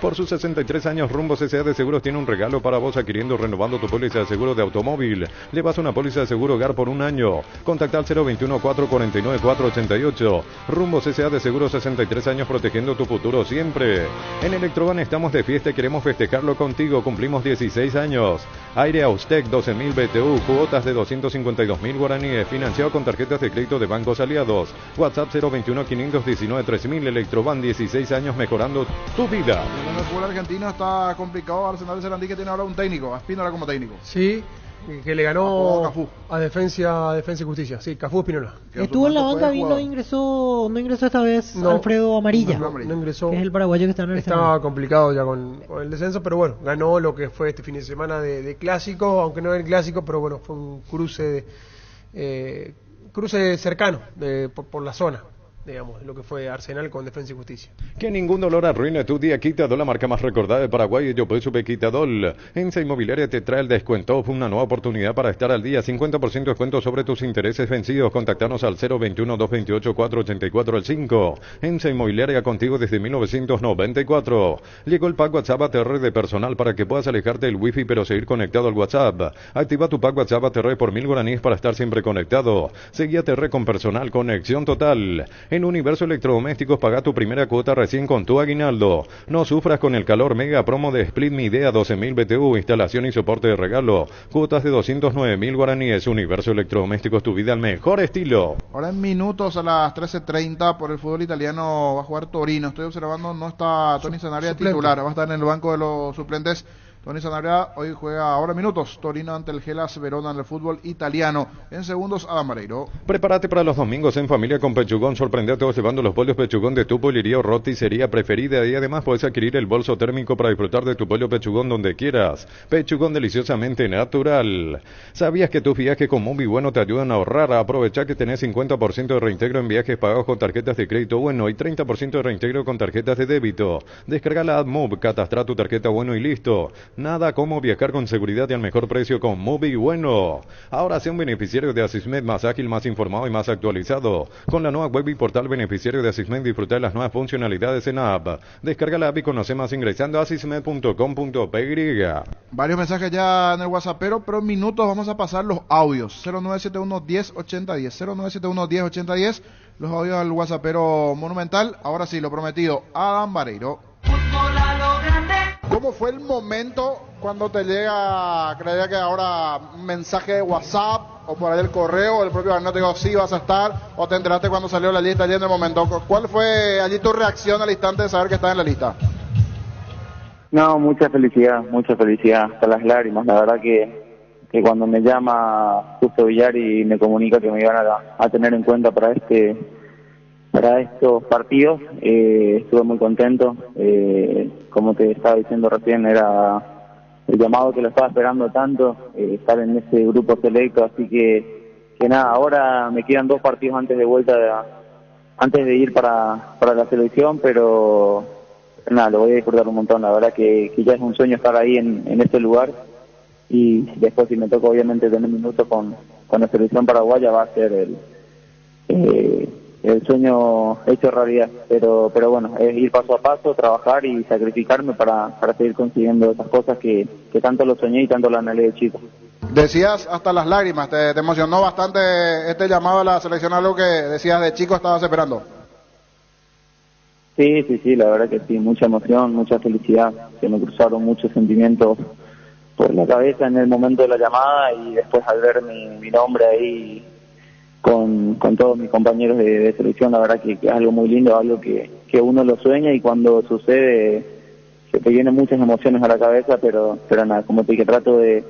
Por sus 63 años, Rumbos S.A. de Seguros tiene un regalo para vos, adquiriendo o renovando tu póliza de seguro de automóvil. Llevas una póliza de seguro hogar por un año. Contacta al 021-449-488. Rumbos S.A. de Seguros, 63 años protegiendo tu futuro siempre. En Electroban estamos de fiesta y queremos festejarlo contigo. Cumplimos 16 años. Aire Austec 12.000 BTU, cuotas de 252.000 guaraníes, financiado con tarjetas de crédito de bancos aliados. WhatsApp 021-519-3000. Electroban, 16 años mejorando tu vida. En el fútbol argentino está complicado. Arsenal de Sarandí, que tiene ahora un técnico, a Spínola como técnico. Sí, que le ganó a Defensa y Justicia. Sí, Cafú Spínola. Estuvo en la banca y no ingresó esta vez Alfredo Amarilla. No ingresó. Que es el paraguayo que está en el Estaba complicado ya con el descenso, pero bueno, ganó lo que fue este fin de semana de clásico, aunque no era el clásico, pero bueno, fue un cruce cercano por la zona. Digamos, lo que fue Arsenal con Defensa y Justicia. Que ningún dolor arruine tu día. Quitadol, la marca más recordada de Paraguay. Yo pues supe Quitadol. Ensa Inmobiliaria te trae el descuento. Una nueva oportunidad para estar al día. 50% descuento sobre tus intereses vencidos. Contactanos al 021-228-484-5. Ensa Inmobiliaria, contigo desde 1994. Llegó el pack WhatsApp ATR de personal para que puedas alejarte del wifi pero seguir conectado al WhatsApp. Activa tu pack WhatsApp ATR por 1000 guaraníes para estar siempre conectado. Seguí ATR con personal, conexión total. En Universo Electrodomésticos, paga tu primera cuota recién con tu aguinaldo. No sufras con el calor. Mega promo de Split Mi Idea, 12.000 BTU, instalación y soporte de regalo. Cuotas de 209.000 guaraníes. Universo Electrodomésticos, tu vida al mejor estilo. Ahora en minutos a las 13:30 por el fútbol italiano va a jugar Torino. Estoy observando, no está Tony Sanabria titular, va a estar en el banco de los suplentes Tony Sanabria hoy juega ahora minutos. Torino ante el Hellas Verona en el fútbol italiano. En segundos, Adam Vareiro. Prepárate para los domingos en familia con Pechugón. Sorprende a todos llevando los pollos Pechugón de tu pollería o roticería preferida. Y además puedes adquirir el bolso térmico para disfrutar de tu pollo Pechugón donde quieras. Pechugón deliciosamente natural. ¿Sabías que tus viajes con Muy Bueno te ayudan a ahorrar? A aprovechar que tenés 50% de reintegro en viajes pagados con tarjetas de crédito Bueno y 30% de reintegro con tarjetas de débito. Descarga la AdMove, catastra tu tarjeta Bueno y listo. Nada como viajar con seguridad y al mejor precio con Muy Bueno. Ahora sea un beneficiario de Asismed más ágil, más informado y más actualizado. Con la nueva web y portal beneficiario de Asismed disfruta de las nuevas funcionalidades en la app. Descarga la app y conoce más ingresando a asismed.com.py. Varios mensajes ya en el WhatsApp, pero en minutos vamos a pasar los audios. 0971 10 80 10. 0971 10 80 10. Los audios al WhatsAppero Monumental. Ahora sí, lo prometido, Adam Vareiro. ¿Cómo fue el momento cuando te llega, creía que ahora un mensaje de WhatsApp o por ahí el correo o el propio Arnau te dijo sí vas a estar, o te enteraste cuando salió la lista allí en el momento? ¿Cuál fue allí tu reacción al instante de saber que estás en la lista? No, mucha felicidad, hasta las lágrimas. La verdad que cuando me llama Justo Villar y me comunica que me iban a tener en cuenta para estos partidos, estuve muy contento. Como te estaba diciendo recién, era el llamado que lo estaba esperando tanto, estar en ese grupo selecto, así que nada, ahora me quedan 2 partidos antes de ir para la selección, pero nada, lo voy a disfrutar un montón. La verdad que ya es un sueño estar ahí en este lugar, y después si me toca obviamente tener minutos con la selección paraguaya va a ser el sueño hecho realidad, pero bueno, es ir paso a paso, trabajar y sacrificarme para seguir consiguiendo esas cosas que tanto lo soñé y tanto lo anhelé de chico. Decías hasta las lágrimas, te emocionó bastante este llamado a la selección, algo que decías de chico estabas esperando. Sí, la verdad que sí, mucha emoción, mucha felicidad, se me cruzaron muchos sentimientos por la cabeza en el momento de la llamada, y después al ver mi nombre ahí con todos mis compañeros de selección, la verdad que es algo muy lindo, algo que uno lo sueña, y cuando sucede se te vienen muchas emociones a la cabeza, pero nada, como te dije, trato de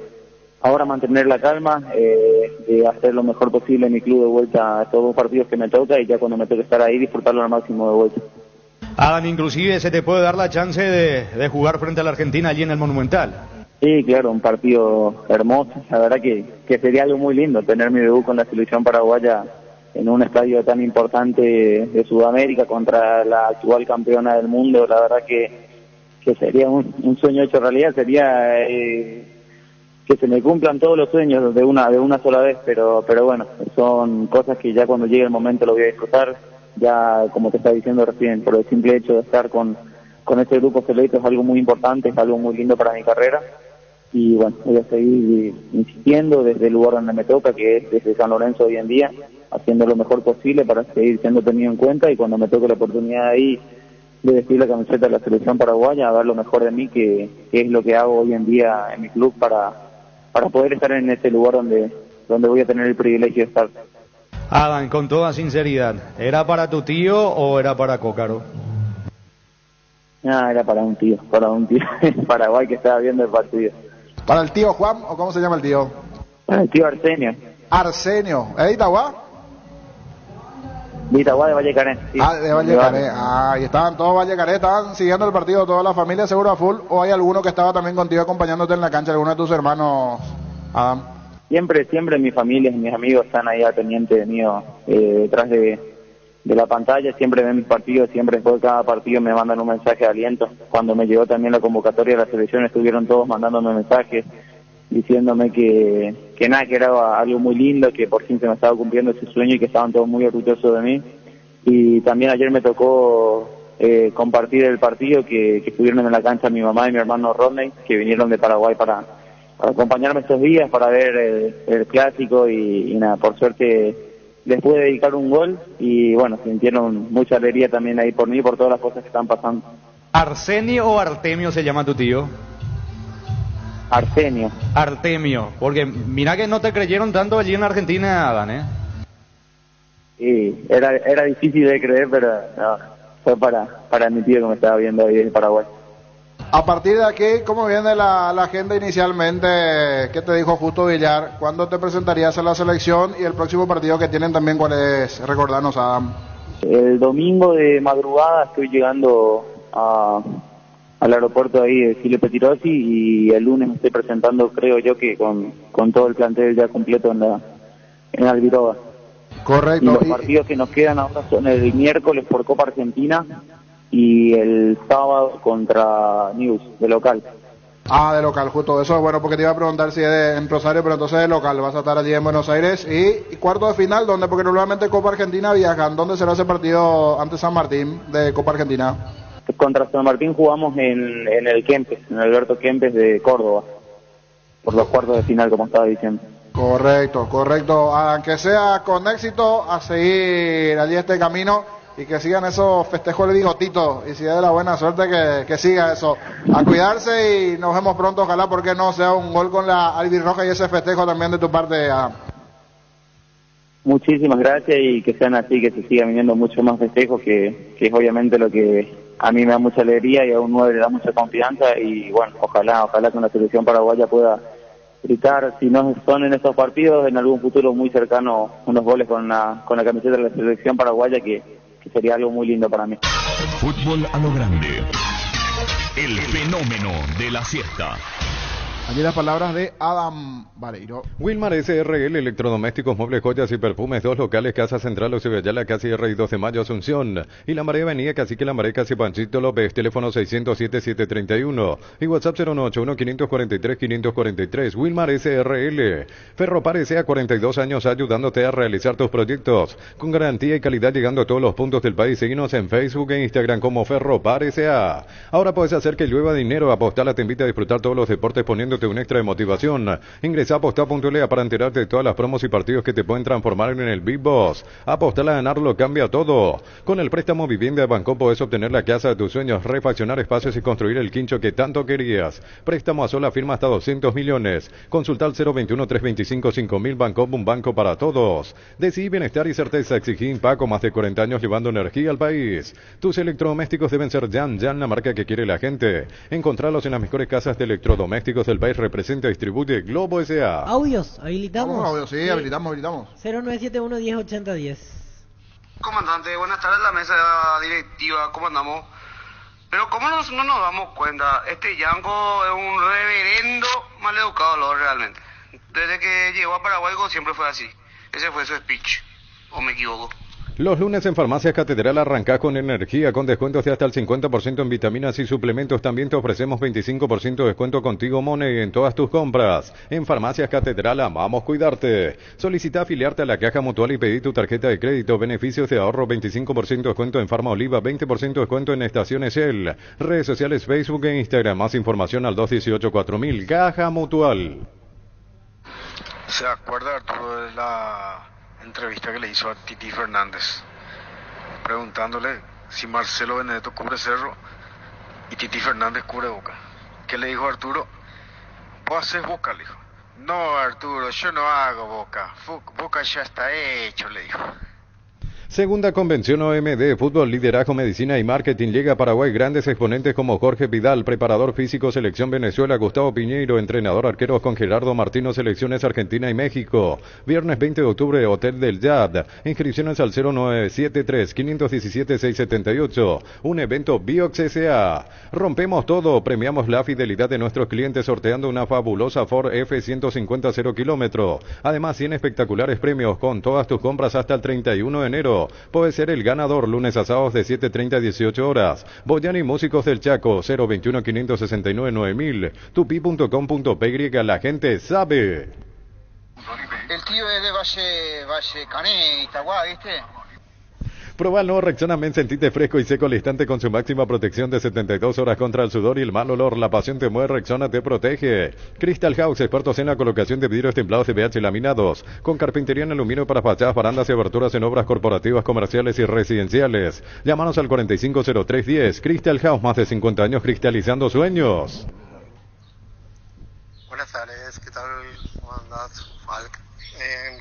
ahora mantener la calma, de hacer lo mejor posible en mi club de vuelta a estos 2 partidos que me toca, y ya cuando me toque estar ahí disfrutarlo al máximo de vuelta. Adam, inclusive se te puede dar la chance de jugar frente a la Argentina allí en el Monumental. Sí, claro, un partido hermoso. La verdad que sería algo muy lindo tener mi debut con la selección paraguaya en un estadio tan importante de Sudamérica contra la actual campeona del mundo. La verdad que sería un sueño hecho realidad. Sería que se me cumplan todos los sueños de una sola vez, pero bueno, son cosas que ya cuando llegue el momento lo voy a disfrutar. Ya, como te estaba diciendo recién, por el simple hecho de estar con este grupo selecto es algo muy importante, es algo muy lindo para mi carrera. Y bueno, voy a seguir insistiendo desde el lugar donde me toca, que es desde San Lorenzo hoy en día, haciendo lo mejor posible para seguir siendo tenido en cuenta, y cuando me toque la oportunidad ahí de vestir la camiseta de la selección paraguaya, a dar lo mejor de mí, que es lo que hago hoy en día en mi club para poder estar en ese lugar donde voy a tener el privilegio de estar. Adam, con toda sinceridad, ¿era para tu tío o era para Cócaro? Era para un tío en Paraguay que estaba viendo el partido. ¿Para el tío Juan o cómo se llama el tío? Para el tío Arsenio. Arsenio, ¿es de Itagua? De Itagua, de Vallecarén. Sí. De Vallecarén. Y estaban todos Vallecarén, estaban siguiendo el partido, toda la familia seguro a full, o hay alguno que estaba también contigo acompañándote en la cancha, alguno de tus hermanos, Adam? Siempre mi familia y mis amigos están ahí al pendiente mío, detrás de la pantalla, siempre ven mis partidos, siempre después de cada partido me mandan un mensaje de aliento. Cuando me llegó también la convocatoria de la selección, estuvieron todos mandándome mensajes, diciéndome que nada, que era algo muy lindo, que por fin se me estaba cumpliendo ese sueño y que estaban todos muy orgullosos de mí. Y también ayer me tocó compartir el partido, que estuvieron en la cancha mi mamá y mi hermano Rodney, que vinieron de Paraguay para acompañarme estos días, para ver el clásico, y nada, por suerte les pude dedicar un gol, y bueno, sintieron mucha alegría también ahí por mí, por todas las cosas que están pasando. ¿Arsenio o Artemio se llama tu tío? Artemio. Artemio, porque mira que no te creyeron tanto allí en Argentina, Adán, Sí, era difícil de creer, pero no, fue para mi tío que me estaba viendo ahí en Paraguay. A partir de aquí, ¿cómo viene la agenda inicialmente? ¿Qué te dijo Justo Villar? ¿Cuándo te presentarías a la selección? Y el próximo partido que tienen también, ¿cuál es? Recordanos, Adam. El domingo de madrugada estoy llegando al aeropuerto ahí de Chile Pettirossi y el lunes me estoy presentando, creo yo, que con todo el plantel ya completo en Albiroba. Correcto. Y los partidos que nos quedan ahora son el miércoles por Copa Argentina y el sábado contra News, de local. Ah, de local, justo. Eso es bueno, porque te iba a preguntar si es en Rosario, pero entonces de local. Vas a estar allí en Buenos Aires. ¿Y cuarto de final dónde? Porque normalmente Copa Argentina viajan. ¿Dónde será ese partido ante San Martín de Copa Argentina? Contra San Martín jugamos en el Kempes, en Alberto Kempes de Córdoba, por los cuartos de final, como estaba diciendo. Correcto. Aunque sea con éxito, a seguir allí este camino. Y que sigan esos festejos de bigotito. Y si es de la buena suerte, que siga eso. A cuidarse y nos vemos pronto. Ojalá, porque no sea un gol con la albirroja y ese festejo también de tu parte, Adam. Muchísimas gracias y que sean así, que se sigan viniendo muchos más festejos, que es obviamente lo que a mí me da mucha alegría y a un 9 le da mucha confianza. Y bueno, ojalá con la selección paraguaya pueda gritar, si no son en estos partidos, en algún futuro muy cercano, unos goles con la camiseta de la selección paraguaya, que sería algo muy lindo para mí. Fútbol a lo grande. El fenómeno de la siesta. Allí las palabras de Adam Vareiro. Wilmar SRL, electrodomésticos, muebles, joyas y perfumes, 2 locales, Casa Central, Ocebellala, Casi R y 2 de Mayo, Asunción. Y La Marea, Avenida Cacique La Marea, Casi Panchito López, teléfono 607-731 y WhatsApp 091-543-543. Wilmar SRL. Ferropar S.A. 42 años ayudándote a realizar tus proyectos con garantía y calidad, llegando a todos los puntos del país. Seguinos en Facebook e Instagram como Ferropar S.A. Ahora puedes hacer que llueva dinero. Apostala te invita a disfrutar todos los deportes poniendo un extra de motivación. Ingresa a apostar.lea para enterarte de todas las promos y partidos que te pueden transformar en el Big Boss. Apostar a ganarlo cambia todo. Con el préstamo Vivienda de Banco puedes obtener la casa de tus sueños, refaccionar espacios y construir el quincho que tanto querías. Préstamo a sola firma hasta 200 millones. Consulta al 021-325-5000. Banco, un banco para todos. Decidí bienestar y certeza. Exigí Impaco, más de 40 años llevando energía al país. Tus electrodomésticos deben ser Jan, la marca que quiere la gente. Encontralos en las mejores casas de electrodomésticos del país. Representa y distribuye Globo S.A. Audios, habilitamos. Audios, sí, habilitamos. 0971-108010. Comandante, buenas tardes, la mesa directiva, ¿cómo andamos? Pero ¿cómo no nos damos cuenta? Este Yanko es un reverendo maleducado, realmente. Desde que llegó a Paraguay siempre fue así. Ese fue su speech, ¿o me equivoco? Los lunes en Farmacias Catedral arrancás con energía, con descuentos de hasta el 50% en vitaminas y suplementos. También te ofrecemos 25% de descuento contigo Money en todas tus compras. En Farmacias Catedral amamos cuidarte. Solicita afiliarte a la Caja Mutual y pedí tu tarjeta de crédito. Beneficios de ahorro, 25% de descuento en Farma Oliva, 20% de descuento en Estaciones Shell. Redes sociales Facebook e Instagram. Más información al 218-4000. Caja Mutual. ¿Se acuerda, Arturo, de la entrevista que le hizo a Titi Fernández, preguntándole si Marcelo Benedetto cubre Cerro y Titi Fernández cubre Boca? ¿Qué le dijo Arturo? Vos haces Boca, le dijo. No, Arturo, yo no hago Boca. Boca ya está hecho, le dijo. Segunda convención OMD, Fútbol, Liderazgo, Medicina y Marketing. Llega a Paraguay grandes exponentes como Jorge Vidal, preparador físico, Selección Venezuela, Gustavo Piñeiro, entrenador arqueros con Gerardo Martino, Selecciones Argentina y México. Viernes 20 de octubre, Hotel del Yad. Inscripciones al 0973-517-678. Un evento Biox S.A. Rompemos todo, premiamos la fidelidad de nuestros clientes sorteando una fabulosa Ford F-150 0 kilómetro. Además, 100 espectaculares premios con todas tus compras hasta el 31 de enero. Puede ser el ganador lunes a sábados de 7:30 a 18 horas. Boyani Músicos del Chaco, 021-569-9000. Tupi.com.py, la gente sabe. El tío es de Valle Cané, Itaguá, ¿viste? Proba el nuevo Rexona Men, sentite fresco y seco al instante con su máxima protección de 72 horas contra el sudor y el mal olor. La pasión te mueve, Rexona te protege. Crystal House, expertos en la colocación de vidrios templados de BH laminados, con carpintería en aluminio para fachadas, barandas y aberturas en obras corporativas, comerciales y residenciales. Llámanos al 450310. Crystal House, más de 50 años cristalizando sueños. Buenas tardes, ¿qué tal? ¿Cómo andás, Falk?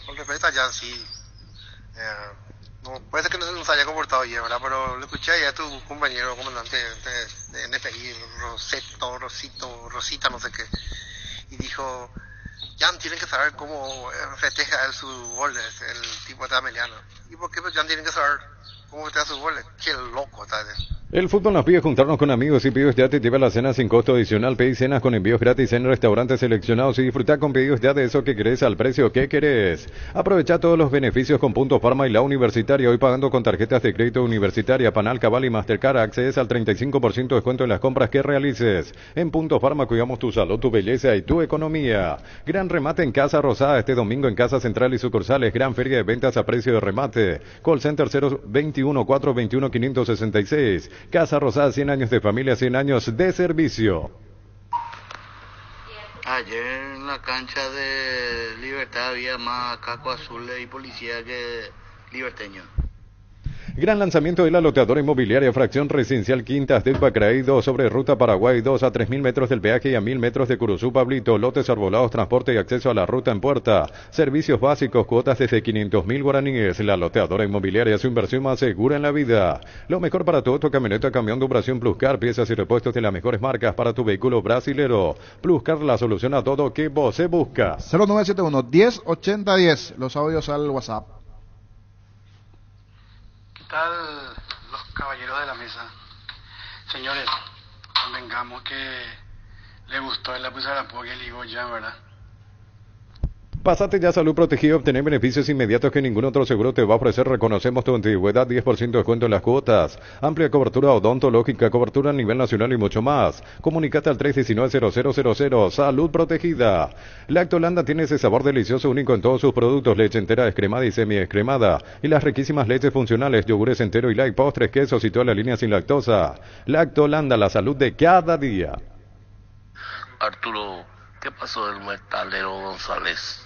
Con respecto a Jan, sí. no, puede ser que no se haya comportado bien, ¿verdad? Pero lo escuché ya a tu compañero comandante de NPI, Rosita, no sé qué, y dijo, Jan tiene que saber cómo festeja él sus goles, el tipo de Ameliano. ¿Y por qué Jan tiene que saber cómo festeja sus goles? Qué loco está ese. El fútbol nos pide juntarnos con amigos y Pedidos Ya te lleva la cena sin costo adicional. Pedí cenas con envíos gratis en restaurantes seleccionados y disfruta con Pedidos Ya de eso que querés al precio que querés. Aprovecha todos los beneficios con Puntos Farma y la Universitaria. Hoy pagando con tarjetas de crédito Universitaria, Panal, Cabal y Mastercard. Accedes al 35% de descuento en las compras que realices. En Puntos Farma cuidamos tu salud, tu belleza y tu economía. Gran remate en Casa Rosada este domingo en Casa Central y sucursales. Gran feria de ventas a precio de remate. Call Center 021 421 566. Casa Rosada, 100 años de familia, 100 años de servicio. Ayer en la cancha de Libertad había más casco azules y policía que liberteños. Gran lanzamiento de la loteadora inmobiliaria Fracción Residencial Quintas del Pacraí, 2 sobre Ruta Paraguay, 2 a 3.000 metros del peaje y a 1.000 metros de Curuzú, Pablito. Lotes arbolados, transporte y acceso a la ruta en puerta. Servicios básicos, cuotas desde 500.000 guaraníes. La loteadora inmobiliaria, su inversión más segura en la vida. Lo mejor para tu auto, camioneta, camión de operación Pluscar, piezas y repuestos de las mejores marcas para tu vehículo brasilero. Pluscar, la solución a todo que vos se busca. 0971 108010, los audios al WhatsApp. ¿Qué tal los caballeros de la mesa? Señores, convengamos que le gustó el lápiz a la poca y digo ya, ¿verdad? Pásate ya a Salud Protegida y obtener beneficios inmediatos que ningún otro seguro te va a ofrecer. Reconocemos tu antigüedad, 10% de descuento en las cuotas, amplia cobertura odontológica, cobertura a nivel nacional y mucho más. Comunicate al 319-0000. Salud Protegida. Lactolanda tiene ese sabor delicioso único en todos sus productos: leche entera, descremada y semi-descremada, y las riquísimas leches funcionales, yogures entero y light, postres, quesos y toda la línea sin lactosa. Lactolanda, la salud de cada día. Arturo, ¿qué pasó del metalero González?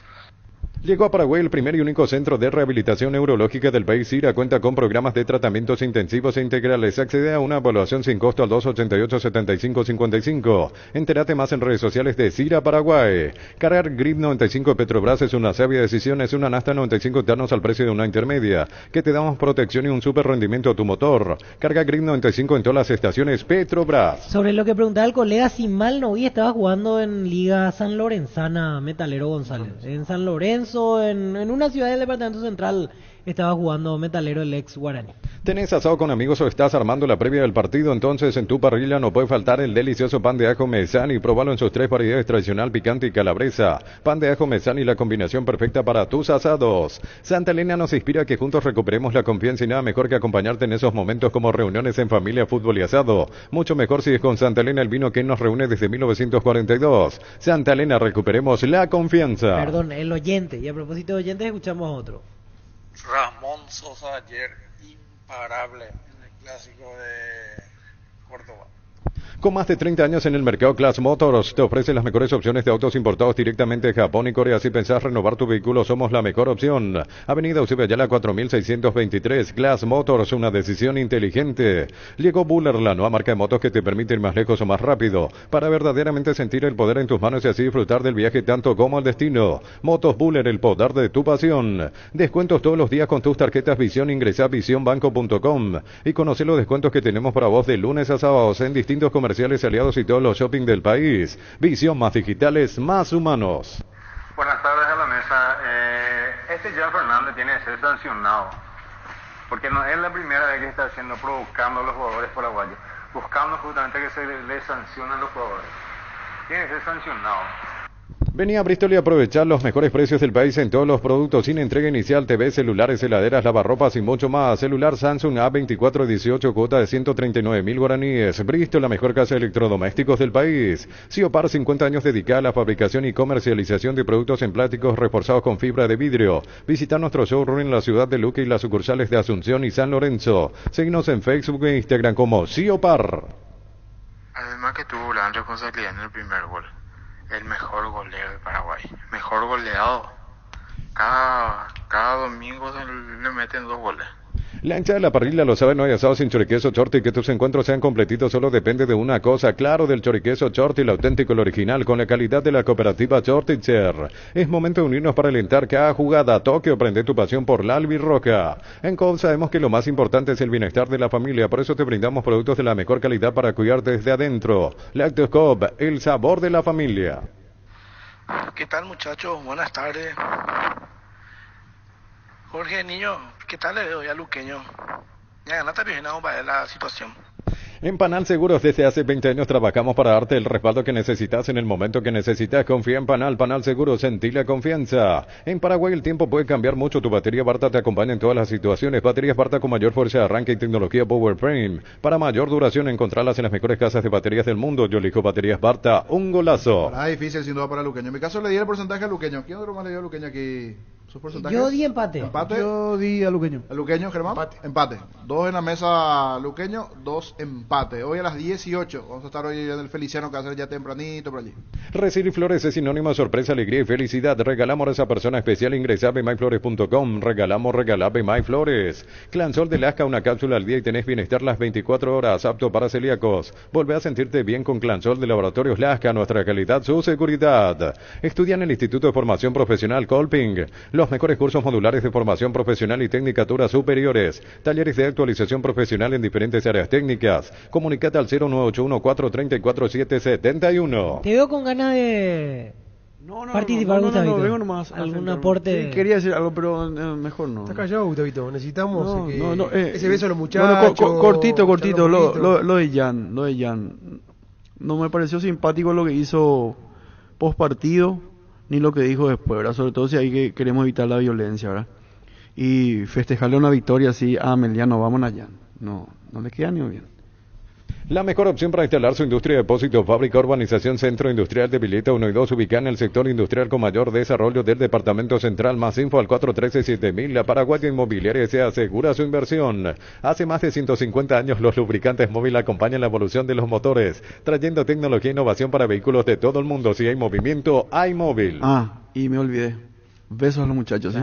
Llegó a Paraguay el primer y único centro de rehabilitación neurológica del país. CIRA cuenta con programas de tratamientos intensivos e integrales. Accede a una evaluación sin costo al 288-7555. Entérate más en redes sociales de CIRA Paraguay. Cargar Grip 95 de Petrobras es una sabia decisión. Es una Nasta 95 eternos al precio de una intermedia, que te damos protección y un super rendimiento a tu motor. Carga Grip 95 en todas las estaciones Petrobras. Sobre lo que preguntaba el colega, si mal no vi, estaba jugando en Liga San Lorenzana, Metalero González. En San Lorenzo, en una ciudad del departamento central, estaba jugando Metalero, el ex Guaraní. ¿Tenés asado con amigos o estás armando la previa del partido? Entonces en tu parrilla no puede faltar el delicioso pan de ajo Mesani. Probalo en sus 3 variedades: tradicional, picante y calabresa. Pan de ajo Mesani, la combinación perfecta para tus asados. Santa Elena nos inspira a que juntos recuperemos la confianza, y nada mejor que acompañarte en esos momentos como reuniones en familia, fútbol y asado. Mucho mejor si es con Santa Elena, el vino que nos reúne desde 1942. Santa Elena, recuperemos la confianza. Perdón, el oyente. Y a propósito de oyentes, escuchamos a otro. Ramón Sosa ayer, imparable en el clásico de Córdoba. Con más de 30 años en el mercado, Class Motors te ofrece las mejores opciones de autos importados directamente de Japón y Corea. Si pensás renovar tu vehículo, somos la mejor opción. Avenida Eusebio Ayala 4623. Class Motors, una decisión inteligente. Llegó Buller, la nueva marca de motos que te permite ir más lejos o más rápido, para verdaderamente sentir el poder en tus manos y así disfrutar del viaje tanto como el destino. Motos Buller, el poder de tu pasión. Descuentos todos los días con tus tarjetas Visión. Ingresa a visionbanco.com y conoce los descuentos que tenemos para vos de lunes a sábados en distintos comerciales aliados y todos los shopping del país. Visión, más digitales, más humanos. Buenas tardes a la mesa. Jan Fernández tiene que ser sancionado, porque no es la primera vez que está haciendo, provocando a los jugadores paraguayos, buscando justamente que se les sancionen a los jugadores. Tiene que ser sancionado. Vení a Bristol y aprovechar los mejores precios del país en todos los productos, sin entrega inicial, TV, celulares, heladeras, lavarropas y mucho más. Celular Samsung A2418, cuota de 139.000 guaraníes. Bristol, la mejor casa de electrodomésticos del país. Ciopar, 50 años dedicada a la fabricación y comercialización de productos en plásticos reforzados con fibra de vidrio. Visita nuestro showroom en la ciudad de Luque y las sucursales de Asunción y San Lorenzo. Síguenos en Facebook e Instagram como Ciopar. Además que tuvo gran responsabilidad en el primer gol. El mejor golero de Paraguay, mejor goleado. Cada domingo le meten 2 goles. La hinchada de la parrilla lo sabe, no hay asado sin choriqueso Chorti. Que tus encuentros sean completitos solo depende de una cosa, claro, del choriqueso Chorti, el auténtico, el original, con la calidad de la cooperativa Chortitzer. Es momento de unirnos para alentar cada jugada. Tokio, prende tu pasión por la albirroja. En COP sabemos que lo más importante es el bienestar de la familia, por eso te brindamos productos de la mejor calidad para cuidar desde adentro. Lácteos Coop, el sabor de la familia. ¿Qué tal, muchachos? Buenas tardes. Jorge, niño, ¿qué tal le veo ya a Luqueño? Ya ganaste bien, para ver la situación. En Panal Seguros desde hace 20 años trabajamos para darte el respaldo que necesitas en el momento que necesitas. Confía en Panal. Panal Seguros, sentí la confianza. En Paraguay el tiempo puede cambiar mucho. Tu batería Barta te acompaña en todas las situaciones. Baterías Barta con mayor fuerza de arranque y tecnología Power Frame. Para mayor duración, encontrarlas en las mejores casas de baterías del mundo. Yo elijo Baterías Barta. Un golazo. Difícil sin duda para Luqueño. En mi caso le di el porcentaje a Luqueño. ¿Quién otro más le dio a Luqueño aquí? ¿Sus porcentajes? Yo di empate. Yo di a Luqueño. ¿A Luqueño, Germán? Empate. 2 en la mesa Luqueño, 2 empate. Hoy a las 18. Vamos a estar hoy en el Feliciano, que va a ser ya tempranito por allí. Recibir flores es sinónimo de sorpresa, alegría y felicidad. Regalamos a esa persona especial. Ingresa a bmyflores.com. Regala BMyFlores. Clansol de Lasca, una cápsula al día y tenés bienestar las 24 horas. Apto para celíacos. Volvé a sentirte bien con Clansol de Laboratorios Lasca. Nuestra calidad, su seguridad. Estudia en el Instituto de Formación Profesional Colping. Los mejores cursos modulares de formación profesional y tecnicaturas superiores. Talleres de actualización profesional en diferentes áreas técnicas. Comunicate al 0981-434-771. Te veo con ganas de participar, Gustavito. No, vengo nomás. ¿Algún aporte? Sí, quería decir algo, pero mejor no. Está callado, Gustavito. Necesitamos ese beso a los muchachos. Bueno, cortito. Lo de Jan. No me pareció simpático lo que hizo post partido, ni lo que dijo después, ¿verdad? Sobre todo si hay que queremos evitar la violencia, ¿verdad? Y festejarle una victoria así a Meliano, vamos allá. No le queda ni bien. La mejor opción para instalar su industria de depósito, fábrica, urbanización, centro industrial de Pileta 1 y 2, ubicada en el sector industrial con mayor desarrollo del departamento central. Más info al 413-7000. La Paraguaya Inmobiliaria se asegura su inversión. Hace más de 150 años los lubricantes móvil acompañan la evolución de los motores, trayendo tecnología e innovación para vehículos de todo el mundo. Si hay movimiento, hay móvil. Y me olvidé. Besos a los muchachos, ¿eh?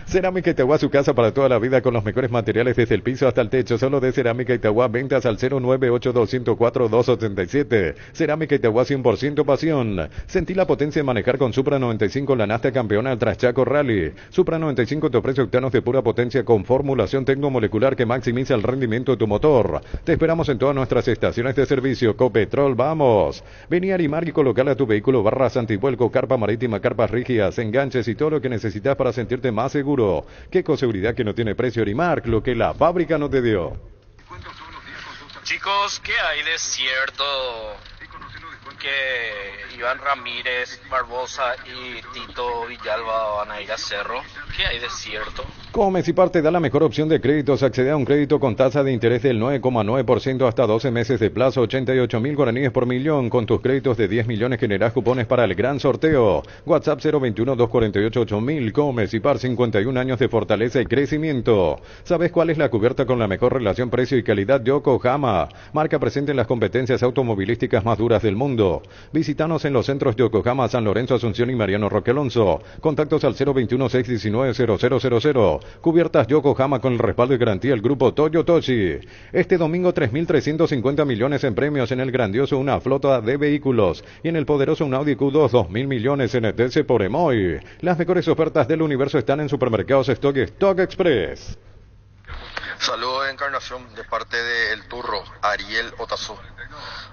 Cerámica Itagua, su casa para toda la vida con los mejores materiales desde el piso hasta el techo. Solo de Cerámica Itagua, ventas al 098204287. Cerámica Itagua, 100% pasión. Sentí la potencia de manejar con Supra 95, la Nasta campeona del Traschaco Rally. Supra 95 te ofrece octanos de pura potencia con formulación tecnomolecular que maximiza el rendimiento de tu motor. Te esperamos en todas nuestras estaciones de servicio. Copetrol, vamos. Vení a Arimar y colocarle a tu vehículo barras antivuelco, carpa marítima, carpas rígidas, enganches y todo lo que necesitas para sentirte más seguro. Qué con seguridad que no tiene precio Arimark, lo que la fábrica no te dio. Chicos, ¿qué hay de cierto que Iván Ramírez, Barbosa y Tito Villalba van a ir a Cerro? ¿Qué hay de cierto? Comes y Parte da la mejor opción de créditos. Accede a un crédito con tasa de interés del 9,9% hasta 12 meses de plazo, 88.000 guaraníes por millón. Con tus créditos de 10 millones generás cupones para el gran sorteo. WhatsApp 021-248-8000. Comes y Par, 51 años de fortaleza y crecimiento. ¿Sabes cuál es la cubierta con la mejor relación precio y calidad? Yokohama, marca presente en las competencias automovilísticas más duras del mundo. Visítanos en los centros Yokohama, San Lorenzo, Asunción y Mariano Roque Alonso. Contactos al 021-619-0000. Cubiertas Yokohama con el respaldo y garantía del grupo Toyotoshi. Este domingo 3.350 millones en premios en el grandioso una flota de vehículos y en el poderoso un Audi Q2 2.000 millones en ETC por Emoy. Las mejores ofertas del universo están en Supermercados Stock y Stock Express. Saludos de Encarnación de parte de El Turro, Ariel Otazú.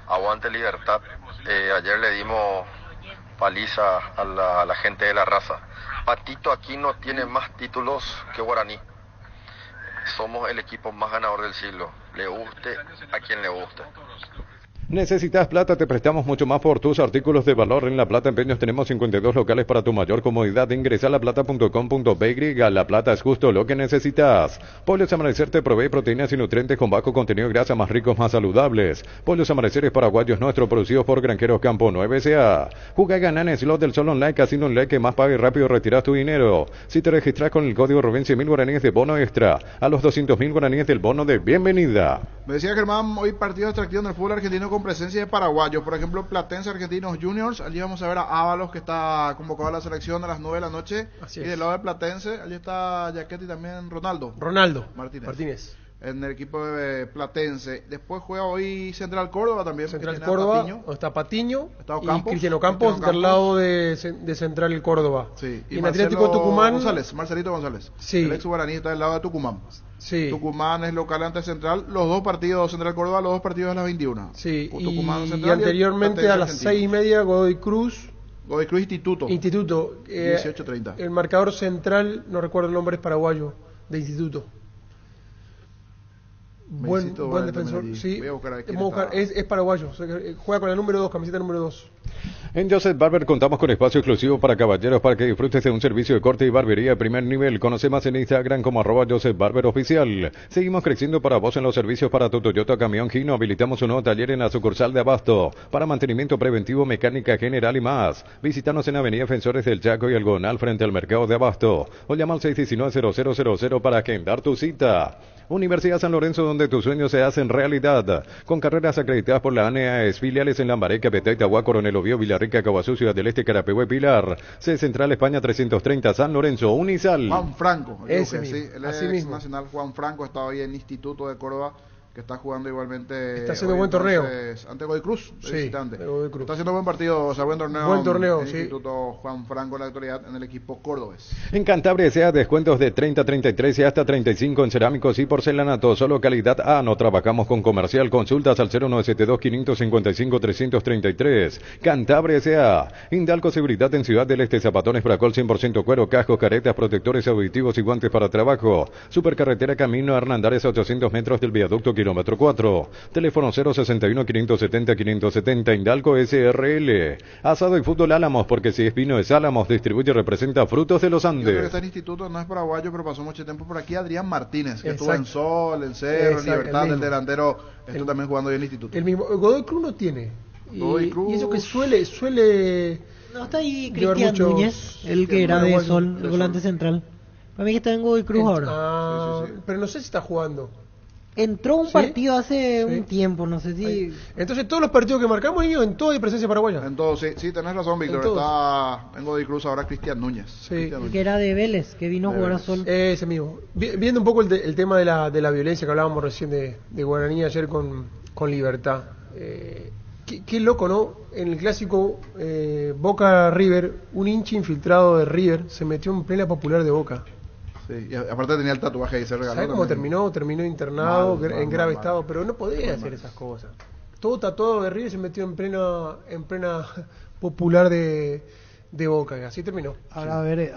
Aguante Libertad. Ayer le dimos paliza a la gente de la raza. Patito Aquino tiene más títulos que Guaraní. Somos el equipo más ganador del siglo. Le guste a quien le guste. ¿Necesitas plata? Te prestamos mucho más por tus artículos de valor. En La Plata Empeños tenemos 52 locales para tu mayor comodidad. Ingresa a laplata.com.py. La Plata es justo lo que necesitas. Pollos Amanecer te provee proteínas y nutrientes con bajo contenido de grasa, más ricos, más saludables. Pollos Amaneceres paraguayos nuestros, producidos por Granjeros Campo 9 S.A. Juega y gana en Slot del Sol Online, Casino Online, que más paga y rápido retiras tu dinero. Si te registras con el código Rubén, 100.000 guaraníes de bono extra. A los 200.000 guaraníes del bono de bienvenida. Me decía Germán, hoy partido de atractivo en el fútbol argentino con presencia de paraguayos. Por ejemplo, Platense Argentinos Juniors. Allí vamos a ver a Ábalos, que está convocado a la selección a las 9 de la noche. Así y es. del lado de Platense, allí está Jaquetti y también Ronaldo Martínez. En el equipo de Platense. Después juega hoy Central Córdoba también. Central Córdoba, está Patiño y Campos, Cristiano Campos del lado de Central Córdoba. Sí. Y en Atlético Tucumán, Marcelito González. Sí. El ex guaraní está del lado de Tucumán. Sí. Tucumán es local ante Central. Los dos partidos, Central Córdoba, los dos partidos a las 21. Sí. Tucumán, y Central, anteriormente a las 6:30, Godoy Cruz Instituto. 18:30. El marcador central, no recuerdo el nombre, es paraguayo, de Instituto. Buen defensor, sí. Voy a buscar aquí es paraguayo, juega con el número 2, camiseta número 2. En Joseph Barber contamos con espacio exclusivo para caballeros para que disfrutes de un servicio de corte y barbería de primer nivel. Conoce más en Instagram como @JosephBarberOficial. Seguimos creciendo para vos en los servicios para tu Toyota Camión Hino. Habilitamos un nuevo taller en la sucursal de Abasto para mantenimiento preventivo, mecánica general y más. Visítanos en Avenida Defensores del Chaco y Algonal frente al mercado de Abasto. O llama al 619-0000 para agendar tu cita. Universidad San Lorenzo, donde tus sueños se hacen realidad. Con carreras acreditadas por la ANEAES, filiales en Lambaré, Capiatá, Itagua, Coronel Oviedo, Villarrica, Caguazú, Ciudad del Este, Carapehué, Pilar. Sede Central España 330, San Lorenzo, Unisal. Juan Franco. Ese mismo, sí, él así es mismo. nacional. Juan Franco está hoy en Instituto de Córdoba, que está jugando igualmente. Está haciendo buen torneo. Ante Godoy Cruz, visitante. Está haciendo buen partido, o sea, buen torneo. Buen torneo, en sí. Instituto Juan Franco en la actualidad en el equipo cordobés. En Cantabria sea descuentos de 30, 33 y hasta 35 en cerámicos y porcelanato. Solo calidad A. No trabajamos con comercial. Consultas al 0972-555-333. Cantabria sea. Indalco Seguridad en Ciudad del Este. Zapatones Bracol 100% cuero, cascos, caretas, protectores auditivos y guantes para trabajo. Supercarretera Camino Hernandares a 800 metros del viaducto kilómetro 4. Teléfono 061-570-570. Indalco SRL. Asado y fútbol Álamos, porque si es vino es Álamos. Distribuye y representa Frutos de los Yo creo que Andes. está en Instituto, no es paraguayo, pero pasó mucho tiempo por aquí. Adrián Martínez, que estuvo en Sol, en Cerro, en Libertad, el delantero. Estuvo también jugando hoy en el Instituto. El mismo. Godoy Cruz no tiene. Godoy Cruz. Y eso que suele. No, está ahí llevar Cristian muchos- Núñez, el que era de paraguayos. Sol, el volante central. Para mí que está en Godoy Cruz ahora. Pero no sé si está jugando. Entró un ¿Sí? partido hace Sí. un tiempo, no sé si... Entonces todos los partidos que marcamos, niños, en todo hay presencia paraguaya. En todo, sí, tenés razón, Víctor. En todos. Está en Godoy Cruz ahora Cristian Núñez. Cristian El Núñez. que era de Vélez, que vino a jugar a Sol. Ese mismo. Viendo un poco el tema de la violencia que hablábamos recién de Guaraní ayer con Libertad. Qué loco, ¿no? En el clásico Boca River, un hincha infiltrado de River se metió en plena popular de Boca. Sí, y aparte tenía el tatuaje ahí, se regaló. ¿Sabes cómo también. terminó? Terminó internado, Mal, en grave mal. estado, pero no podía hacer esas cosas. Todo tatuado de River se metió en plena popular de Boca, y así terminó. Ahora, a ver,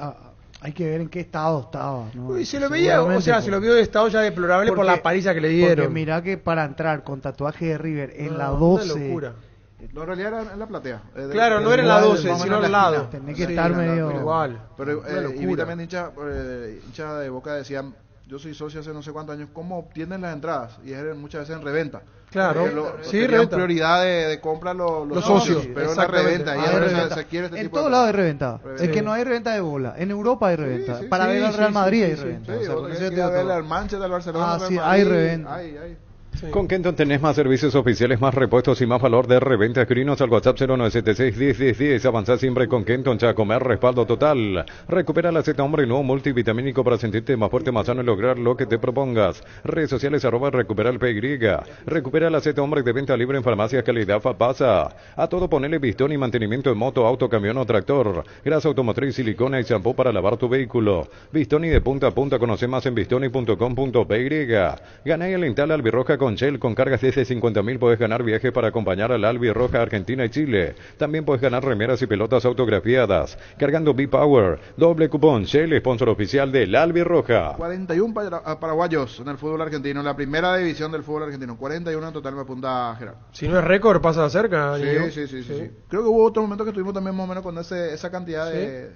hay que ver en qué estado estaba. ¿no? Uy, se lo veía, o sea, se lo vio de estado ya deplorable por la paliza que le dieron. Porque mirá que para entrar con tatuaje de River en la Una 12... locura. No, en realidad era en la platea. Claro, no era en la 12, más o sino menos al en la lado. esquina. Tenés que estar medio... Igual. Pero Una y vi locura. también hincha de Boca decían, yo soy socio hace no sé cuántos años, ¿cómo obtienen las entradas? Y eran muchas veces en reventa. Claro, sí, tenían reventa. prioridad de compra los socios, pero en la exactamente. reventa. Y Hay ahora reventa. se quiere este En tipo todos de lados hay cosas. reventa. Reventa. Es que no hay reventa de bola. En Europa hay reventa. Sí, Para sí, ver al sí, Real sí, Madrid sí, hay sí. reventa. Sí, O sea, vos con tenés eso que te ir a digo ver todo. al Manchester, al Barcelona, al Sí, Real hay Madrid. reventa. Hay. Con Kenton tenés más servicios oficiales, más repuestos y más valor de reventa. Escribinos al WhatsApp 0976-101010. Avanzá siempre con Kenton, Chacomer, respaldo total. Recupera la Z Hombre nuevo multivitamínico para sentirte más fuerte, más sano y lograr lo que te propongas. Redes sociales @recupera el PY. Recupera la Z Hombre de venta libre en farmacias calidad pasa. A todo ponele pistón y mantenimiento de moto, auto, camión o tractor. Grasa automotriz, silicona y shampoo para lavar tu vehículo. Bistoni de punta a punta. Conoce más en bistoni.com.py. Ganá el Intal Albirroja con Shell. Con cargas desde 50.000 puedes ganar viajes para acompañar al Albirroja Argentina y Chile. También puedes ganar remeras y pelotas autografiadas. Cargando B-Power. Doble cupón. Shell, sponsor oficial del Albirroja. 41 paraguayos en el fútbol argentino, en la primera división del fútbol argentino. 41 en total me apunta Gerardo. Si no es récord, pasa cerca. Niño. Sí. Creo que hubo otro momento que estuvimos también más o menos con esa cantidad de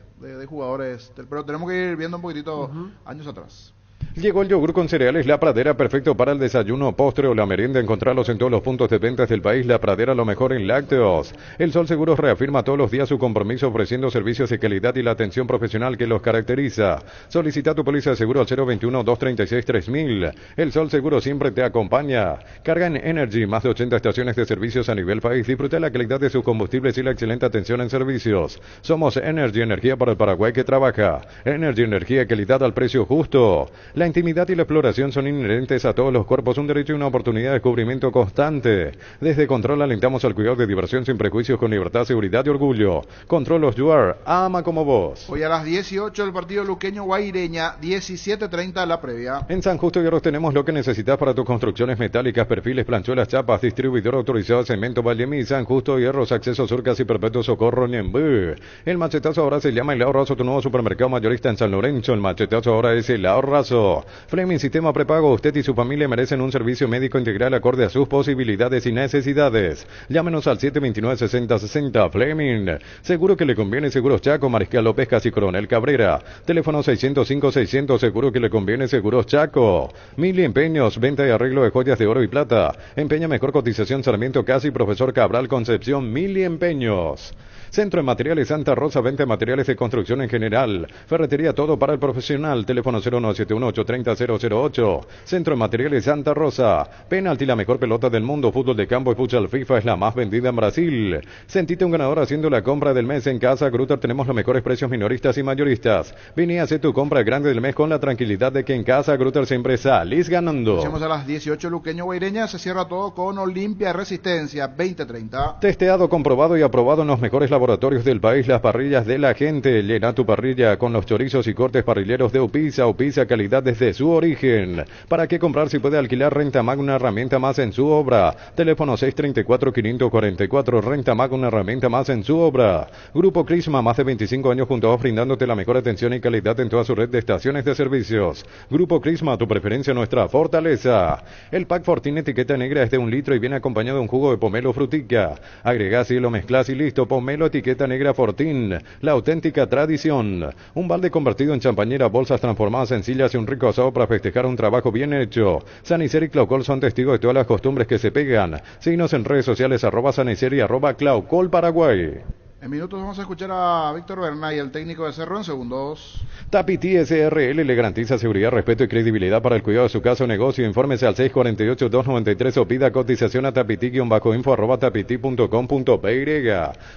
jugadores. Pero tenemos que ir viendo un poquitito años atrás. Llegó el yogur con cereales La Pradera, perfecto para el desayuno, postre o la merienda. Encontrarlos en todos los puntos de ventas del país. La Pradera, lo mejor en lácteos. El Sol Seguros reafirma todos los días su compromiso ofreciendo servicios de calidad y la atención profesional que los caracteriza. Solicita tu póliza de seguro al 021-236-3000. El Sol Seguro siempre te acompaña. Carga en Energy, más de 80 estaciones de servicios a nivel país. Disfruta la calidad de sus combustibles y la excelente atención en servicios. Somos Energy, energía para el Paraguay que trabaja. Energy, energía, calidad al precio justo. La intimidad y la exploración son inherentes a todos los cuerpos, un derecho y una oportunidad de descubrimiento constante. Desde Control alentamos al cuidado de diversión sin prejuicios, con libertad, seguridad y orgullo. Control of Yuar, ama como vos. Hoy a las 18 el partido luqueño Guaireña, 17:30 la previa. En San Justo y Hierros tenemos lo que necesitas para tus construcciones metálicas, perfiles, planchuelas, chapas, distribuidor autorizado Cemento Vallemí, San Justo y Hierros, acceso Surcas y Perpetuo Socorro Ñembú. El machetazo ahora se llama El Ahorrazo, tu nuevo supermercado mayorista en San Lorenzo. El machetazo ahora es El Ahorrazo. Fleming Sistema Prepago, usted y su familia merecen un servicio médico integral acorde a sus posibilidades y necesidades. Llámenos al 729-6060. Fleming, seguro que le conviene. Seguros Chaco, Mariscal López, Casi Coronel Cabrera. Teléfono 605-600, seguro que le conviene. Seguros Chaco. Mili Empeños, venta y arreglo de joyas de oro y plata. Empeña mejor cotización Sarmiento Casi, Profesor Cabral Concepción. Mili Empeños. Centro de Materiales Santa Rosa, venta de materiales de construcción en general. Ferretería, todo para el profesional. Teléfono 09718-30-008. Centro de Materiales Santa Rosa. Penalti, la mejor pelota del mundo. Fútbol de campo y futsal FIFA es la más vendida en Brasil. Sentite un ganador haciendo la compra del mes en Casa Grutter. Tenemos los mejores precios minoristas y mayoristas. Vení a hacer tu compra grande del mes con la tranquilidad de que en Casa Grutter siempre salís ganando. Hacemos a las 18 luqueño Guaireña. Se cierra todo con Olimpia Resistencia, 20:30. Testeado, comprobado y aprobado en los mejores laboratorios del país, las parrillas de la gente. Llena tu parrilla con los chorizos y cortes parrilleros de Upisa. Upisa, calidad desde su origen. ¿Para qué comprar si puede alquilar? Renta Mag, una herramienta más en su obra. Teléfono 634-544. Renta Mag, una herramienta más en su obra. Grupo Crisma, más de 25 años junto a vos, brindándote la mejor atención y calidad en toda su red de estaciones de servicios. Grupo Crisma, tu preferencia, nuestra fortaleza. El pack Fortín etiqueta negra es de 1 litro y viene acompañado de un jugo de pomelo frutica. Agregás y lo mezclas y listo. Pomelo etiqueta negra Fortín, la auténtica tradición. Un balde convertido en champañera, bolsas transformadas en sillas y un rico asado para festejar un trabajo bien hecho. Sanicer y Claucol son testigos de todas las costumbres que se pegan. Síguenos en redes sociales @Sanicer y @Claucol Paraguay. En minutos vamos a escuchar a Víctor Bernay, el técnico de Cerro, en segundos. Tapiti SRL le garantiza seguridad, respeto y credibilidad para el cuidado de su casa o negocio. Infórmese al 648-293 o pida cotización a tapiti-info@tapiti.com.py.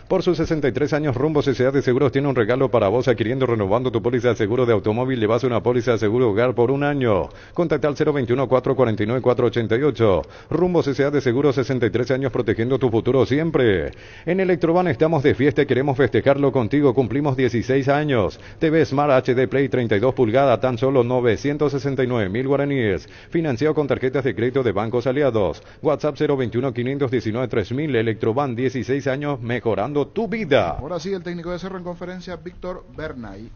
Por sus 63 años, Rumbo Sociedad de Seguros tiene un regalo para vos. Adquiriendo, renovando tu póliza de seguro de automóvil, llevas una póliza de seguro hogar por 1 año. Contacta al 021-449-488. Rumbo Sociedad de Seguros, 63 años protegiendo tu futuro siempre. En Electroban estamos de fiesta. Queremos festejarlo contigo, cumplimos 16 años. TV Smart HD Play 32 pulgadas, tan solo 969.000 guaraníes. Financiado con tarjetas de crédito de bancos aliados. WhatsApp 021-519-3000. Electroban, 16 años mejorando tu vida. Ahora sí, el técnico de Cerro en conferencia, Víctor Bernay.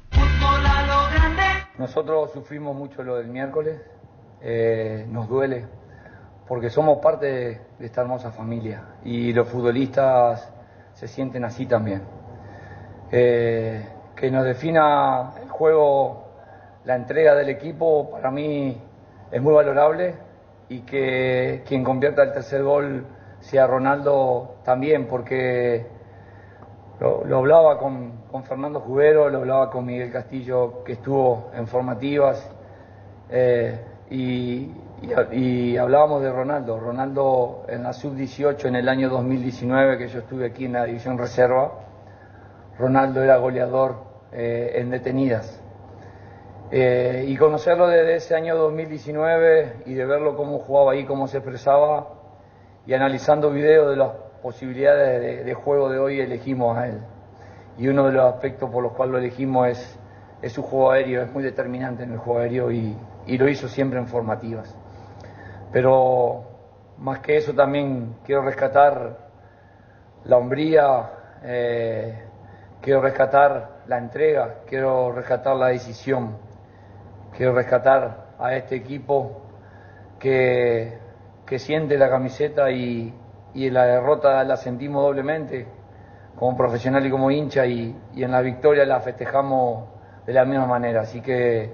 Nosotros sufrimos mucho lo del miércoles. Nos duele, porque somos parte de esta hermosa familia. Y los futbolistas se sienten así también. Que nos defina el juego, la entrega del equipo, para mí es muy valorable, y que quien convierta el tercer gol sea Ronaldo también, porque lo hablaba con Fernando Jubero, lo hablaba con Miguel Castillo, que estuvo en formativas, y hablábamos de Ronaldo. Ronaldo en la sub-18 en el año 2019, que yo estuve aquí en la división reserva, Ronaldo era goleador en detenidas. Y conocerlo desde ese año 2019 y de verlo cómo jugaba ahí, cómo se expresaba, y analizando videos de las posibilidades de juego de hoy, elegimos a él. Y uno de los aspectos por los cuales lo elegimos es su juego aéreo. Es muy determinante en el juego aéreo y lo hizo siempre en formativas. Pero más que eso, también quiero rescatar la hombría, quiero rescatar la entrega, quiero rescatar la decisión, quiero rescatar a este equipo que siente la camiseta, y la derrota la sentimos doblemente, como profesional y como hincha, y en la victoria la festejamos de la misma manera. Así que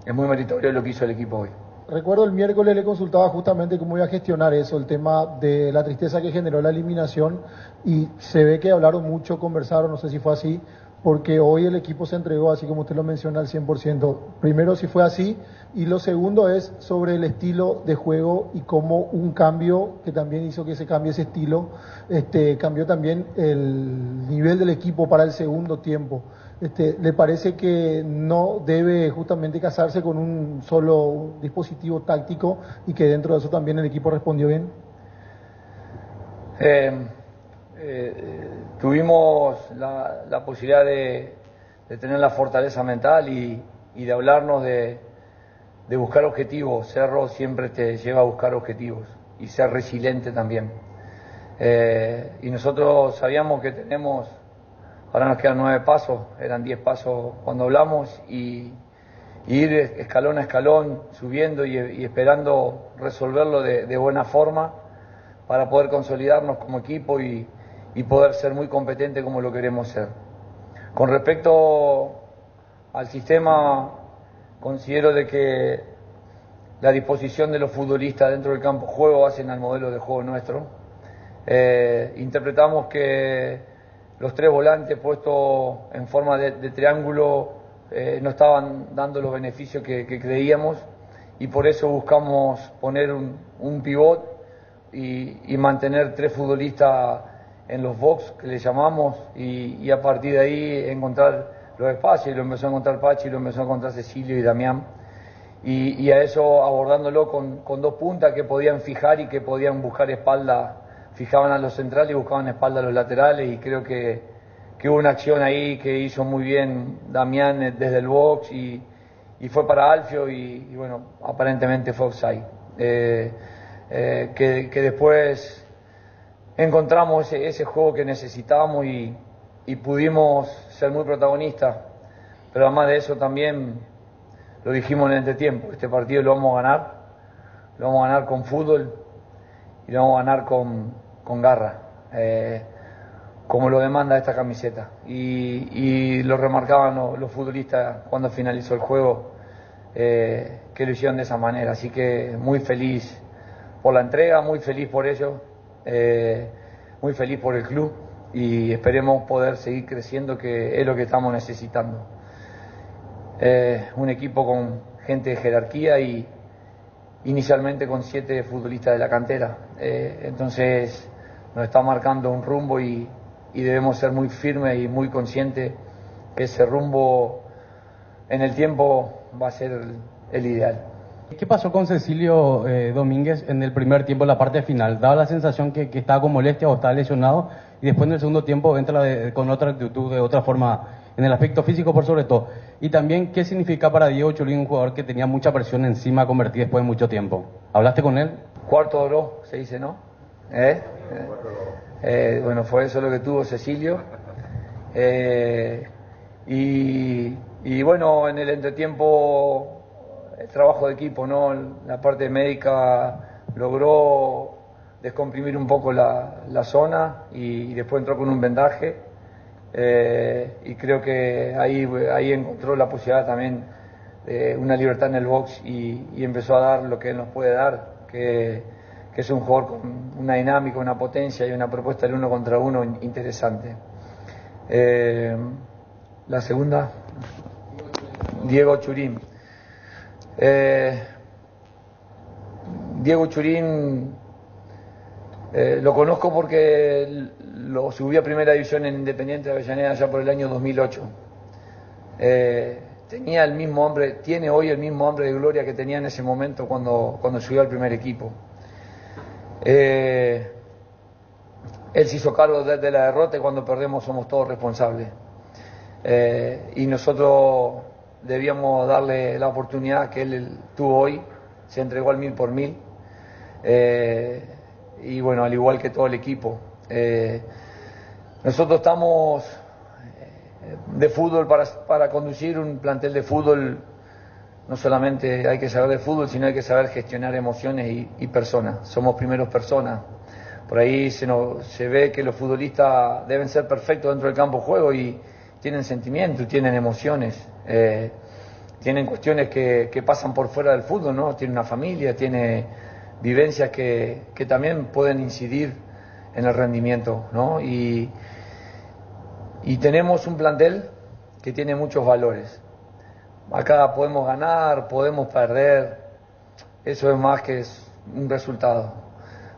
es muy meritorio lo que hizo el equipo hoy. Recuerdo el miércoles le consultaba justamente cómo iba a gestionar eso, el tema de la tristeza que generó la eliminación, y se ve que hablaron mucho, conversaron, no sé si fue así, porque hoy el equipo se entregó, así como usted lo menciona, al 100%. Primero, si fue así, y lo segundo es sobre el estilo de juego y cómo un cambio que también hizo que se cambie ese estilo, cambió también el nivel del equipo para el segundo tiempo. ¿Le parece que no debe justamente casarse con un solo dispositivo táctico y que dentro de eso también el equipo respondió bien? Tuvimos la posibilidad de tener la fortaleza mental y de hablarnos de buscar objetivos. Cerro siempre te lleva a buscar objetivos y ser resiliente también. Y nosotros sabíamos que tenemos, ahora nos quedan 9 pasos, eran 10 pasos cuando hablamos, y ir escalón a escalón, subiendo y esperando resolverlo de buena forma para poder consolidarnos como equipo y poder ser muy competente como lo queremos ser. Con respecto al sistema, considero de que la disposición de los futbolistas dentro del campo de juego hacen al modelo de juego nuestro. Interpretamos que los 3 volantes puestos en forma de triángulo no estaban dando los beneficios que creíamos, y por eso buscamos poner un pivot y mantener 3 futbolistas en los box, que le llamamos, y a partir de ahí encontrar los espacios, y lo empezó a encontrar Pachi, lo empezó a encontrar Cecilio y Damián, y a eso abordándolo con 2 puntas que podían fijar y que podían buscar espalda, fijaban a los centrales y buscaban espalda a los laterales, y creo que hubo una acción ahí que hizo muy bien Damián desde el box, y fue para Alfio, y bueno, aparentemente fue offside. Que después encontramos ese juego que necesitábamos y pudimos ser muy protagonistas, pero además de eso también lo dijimos en el entretiempo: este partido lo vamos a ganar con fútbol y lo vamos a ganar con garra, como lo demanda esta camiseta, y lo remarcaban los futbolistas cuando finalizó el juego, que lo hicieron de esa manera. Así que muy feliz por la entrega, muy feliz por ello, muy feliz por el club, y esperemos poder seguir creciendo, que es lo que estamos necesitando. Un equipo con gente de jerarquía y inicialmente con 7 futbolistas de la cantera, entonces nos está marcando un rumbo y debemos ser muy firmes y muy conscientes que ese rumbo en el tiempo va a ser el ideal. ¿Qué pasó con Cecilio Domínguez en el primer tiempo, en la parte final? Daba la sensación que estaba con molestia o estaba lesionado, y después en el segundo tiempo entra con otra actitud, de otra forma, en el aspecto físico por sobre todo. Y también, ¿qué significa para Diego Churín, un jugador que tenía mucha presión encima, convertida después de mucho tiempo? ¿Hablaste con él? Cuarto oro, se dice, ¿no? Bueno, fue eso lo que tuvo Cecilio. Y bueno, en el entretiempo, el trabajo de equipo, ¿no? La parte médica logró descomprimir un poco la zona y después entró con un vendaje, y creo que ahí encontró la posibilidad también de una libertad en el box y empezó a dar lo que él nos puede dar, que es un jugador con una dinámica, una potencia y una propuesta del 1 contra 1 interesante. La segunda, Diego Churín. Diego Churín lo conozco porque lo subí a primera división en Independiente de Avellaneda ya por el año 2008. Tenía el mismo hambre, tiene hoy el mismo hambre de gloria que tenía en ese momento cuando subió al primer equipo. Él se hizo cargo de la derrota, y cuando perdemos somos todos responsables. Y nosotros debíamos darle la oportunidad que él tuvo hoy, se entregó al 1000 por 1000, y bueno, al igual que todo el equipo. Nosotros estamos de fútbol para conducir un plantel de fútbol. No solamente hay que saber de fútbol, sino hay que saber gestionar emociones y personas. Somos primeros personas. Por ahí se ve que los futbolistas deben ser perfectos dentro del campo de juego y tienen sentimientos, tienen emociones. tienen cuestiones que pasan por fuera del fútbol, ¿no? Tiene una familia, tiene vivencias que también pueden incidir en el rendimiento, ¿no? Y tenemos un plantel que tiene muchos valores. Acá podemos ganar, podemos perder, eso es más que un resultado.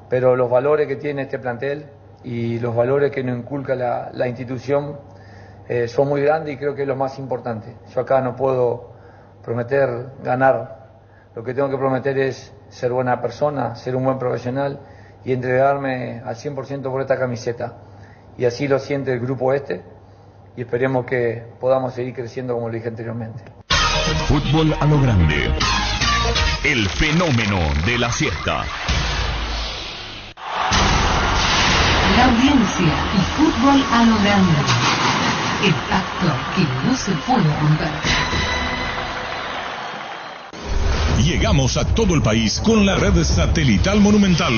Pero los valores que tiene este plantel y los valores que nos inculca la institución son muy grandes y creo que es lo más importante. Yo acá no puedo prometer ganar, lo que tengo que prometer es ser buena persona, ser un buen profesional y entregarme al 100% por esta camiseta. Y así lo siente el grupo y esperemos que podamos seguir creciendo como lo dije anteriormente. Fútbol a lo grande. El fenómeno de la siesta. La audiencia y fútbol a lo grande. El pacto que no se puede romper. Llegamos a todo el país con la red satelital Monumental.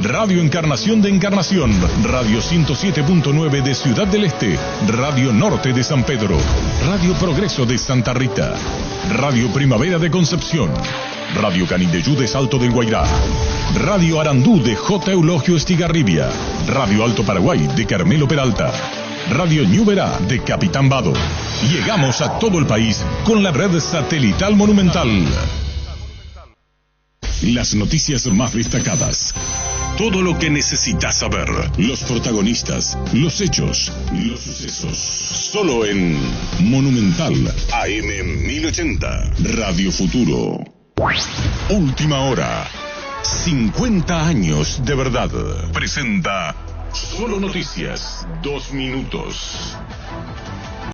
Radio Encarnación de Encarnación, Radio 107.9 de Ciudad del Este, Radio Norte de San Pedro, Radio Progreso de Santa Rita, Radio Primavera de Concepción, Radio Canindeyú de Salto del Guairá, Radio Arandú de J. Eulogio Estigarribia, Radio Alto Paraguay de Carmelo Peralta, Radio Ñuberá de Capitán Vado. Llegamos a todo el país con la red satelital Monumental. Las noticias más destacadas. Todo lo que necesitas saber. Los protagonistas, los hechos, los sucesos. Solo en Monumental AM 1080. Radio Futuro. Última hora. 50 años de verdad. Presenta Solo Noticias. 2 minutos.